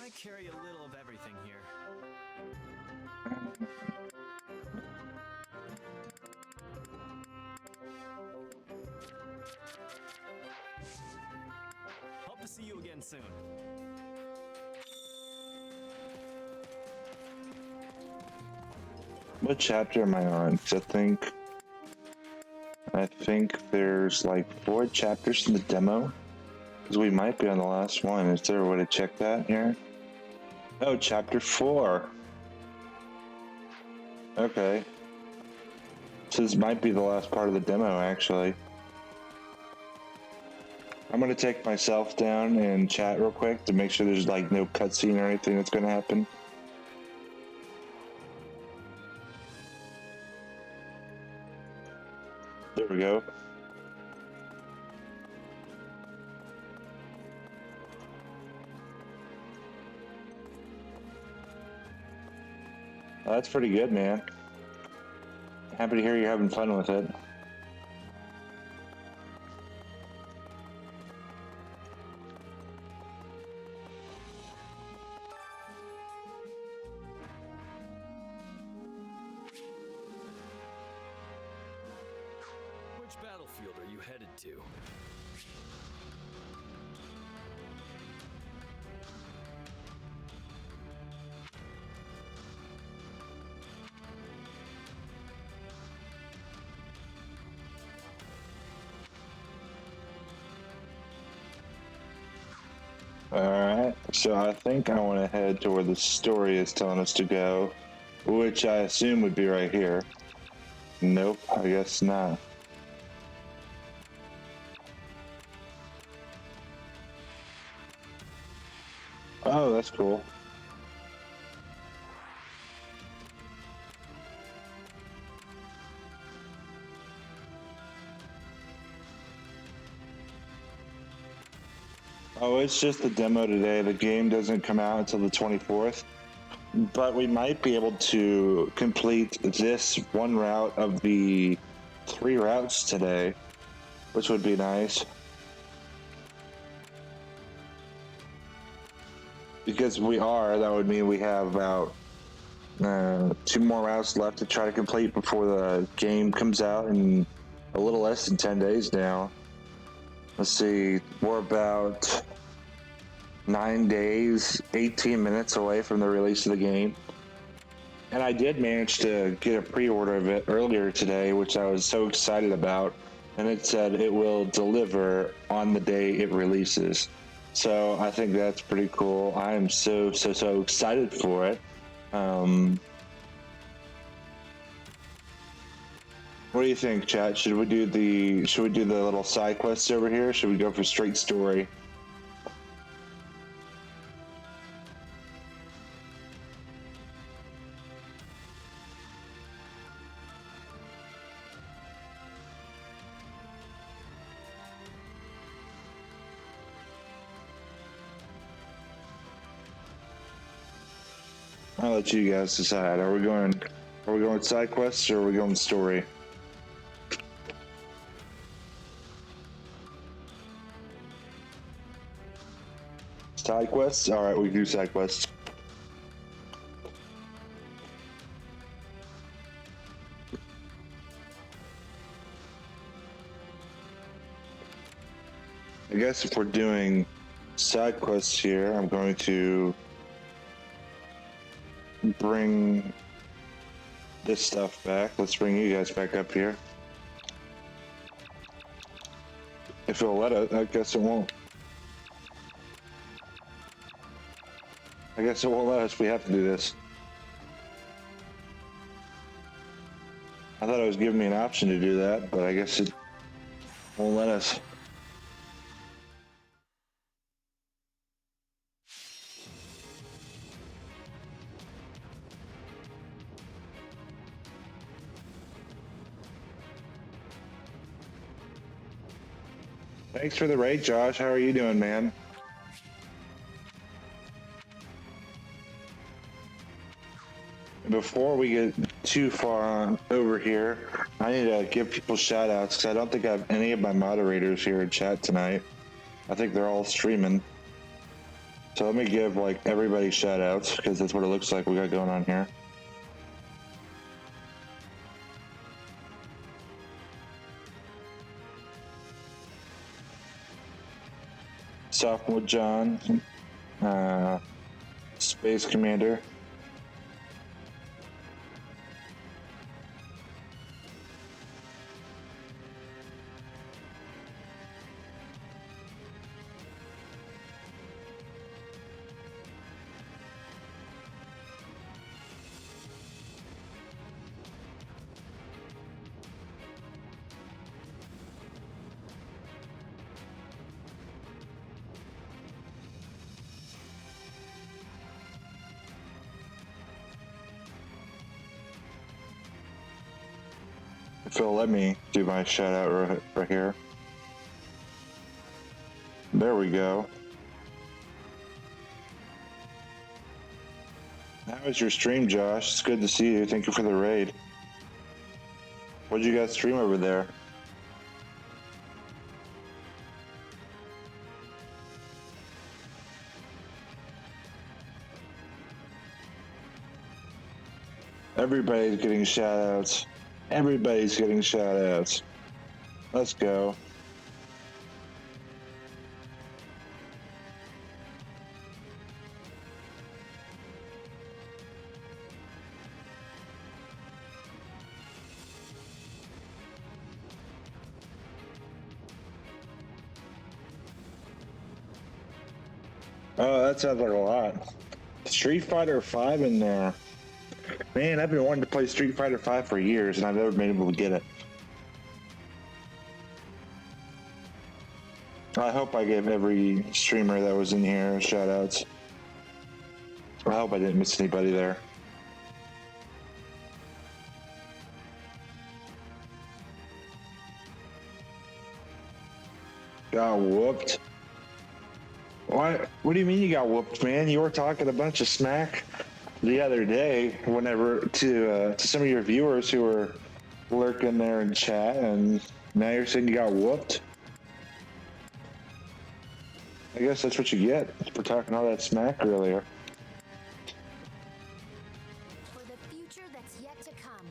I carry a little of everything here. Hope to see you again soon. What chapter am I on? 'Cause I think there's like 4 chapters in the demo. Because we might be on the last one. Is there a way to check that here? Oh, chapter 4. Okay. So this might be the last part of the demo, actually. I'm gonna take myself down and chat real quick to make sure there's like no cutscene or anything that's gonna happen. There we go. That's pretty good, man. Happy to hear you're having fun with it. Which battlefield are you headed to? Alright, so I think I want to head to where the story is telling us to go, which I assume would be right here. Nope, I guess not. Oh, that's cool. Oh, it's just the demo today. The game doesn't come out until the 24th. But we might be able to complete this one route of the 3 routes today, which would be nice. Because that would mean we have about 2 more routes left to try to complete before the game comes out in a little less than 10 days now. Let's see, we're about 9 days, 18 minutes away from the release of the game. And I did manage to get a pre-order of it earlier today, which I was so excited about. And it said it will deliver on the day it releases. So I think that's pretty cool. I am so excited for it. What do you think, chat? Should we do the little side quests over here? Should we go for straight story? I'll let you guys decide. Are we going side quests or are we going story? Side quests? Alright, we can do side quests. I guess if we're doing side quests here, I'm going to bring this stuff back. Let's bring you guys back up here. If it'll let it, I guess it won't. I guess it won't let us. We have to do this. I thought it was giving me an option to do that, but I guess it won't let us. Thanks for the raid, Josh. How are you doing, man? Before we get too far on over here, I need to give people shout outs because I don't think I have any of my moderators here in chat tonight. I think they're all streaming. So let me give like everybody shout outs because that's what it looks like we got going on here. Sophomore John, Space Commander, Phil, let me do my shout out right here. There we go. How was your stream, Josh? It's good to see you. Thank you for the raid. What did you guys stream over there? Everybody's getting shout outs. Everybody's getting shout outs. Let's go. Oh, that sounds like a lot. Street Fighter 5 in there. Man, I've been wanting to play Street Fighter 5 for years, and I've never been able to get it. I hope I gave every streamer that was in here shout outs. I hope I didn't miss anybody there. Got whooped. What do you mean you got whooped, man? You were talking a bunch of smack the other day whenever to some of your viewers who were lurking there in chat, and now you're saying you got whooped? I guess that's what you get for talking all that smack earlier. For the future that's yet to come.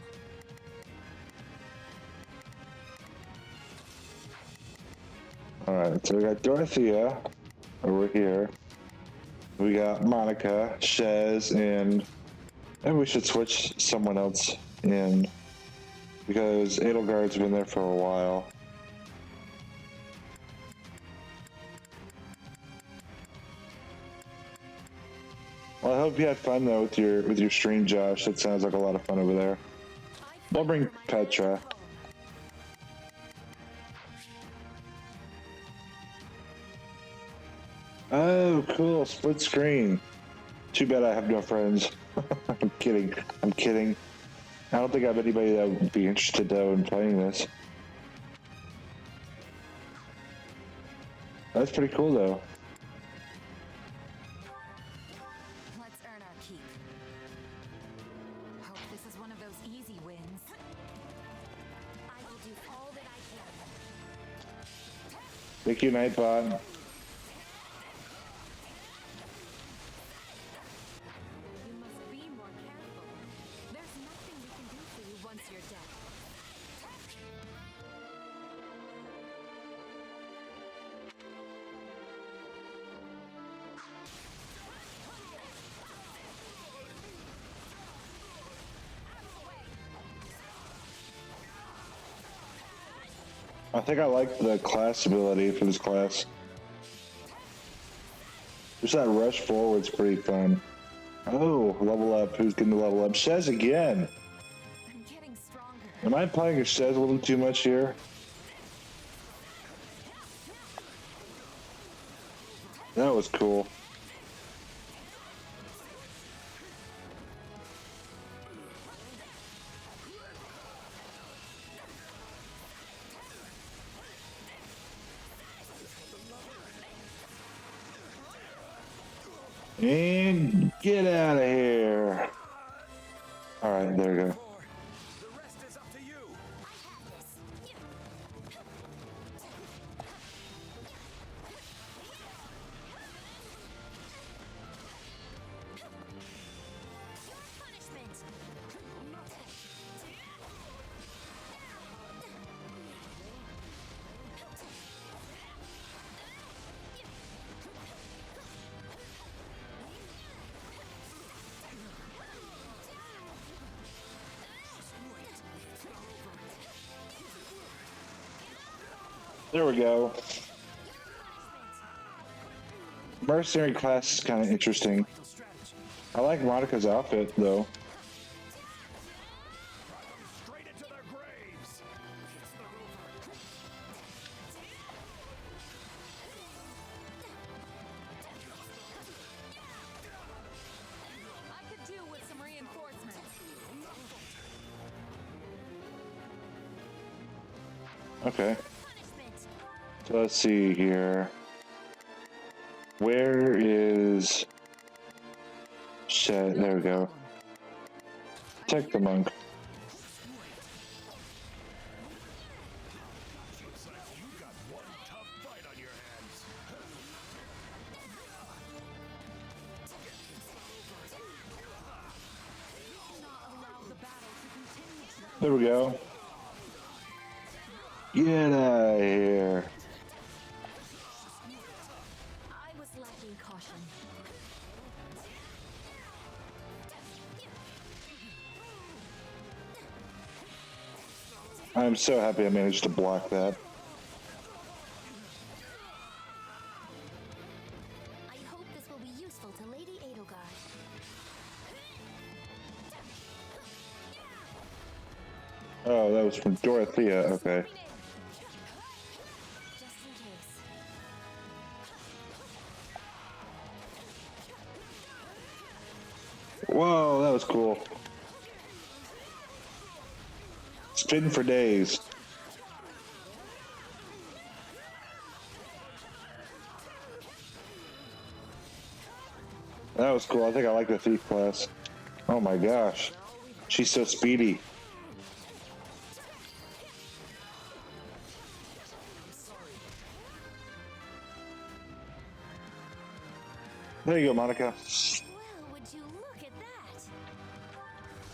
Alright, so we got Dorothea over here. We got Monica, Shez, and maybe we should switch someone else in because Edelgard's been there for a while. Well, I hope you had fun though with your stream, Josh. That sounds like a lot of fun over there. We'll bring Petra. Oh, cool. Split screen. Too bad I have no friends. I'm kidding. I'm kidding. I don't think I have anybody that would be interested though in playing this. That's pretty cool though. Let's earn our keep. Hope this is one of those easy wins. I will do all that I can. Thank you, Nightbot. I think I like the class ability for this class. Just that rush forward's pretty fun. Oh, level up. Who's getting to level up? Shez again. I'm getting stronger. Am I playing a Shez a little too much here? That was cool. And get out of here. All right, there we go. There we go. Mercenary class is kind of interesting. I like Monica's outfit, though. Okay. So let's see here. Where is... Shit, there we go. Protect the monk. There we go. Get out of here. I was lacking caution. I'm so happy I managed to block that. I hope this will be useful to Lady Edelgard. Oh, that was from Dorothea. Okay. Just in case. Whoa, that was cool. Spin for days. That was cool. I think I like the thief class. Oh my gosh. She's so speedy. There you go, Monica. Well, would you look at that?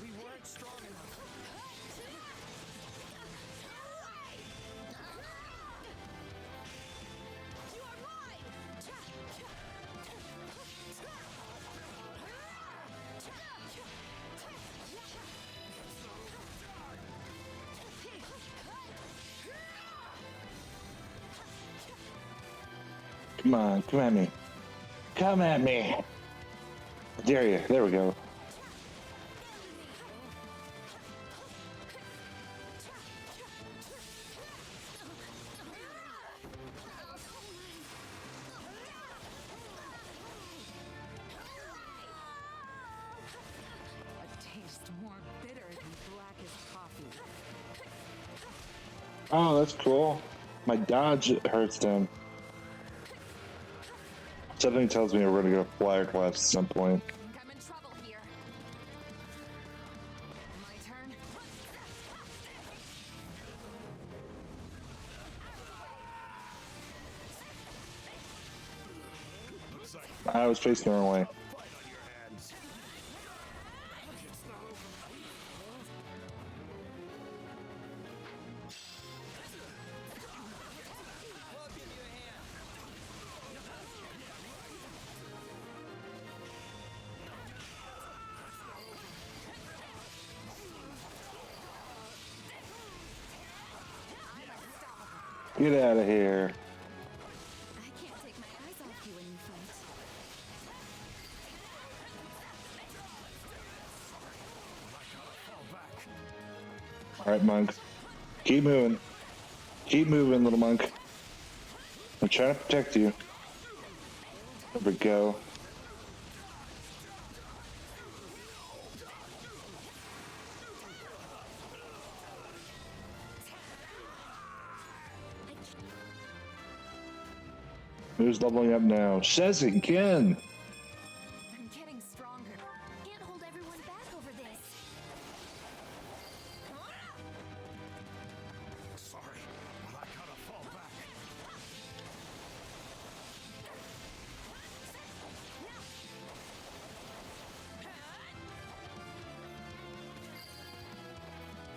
We weren't strong enough. You are mine! Come on, come at me. Come at me. I dare you. There we go. A taste more bitter than blackest coffee. Oh, that's cool. My dodge hurts them. Something tells me we're gonna go flyer class at some point. I think I'm in trouble here. My turn. I was facing the wrong way. Get out of here. I can't take my eyes off you when you fight. Alright, monk. Keep moving. Keep moving, little monk. I'm trying to protect you. There we go. Who's leveling up now? Says again. I'm getting stronger. Can't hold everyone back over this. Sorry, but I gotta fall back.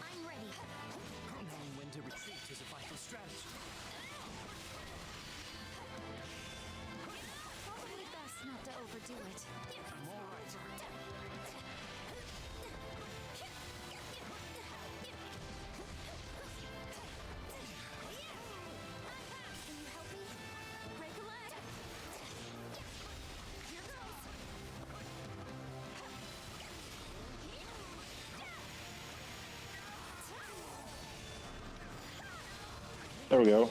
I'm ready. Knowing when to retreat is a vital strategy. Probably best not to overdo it. I'm all right. Can you help me? Break a leg. Here goes. There we go.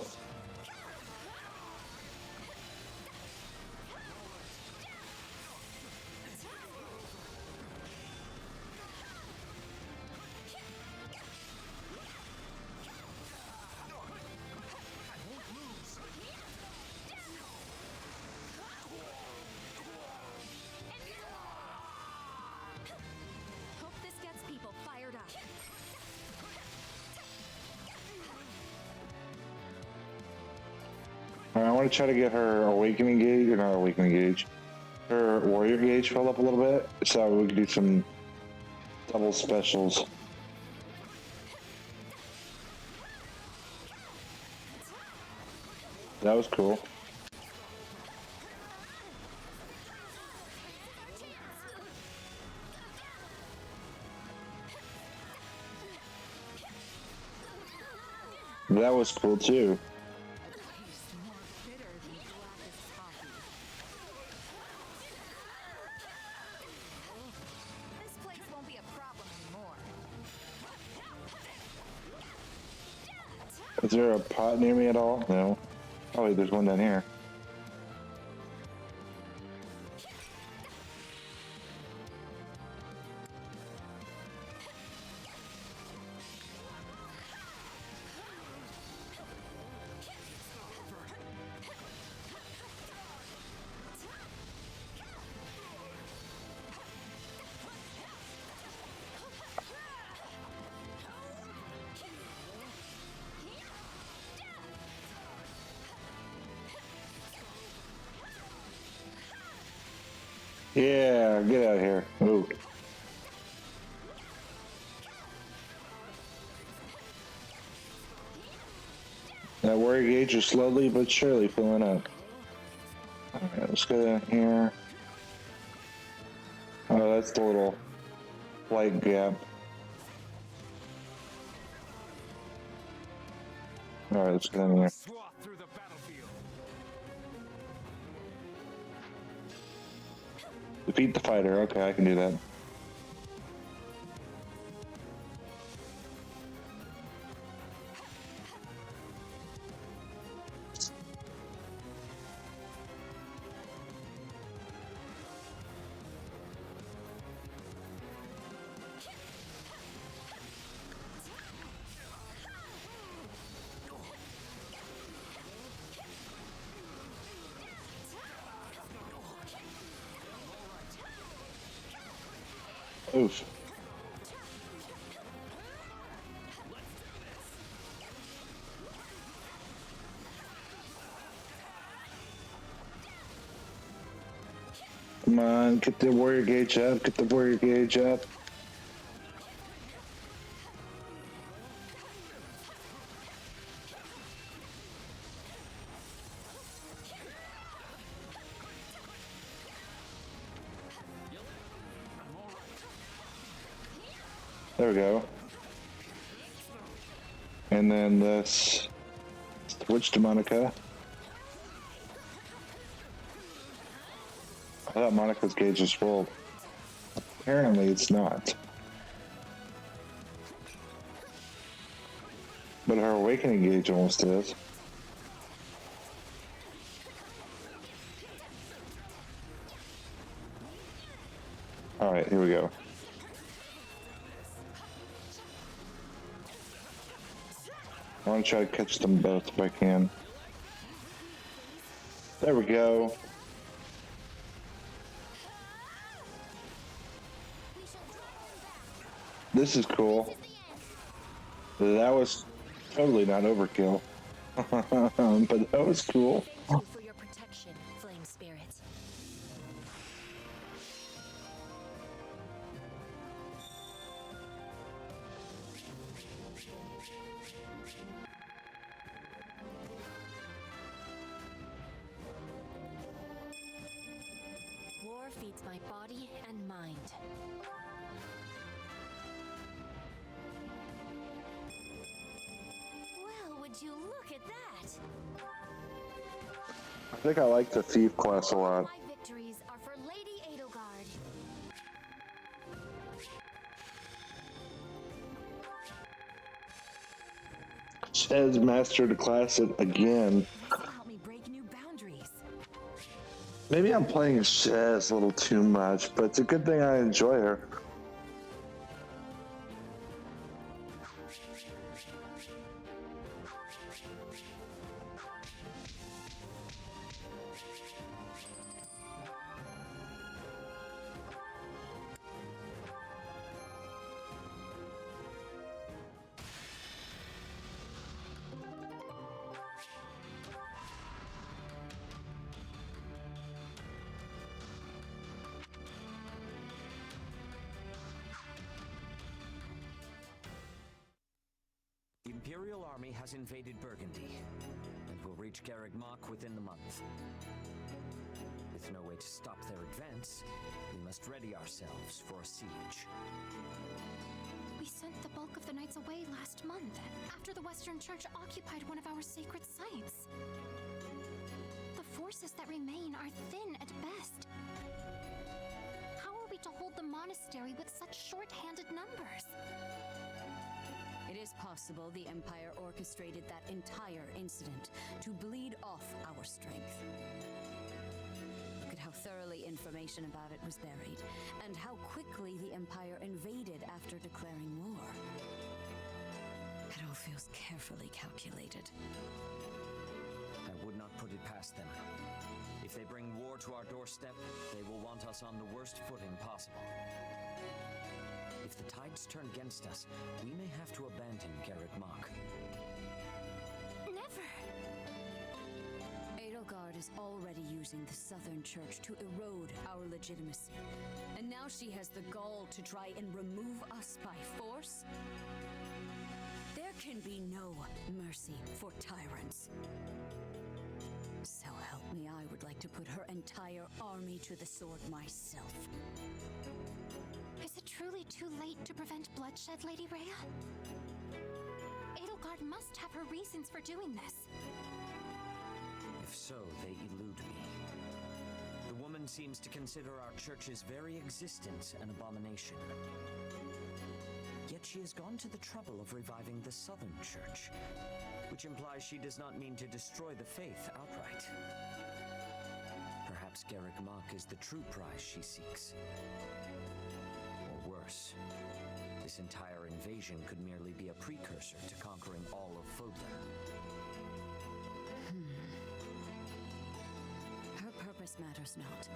want to try to get her awakening gauge, or not awakening gauge, her warrior gauge filled up a little bit, so we can do some double specials. That was cool. That was cool too. This place won't be a problem anymore. Is there a pot near me at all? No. Oh wait, there's one down here. Yeah, get out of here. Ooh. That warrior gauge is slowly but surely filling up. Alright, let's go down here. Oh, that's the little light gap. Alright, let's go down here. Defeat the fighter. Okay, I can do that. Oof. Come on, get the warrior gauge up, get the warrior gauge up. There we go. And then this switch to Monica. I thought Monica's gauge was full. Apparently it's not. But her awakening gauge almost is. Alright, here we go. I want to try to catch them both if I can. There we go. This is cool. That was totally not overkill. But that was cool. Thank you for your protection, Flame Spirit. War feeds my body and mind. Well, would you look at that? I think I like the thief class a lot. My victories are for Lady Edelgard. Shaz mastered the class again. Help me break new boundaries. Maybe I'm playing Shaz a little too much, but it's a good thing I enjoy her. Imperial army has invaded Burgundy, and will reach Garreg Mach within the month. With no way to stop their advance, we must ready ourselves for a siege. We sent the bulk of the knights away last month, after the Western Church occupied one of our sacred sites. The forces that remain are thin at best. How are we to hold the monastery with such short-handed numbers? It is possible the Empire orchestrated that entire incident to bleed off our strength. Look at how thoroughly information about it was buried, and how quickly the Empire invaded after declaring war. It all feels carefully calculated. I would not put it past them. If they bring war to our doorstep, they will want us on the worst footing possible. If the tides turn against us, we may have to abandon Garreg Mach. Never! Edelgard is already using the Southern Church to erode our legitimacy. And now she has the gall to try and remove us by force? There can be no mercy for tyrants. So help me, I would like to put her entire army to the sword myself. Is it truly too late to prevent bloodshed, Lady Rhea? Edelgard must have her reasons for doing this. If so, they elude me. The woman seems to consider our church's very existence an abomination. Yet she has gone to the trouble of reviving the Southern Church, which implies she does not mean to destroy the faith outright. Perhaps Garreg Mach is the true prize she seeks. Or worse, this entire invasion could merely be a precursor to conquering all of Fodlan. Her purpose matters not.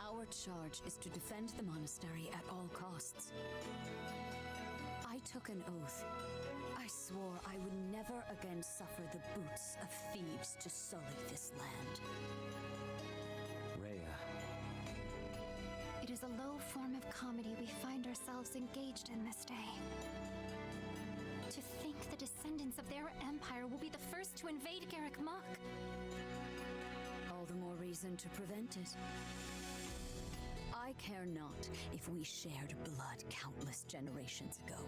Our charge is to defend the monastery at all costs. I took an oath. I swore I would never again suffer the boots of thieves to sully this land. Rhea. It is a low form of comedy we find ourselves engaged in this day. To think the descendants of their empire will be the first to invade Garreg Mach. All the more reason to prevent it. I care not if we shared blood countless generations ago.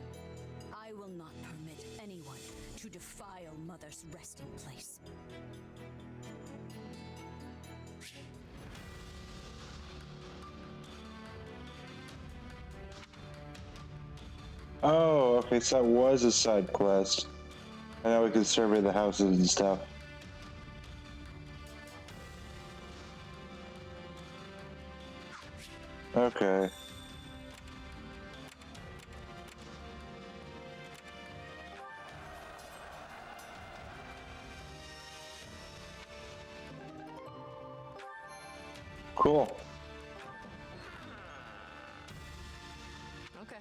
I will not permit anyone to defile Mother's resting place. Oh, okay, so that was a side quest. I know we could survey the houses and stuff. Okay. Cool. Okay.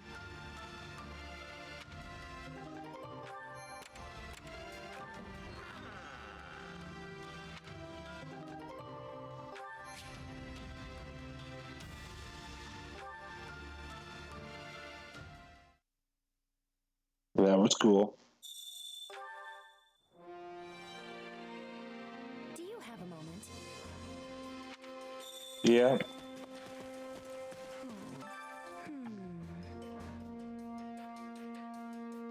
That was cool. Do you have a moment? Yeah.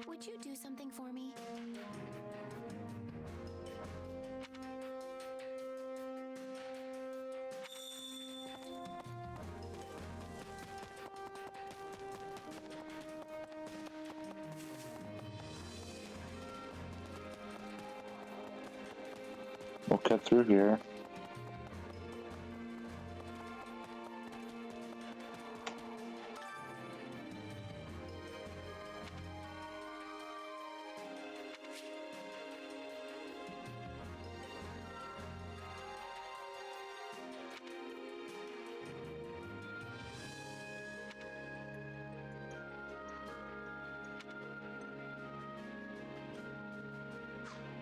Would you do something for me? We'll cut through here.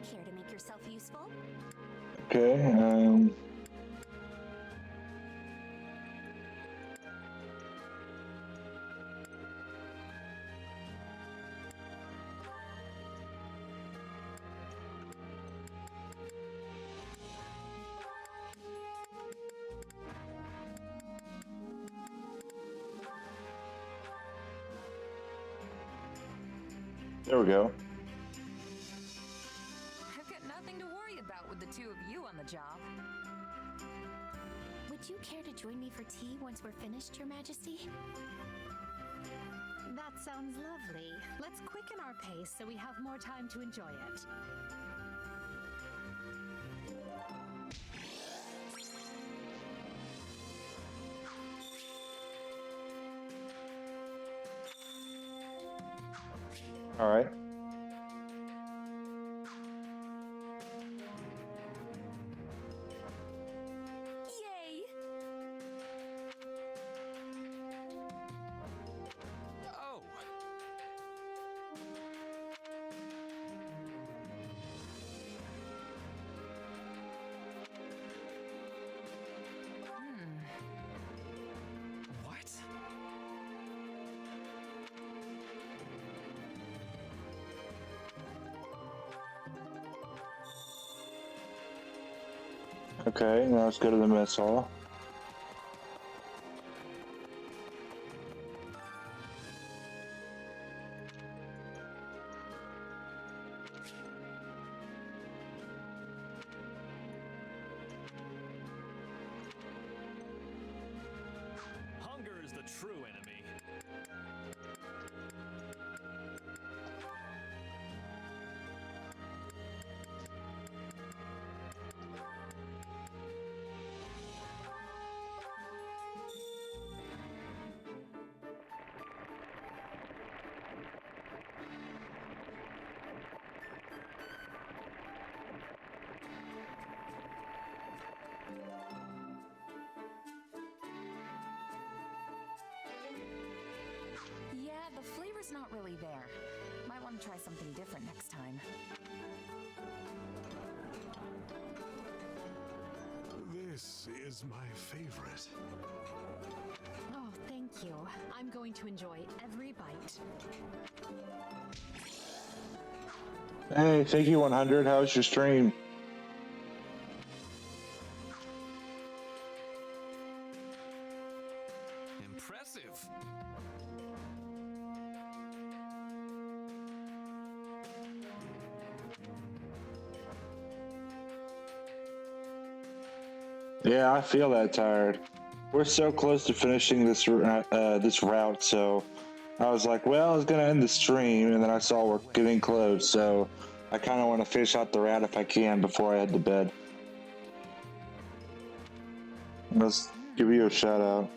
Care to make yourself useful? Okay, There we go. I've got nothing to worry about with the two of you on the job. Would you care to join me for tea once we're finished, Your Majesty? That sounds lovely. Let's quicken our pace so we have more time to enjoy it. All right. Yay! Oh! What? Okay, now let's go to the mess hall. Hunger is the true enemy. Yeah, the flavor's not really there. Might want to try something different next time. This is my favorite. Oh, thank you. I'm going to enjoy every bite. Hey, thank you 100. How was your stream? Impressive. Yeah, I feel that tired. We're so close to finishing this route, so I was like, well, I was gonna end the stream, and then I saw we're getting close, so I kind of want to finish out the route if I can before I head to bed. Let's give you a shout out.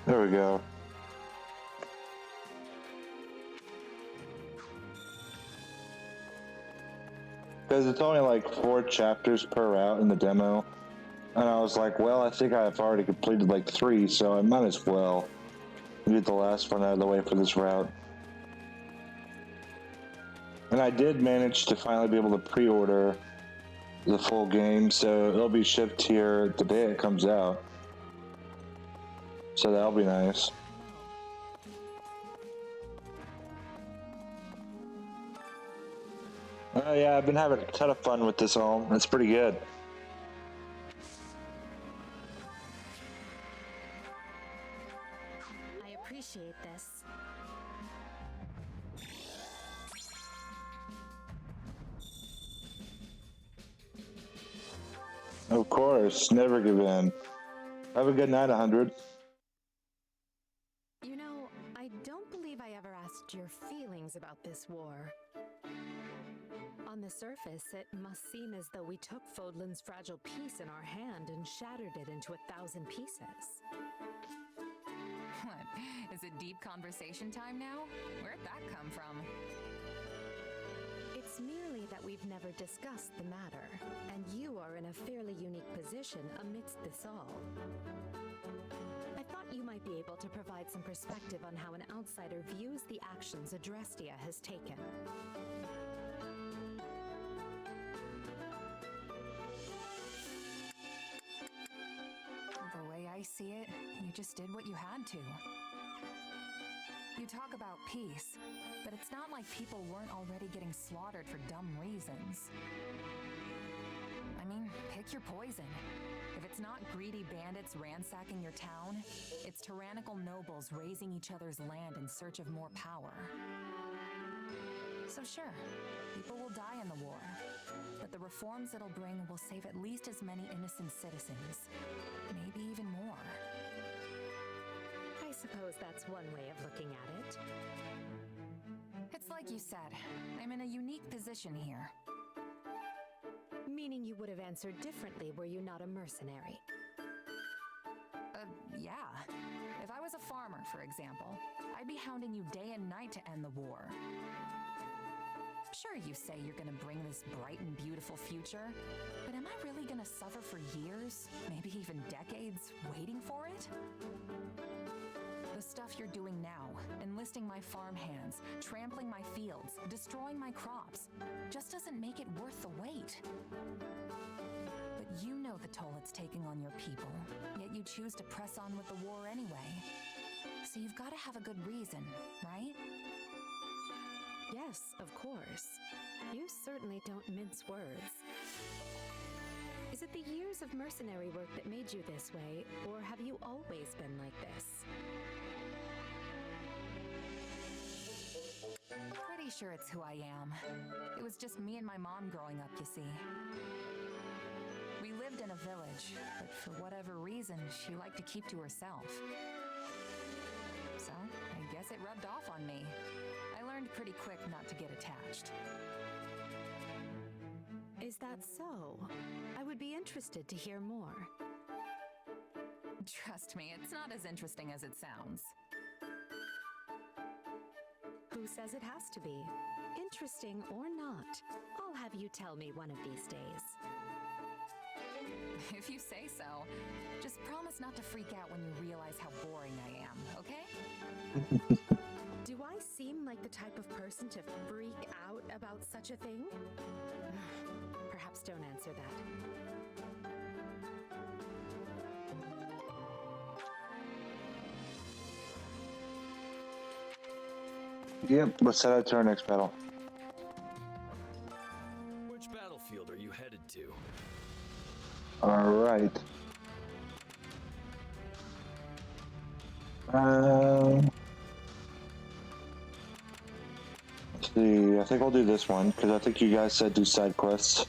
There we go. Because it's only like 4 chapters per route in the demo. And I was like, well, I think I've already completed like 3, so I might as well get the last one out of the way for this route. And I did manage to finally be able to pre-order the full game, so it'll be shipped here the day it comes out. So that'll be nice. Oh yeah, I've been having a ton of fun with this home. It's pretty good. I appreciate this. Of course, never give in. Have a good night, 100. You know, I don't believe I ever asked your feelings about this war. On the surface, it must seem as though we took Fodlan's fragile piece in our hand and shattered it into 1,000 pieces. What? Is it deep conversation time now? Where'd that come from? It's merely that we've never discussed the matter, and you are in a fairly unique position amidst this all. I thought you might be able to provide some perspective on how an outsider views the actions Adrestia has taken. The way I see it, you just did what you had to. You talk about peace, but it's not like people weren't already getting slaughtered for dumb reasons. I mean, pick Pick your poison. If it's not greedy bandits ransacking your town, it's tyrannical nobles raising each other's land in search of more power. So sure, people will die in the war, but the reforms it'll bring will save at least as many innocent citizens, maybe even more. I suppose that's one way of looking at it. It's like you said, I'm in a unique position here. Meaning you would have answered differently were you not a mercenary. Yeah. If I was a farmer, for example, I'd be hounding you day and night to end the war. Sure, you say you're gonna bring this bright and beautiful future, but am I really gonna suffer for years, maybe even decades, waiting for it? The stuff you're doing now, enlisting my farmhands, trampling my fields, destroying my crops, just doesn't make it worth the wait. But you know the toll it's taking on your people, yet you choose to press on with the war anyway. So you've got to have a good reason, right? Yes, of course. You certainly don't mince words. Is it the years of mercenary work that made you this way, or have you always been like this? Pretty sure it's who I am. It was just me and my mom growing up, you see. We lived in a village, but for whatever reason, she liked to keep to herself. So, I guess it rubbed off on me. I learned pretty quick not to get attached. Is that so? I would be interested to hear more. Trust me, it's not as interesting as it sounds. Who says it has to be? Interesting or not, I'll have you tell me one of these days. If you say so. Just promise not to freak out when you realize how boring I am, okay? Do I seem like the type of person to freak out about such a thing? Perhaps don't answer that. Yep, let's head out to our next battle. Which battlefield are you headed to? Alright. Let's see, I think I'll do this one, because I think you guys said do side quests.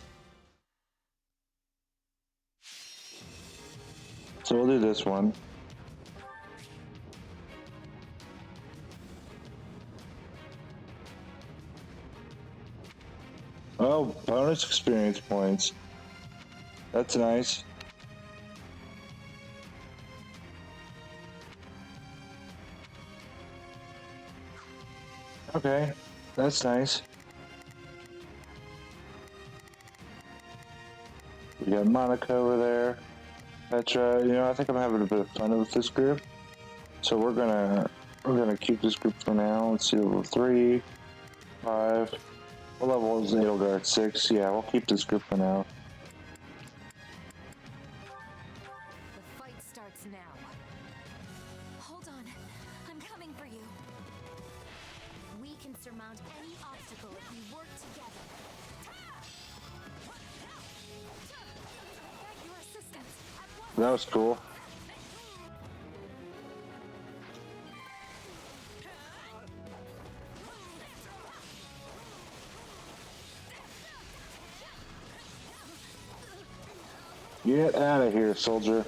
So we'll do this one. Oh, bonus experience points. That's nice. Okay, that's nice. We got Monica over there. Petra, you know, I think I'm having a bit of fun with this group. So we're gonna keep this group for now. Let's see, level 3, 5. What level is Edelgard? 6. Yeah, we'll keep this group for now. The fight starts now. Hold on. I'm coming for you. We can surmount any obstacle if we work together. I beg your assistance at once. That was cool. Get out of here, soldier.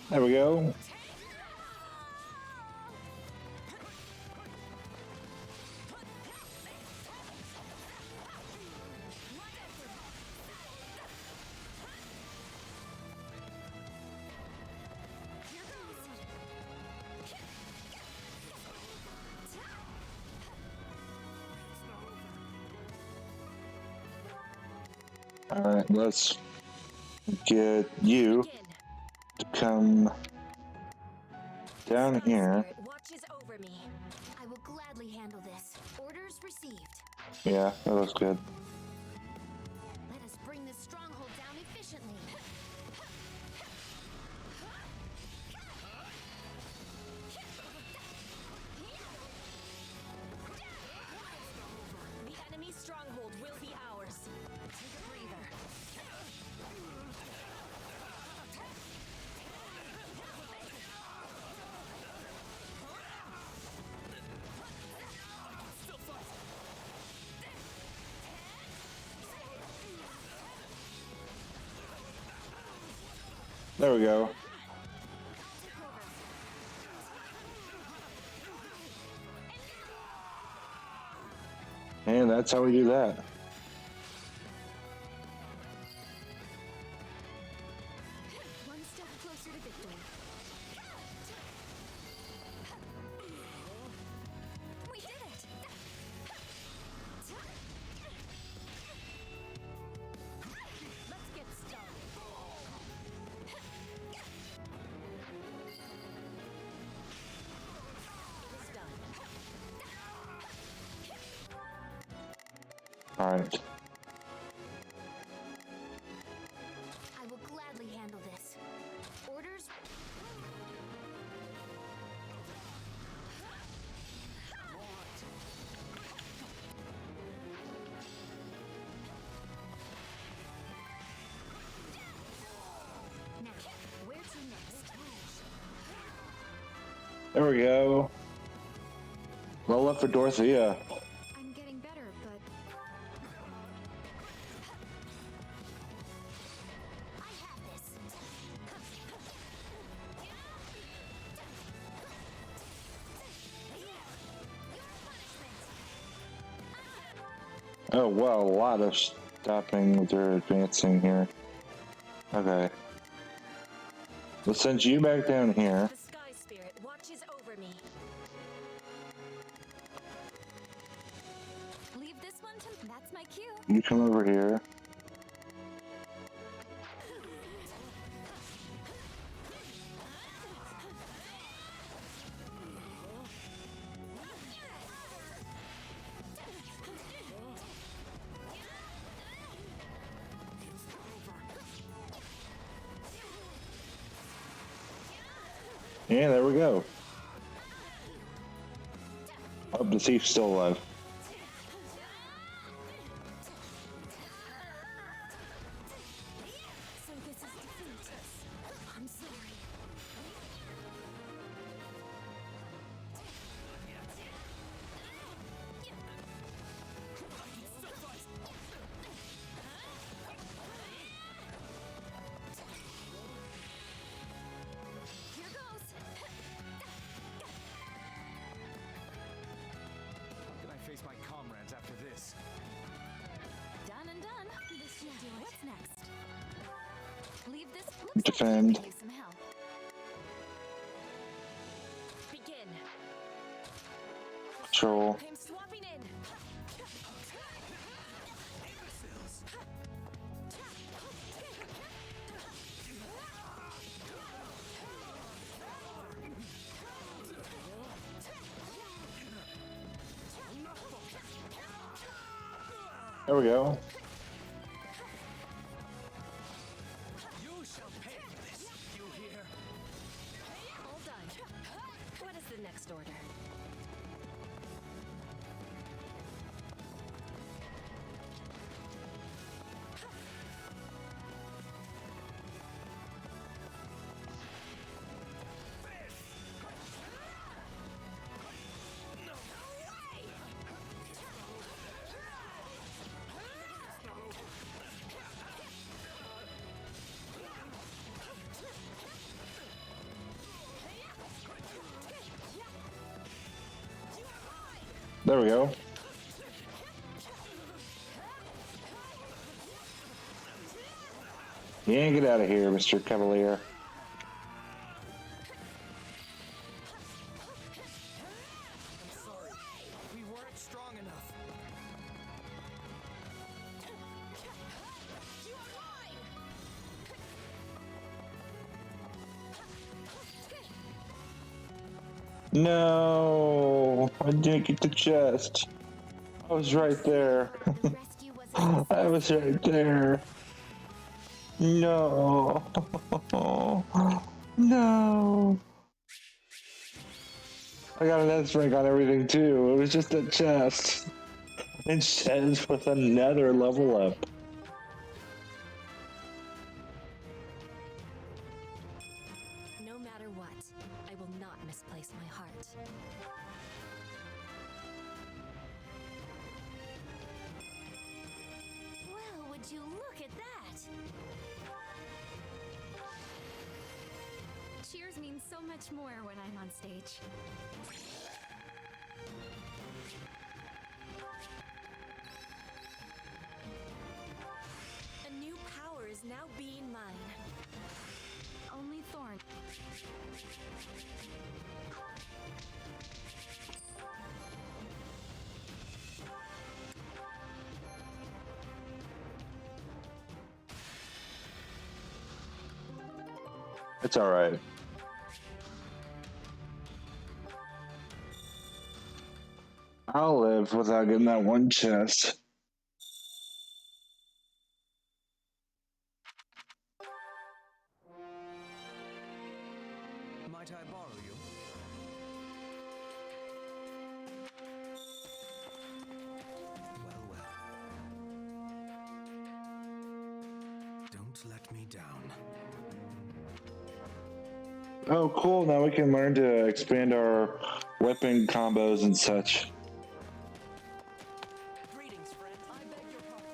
There we go. Alright, let's get you to come down here. Watches over me. I will gladly handle this. Orders received. Yeah, that looks good. Let us bring this stronghold down efficiently. The enemy's stronghold will be ours. Take a breather. There we go. And that's how we do that. One step closer to victory. We did it! Let's get started. It is done. Alright. I will gladly handle this. Orders. Now, where to next? There we go. Roll up for Dorothea. I'm getting better, but I have this. Oh, well, a lot of stopping with their advancing here. Okay. We'll send you back down here. The Sky Spirit watches over me. Leave this one to. That's my cue. You come over here. Yeah, there we go. Oh, the thief's still alive. So this is defeat. I'm sorry. Here goes. How can I face my comrades after this? Done and done. This should do it. What's next? Leave this. Defend. Could use some help. Begin. Patrol. I'm swapping in. There we go. You shall pay for this, you hear? All done. What is the next order? There we go. Yeah, get out of here, Mr. Cavalier. I'm sorry. We weren't strong enough. You No, I didn't get the chest. I was right there. I was right there. No. No. I got an S rank on everything too. It was just a chest. And Shez with another level up. No matter what, I will not misplace my heart. Well, would you look at that? Cheers means so much more when I'm on stage. A new power is now being mine. Only Thorn. It's alright. I'll live without getting that one chest. Might I borrow you? Well, well. Don't let me down. Oh, cool. Now we can learn to expand our weapon combos and such. Greetings, friend. I beg your pardon.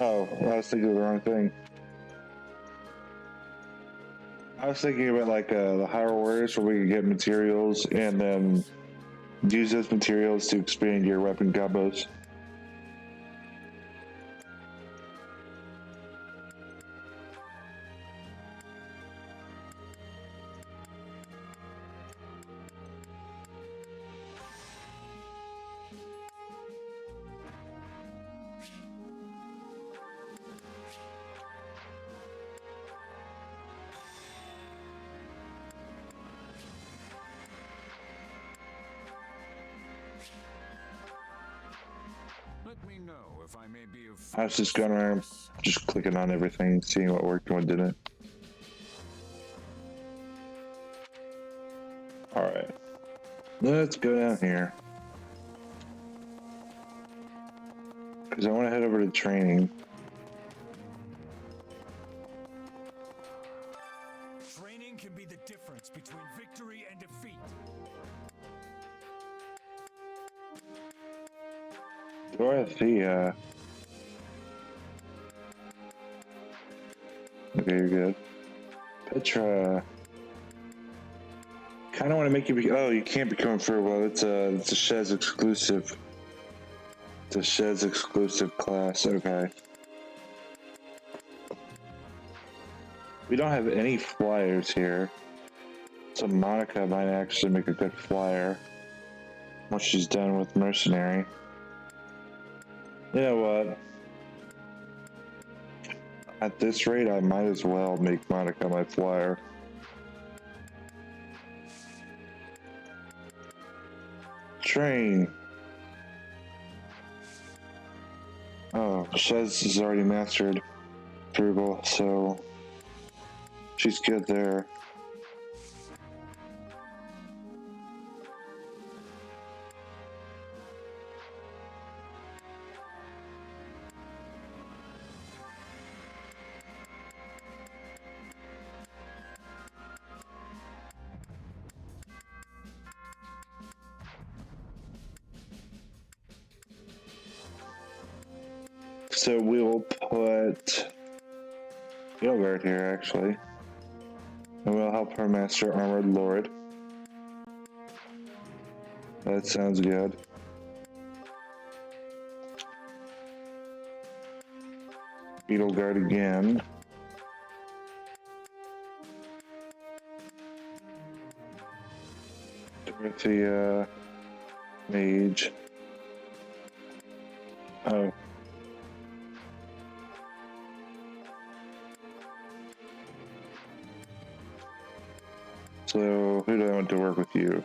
Oh, I was thinking of the wrong thing. I was thinking about like the higher warriors where we could get materials and then use those materials to expand your weapon combos. Let me know if I may be of. I was just going around, just clicking on everything, seeing what worked and what didn't. Alright. Let's go down here. Because I want to head over to training. Training can be the difference between victory and defeat. Dorothea. Okay, you're good. Petra. Kind of want to make you be. Oh, you can't become Furbo. It's a Shez exclusive. It's a Shez exclusive class. Okay. We don't have any flyers here. So Monica might actually make a good flyer once she's done with Mercenary. You know what? At this rate, I might as well make Monica my flyer. Train. Oh, Shez has already mastered Frugal, so she's good there. So we'll put Yogurt here, actually. And we'll help her master Armored Lord. That sounds good. Beetle Guard again. Dorothea, Mage. Oh. So, who do I want to work with you?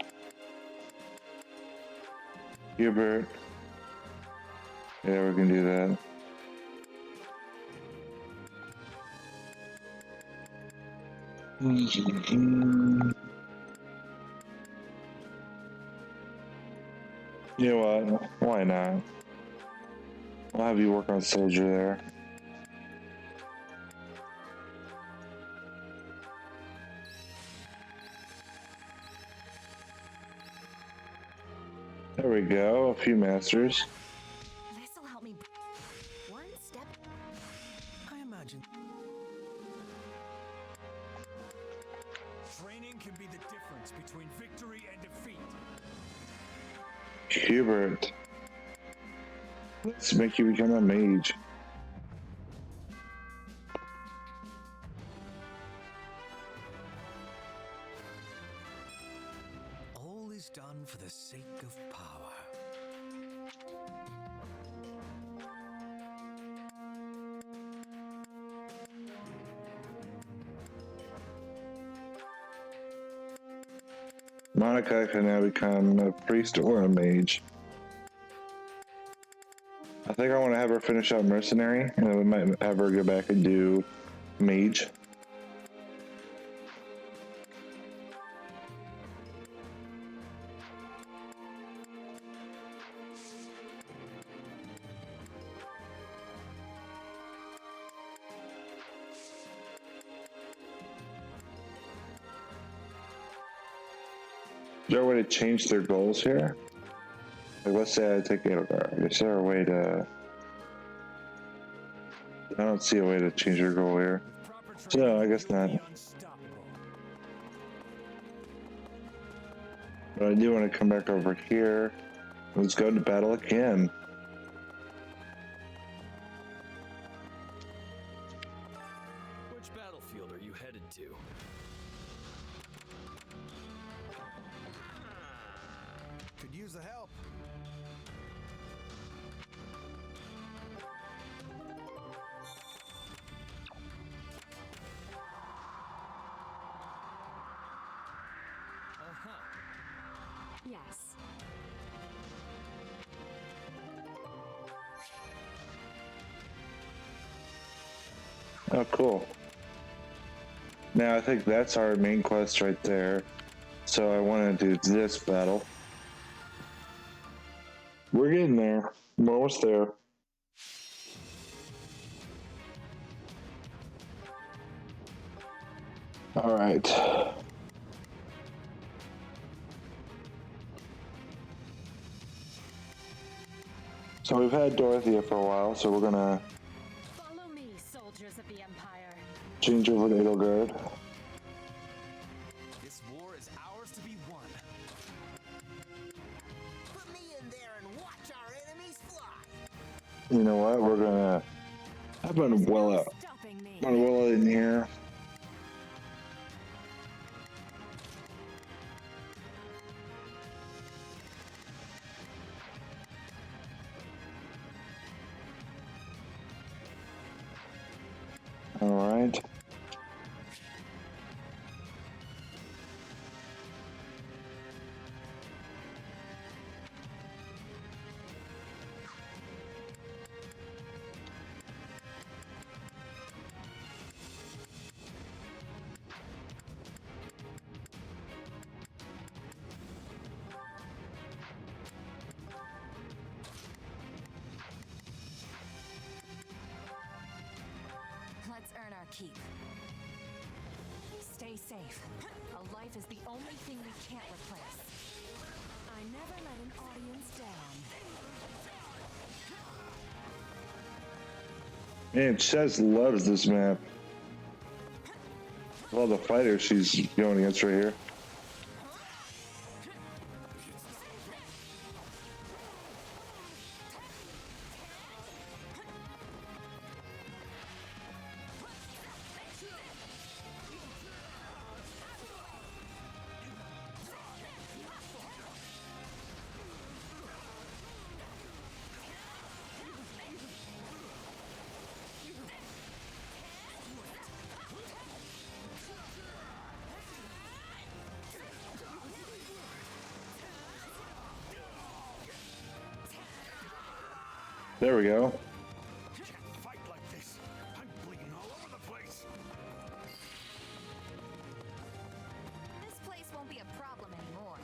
Hubert. Yeah, we can do that. You know what? Why not? I'll have you work on Soldier there. There we go. A few masters. This'll help me. One step. I imagine. Training can be the difference between victory and defeat. Hubert. Let's make you become a mage. All is done for the sake of power. Monica can now become a priest or a mage. I think I want to have her finish out mercenary, and then we might have her go back and do mage. Is there a way to change their goals here? Like, let's say I take Edelgard. Is there a way to... I don't see a way to change their goal here. So, I guess not. But I do want to come back over here. Let's go to battle again. Which battlefield are you headed to? Could use the help. Yes. Oh, cool. Now, I think that's our main quest right there. So I want to do this battle. We're getting there. We're almost there. All right. So we've had Dorothea for a while, so we're gonna Follow me, soldiers of the Empire. change over to Edelgard. This war is ours to be won. Put me in there and watch our enemies fly. You know what? We're gonna have Manuela in here. All right. Let's earn our keep. Stay safe. A life is the only thing we can't replace. I never let an audience down. Man, Chez loves this map. All the fighters she's going against right here. There we go. Can't fight like this. I'm bleeding all over the place. This place won't be a problem anymore.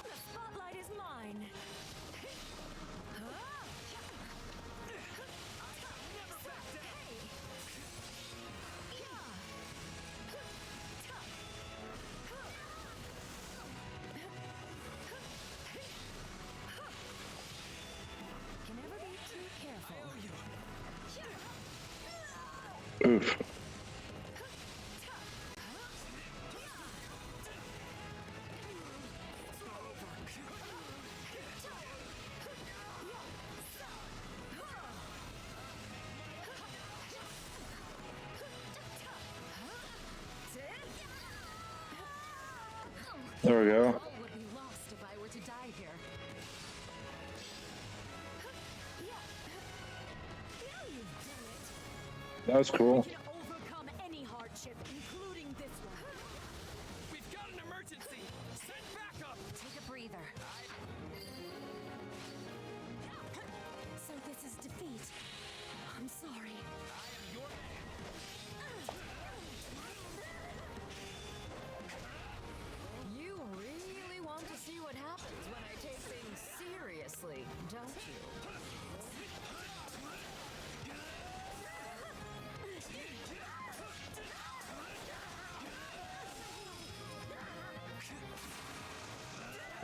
The spotlight is mine. Can never be too careful. Oof. There we go. All would be lost if I were to die here. That was cool. To overcome any hardship, including this one. We've got an emergency! Send backup! Take a breather. So this is defeat. I'm sorry. You really want to see what happens when I take things seriously, don't you?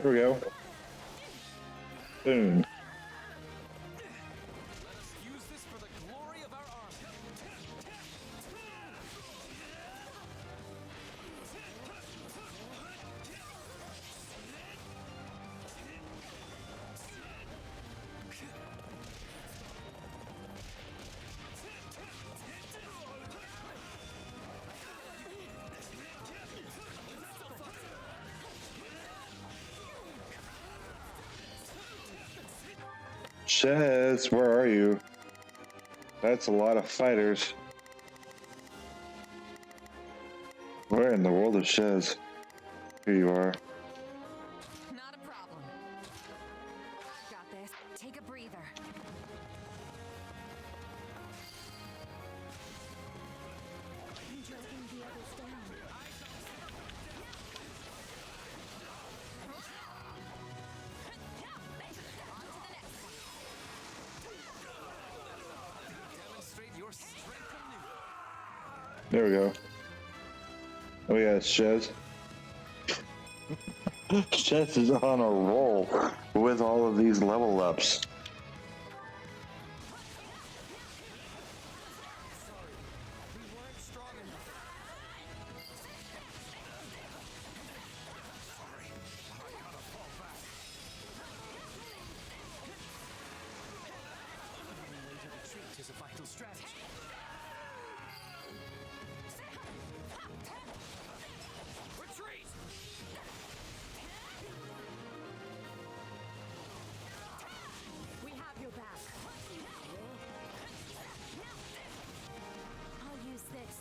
There we go. Boom. Let us use this for the glory of our army. Chess, where are you? That's a lot of fighters. Where in the world is Shez? Here you are. Not a problem. I've got this. Take a breather. I'm dragging the others down. Demonstrate your strength anew. There we go. Oh yeah, it's Shez. Shez is on a roll with all of these level ups. Retreat is a vital strategy. Retreat! We have your back. I'll use this.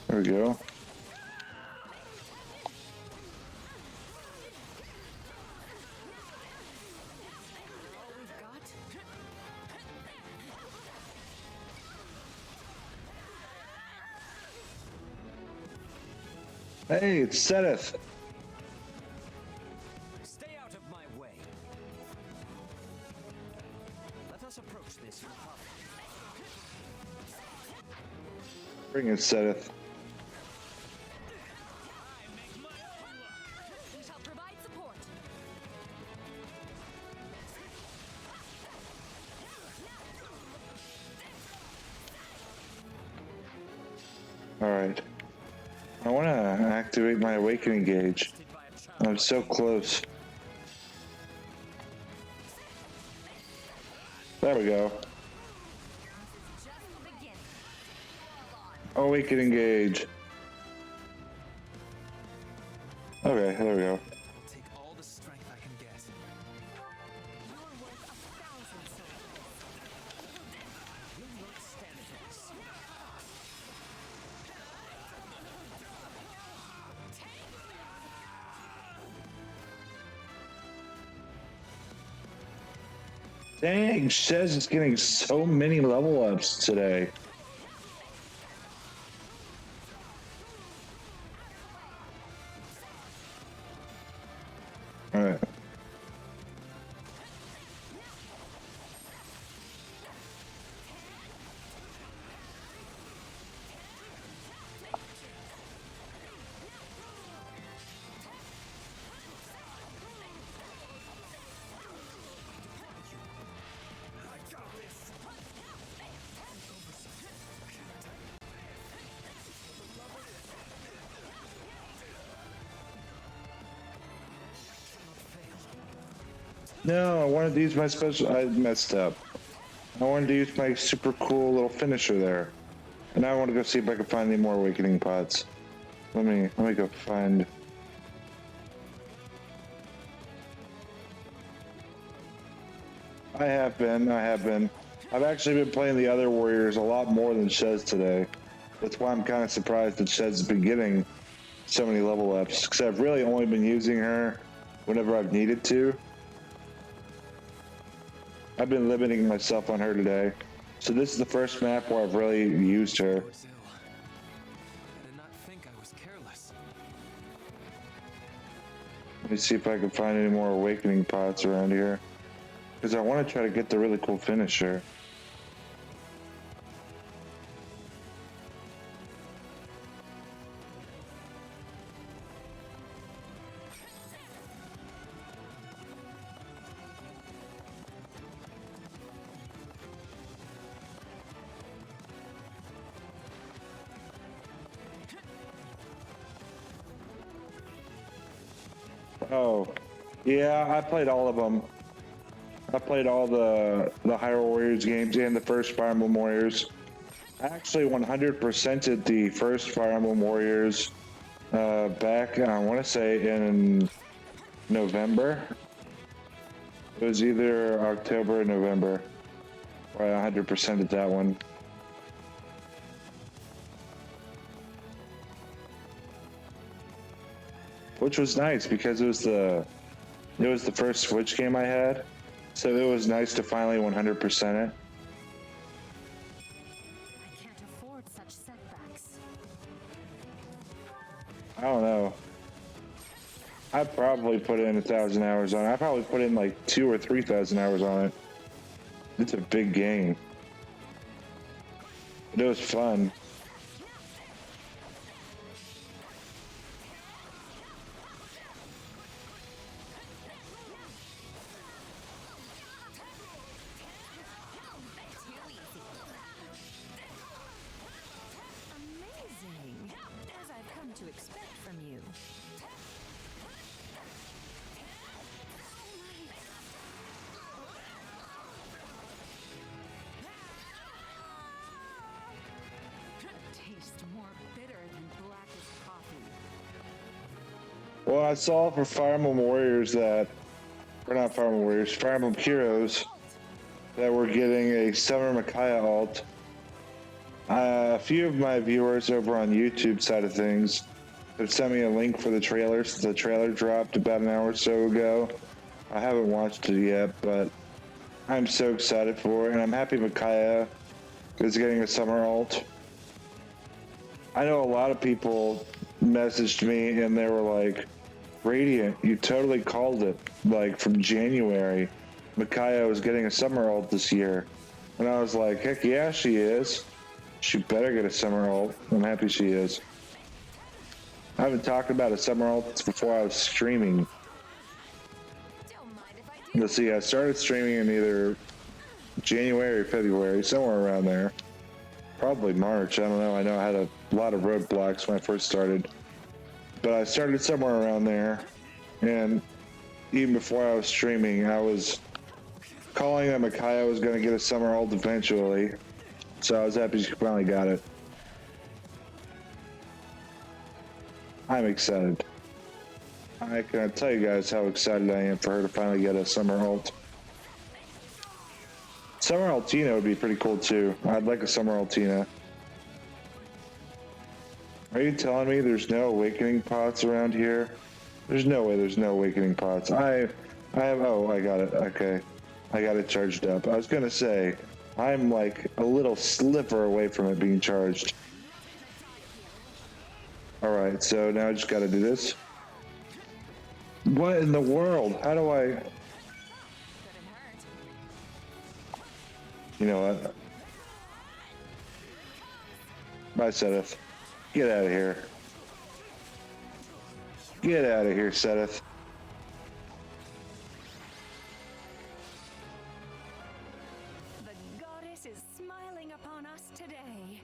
There we go. All we've got. Hey, it's Seth. Stay out of my way. Let us approach this in public. Bring it, Seth. We shall provide support. Alright. I want to activate my awakening gauge. I'm so close. There we go. Awakening gauge. Okay, there we go. Take all the strength I can get. You're worth Dang, Shez is getting so many level ups today. All right. No, I wanted to use my special. I messed up. I wanted to use my super cool little finisher there, and now I want to go see if I can find any more awakening pots. Let me go find. I have been. I've actually been playing the other warriors a lot more than Shez today. That's why I'm kind of surprised that Shez's been getting so many level ups, because I've really only been using her whenever I've needed to. I've been limiting myself on her today. So this is the first map where I've really used her. I did not think I was careless. Let me see if I can find any more awakening pots around here, because I want to try to get the really cool finisher. Oh, yeah, I played all of them. I played all the Hyrule Warriors games and the first Fire Emblem Warriors. I actually 100%ed the first Fire Emblem Warriors back, I want to say, in November. It was either October or November where I 100%ed that one. Which was nice because it was the first Switch game I had, so it was nice to finally 100% it. I can't afford such setbacks. I don't know. I probably put in 1,000 hours on it. I probably put in like 2,000 or 3,000 hours on it. It's a big game. But it was fun. Amazing, as I've come to expect from you. Taste more bitter than blackest coffee. Well, I saw for Fire Emblem Warriors that, or not Fire Emblem Warriors, Fire Emblem Heroes, that we're getting a Summer Micaiah alt. A few of my viewers over on YouTube side of things have sent me a link for the trailer. The trailer dropped about an hour or so ago. I haven't watched it yet, but I'm so excited for it, and I'm happy Micaiah is getting a summer alt. I know a lot of people messaged me and they were like, Radiant, you totally called it. Like from January, Micaiah was getting a summer alt this year. And I was like, heck yeah, she is. She better get a summer alt. I'm happy she is. I haven't talked about a summer alt since before I was streaming. Let's see, I started streaming in either January or February, somewhere around there. Probably March, I don't know. I know I had a lot of roadblocks when I first started. But I started somewhere around there. And even before I was streaming, I was calling that Micaiah was going to get a summer alt eventually. So I was happy she finally got it. I'm excited. I can't tell you guys how excited I am for her to finally get a summer alt. Summer Altina would be pretty cool too. I'd like a Summer Altina. Are you telling me there's no awakening pots around here? There's no way there's no awakening pots. I have, oh, I got it, okay. I got it charged up. I was gonna say, I'm like a little sliver away from it being charged. Alright, so now I just gotta do this. What in the world? How do I... You know what? Bye, Seth. Get out of here. Get out of here, Seth. The goddess is smiling upon us today.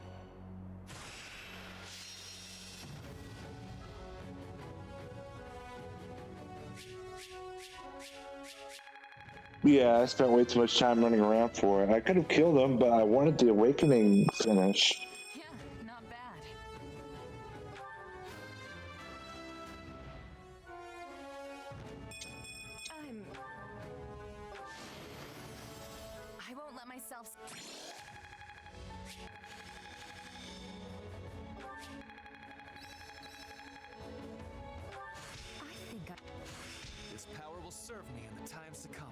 Yeah, I spent way too much time running around for it. I could have killed him, but I wanted the awakening finish. Yeah, not bad. I won't let myself. This power will serve me in the times to come.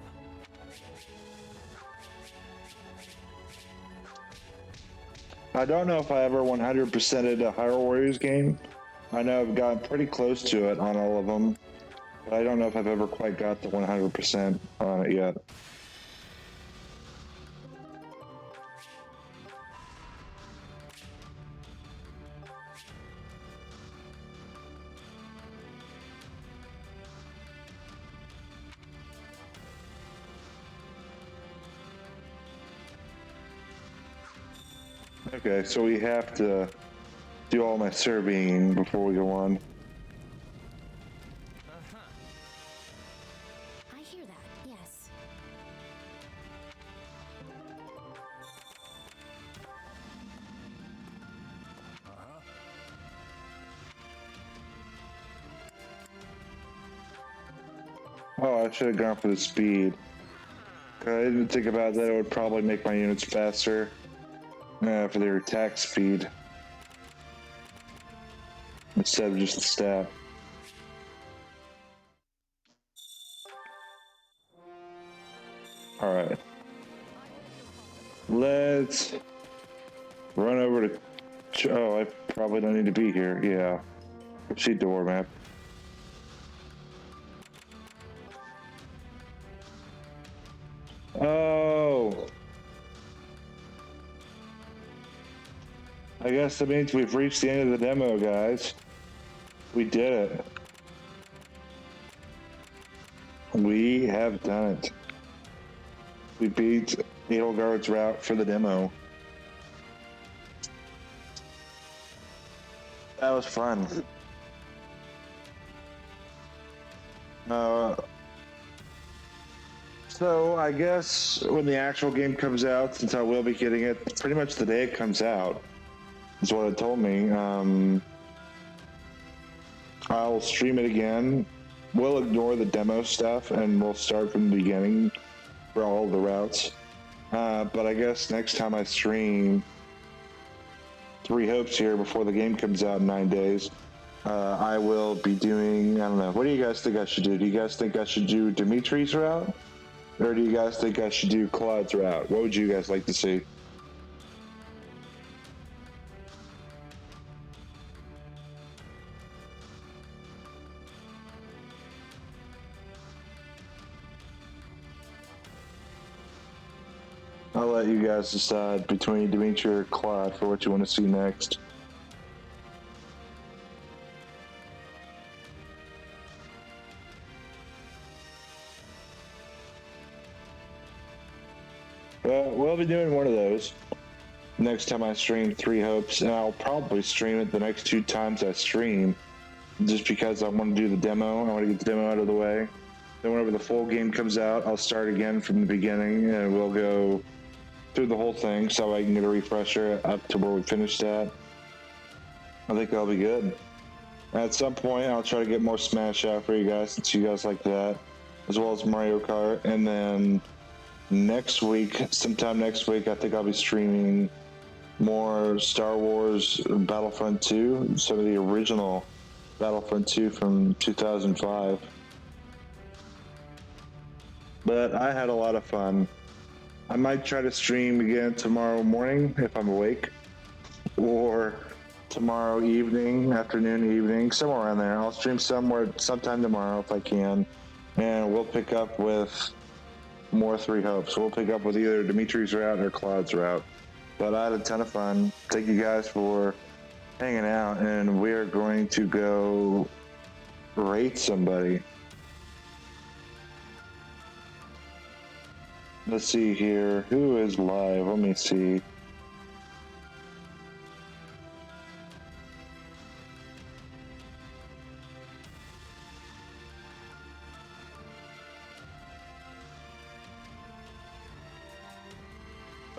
I don't know if I ever 100%ed a Hyrule Warriors game. I know I've gotten pretty close to it on all of them, but I don't know if I've ever quite got the 100% on it yet. Okay, so we have to do all my surveying before we go on. I hear that, yes. Oh, I should have gone for the speed. I didn't think about that. It would probably make my units faster for their attack speed instead of just the stat. All right, let's run over to. Oh, I probably don't need to be here. Yeah, proceed door map. Oh, I guess that means we've reached the end of the demo, guys. We did it. We have done it. We beat Edelgard's route for the demo. That was fun. So I guess when the actual game comes out, since I will be getting it pretty much the day it comes out, is what it told me. I'll stream it again. We'll ignore the demo stuff and we'll start from the beginning for all the routes. But I guess next time I stream Three Hopes here before the game comes out in 9 days, I will be doing, I don't know, what do you guys think I should do? Do you guys think I should do Dimitri's route? Or do you guys think I should do Claude's route? What would you guys like to see? I'll let you guys decide between Dimitri or Claude for what you want to see next. We'll be doing one of those next time I stream Three Hopes, and I'll probably stream it the next 2 times I stream, just because I want to do the demo. I want to get the demo out of the way. Then whenever the full game comes out, I'll start again from the beginning, and we'll go through the whole thing so I can get a refresher up to where we finished at. I think that'll be good. At some point, I'll try to get more Smash out for you guys, since you guys like that, as well as Mario Kart, and then next week, sometime next week, I think I'll be streaming more Star Wars Battlefront 2, some of the original Battlefront 2 from 2005. but I had a lot of fun. I might try to stream again tomorrow morning if I'm awake, or tomorrow evening, afternoon, evening, somewhere around there. I'll stream sometime tomorrow if I can, and we'll pick up with more Three Hopes. We'll pick up with either Dimitri's route or Claude's route. But I had a ton of fun. Thank you guys for hanging out, and we are going to go rate somebody. Let's see here. Who is live? Let me see.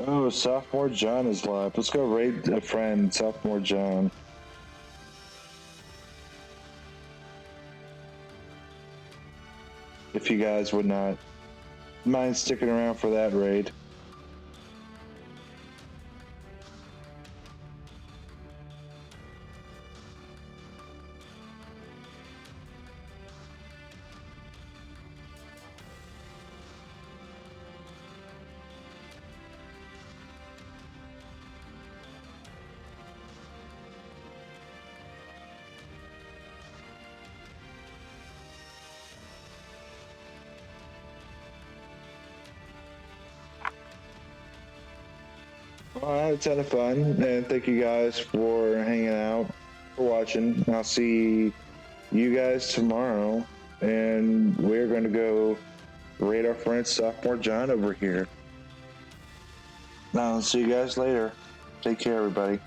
Oh, Sophomore John is live. Let's go raid a friend, Sophomore John. If you guys would not mind sticking around for that raid. Well, I had a ton of fun, and thank you guys for hanging out, for watching. I'll see you guys tomorrow, and we're going to go raid our friend Sophomore John over here. I'll see you guys later. Take care, everybody.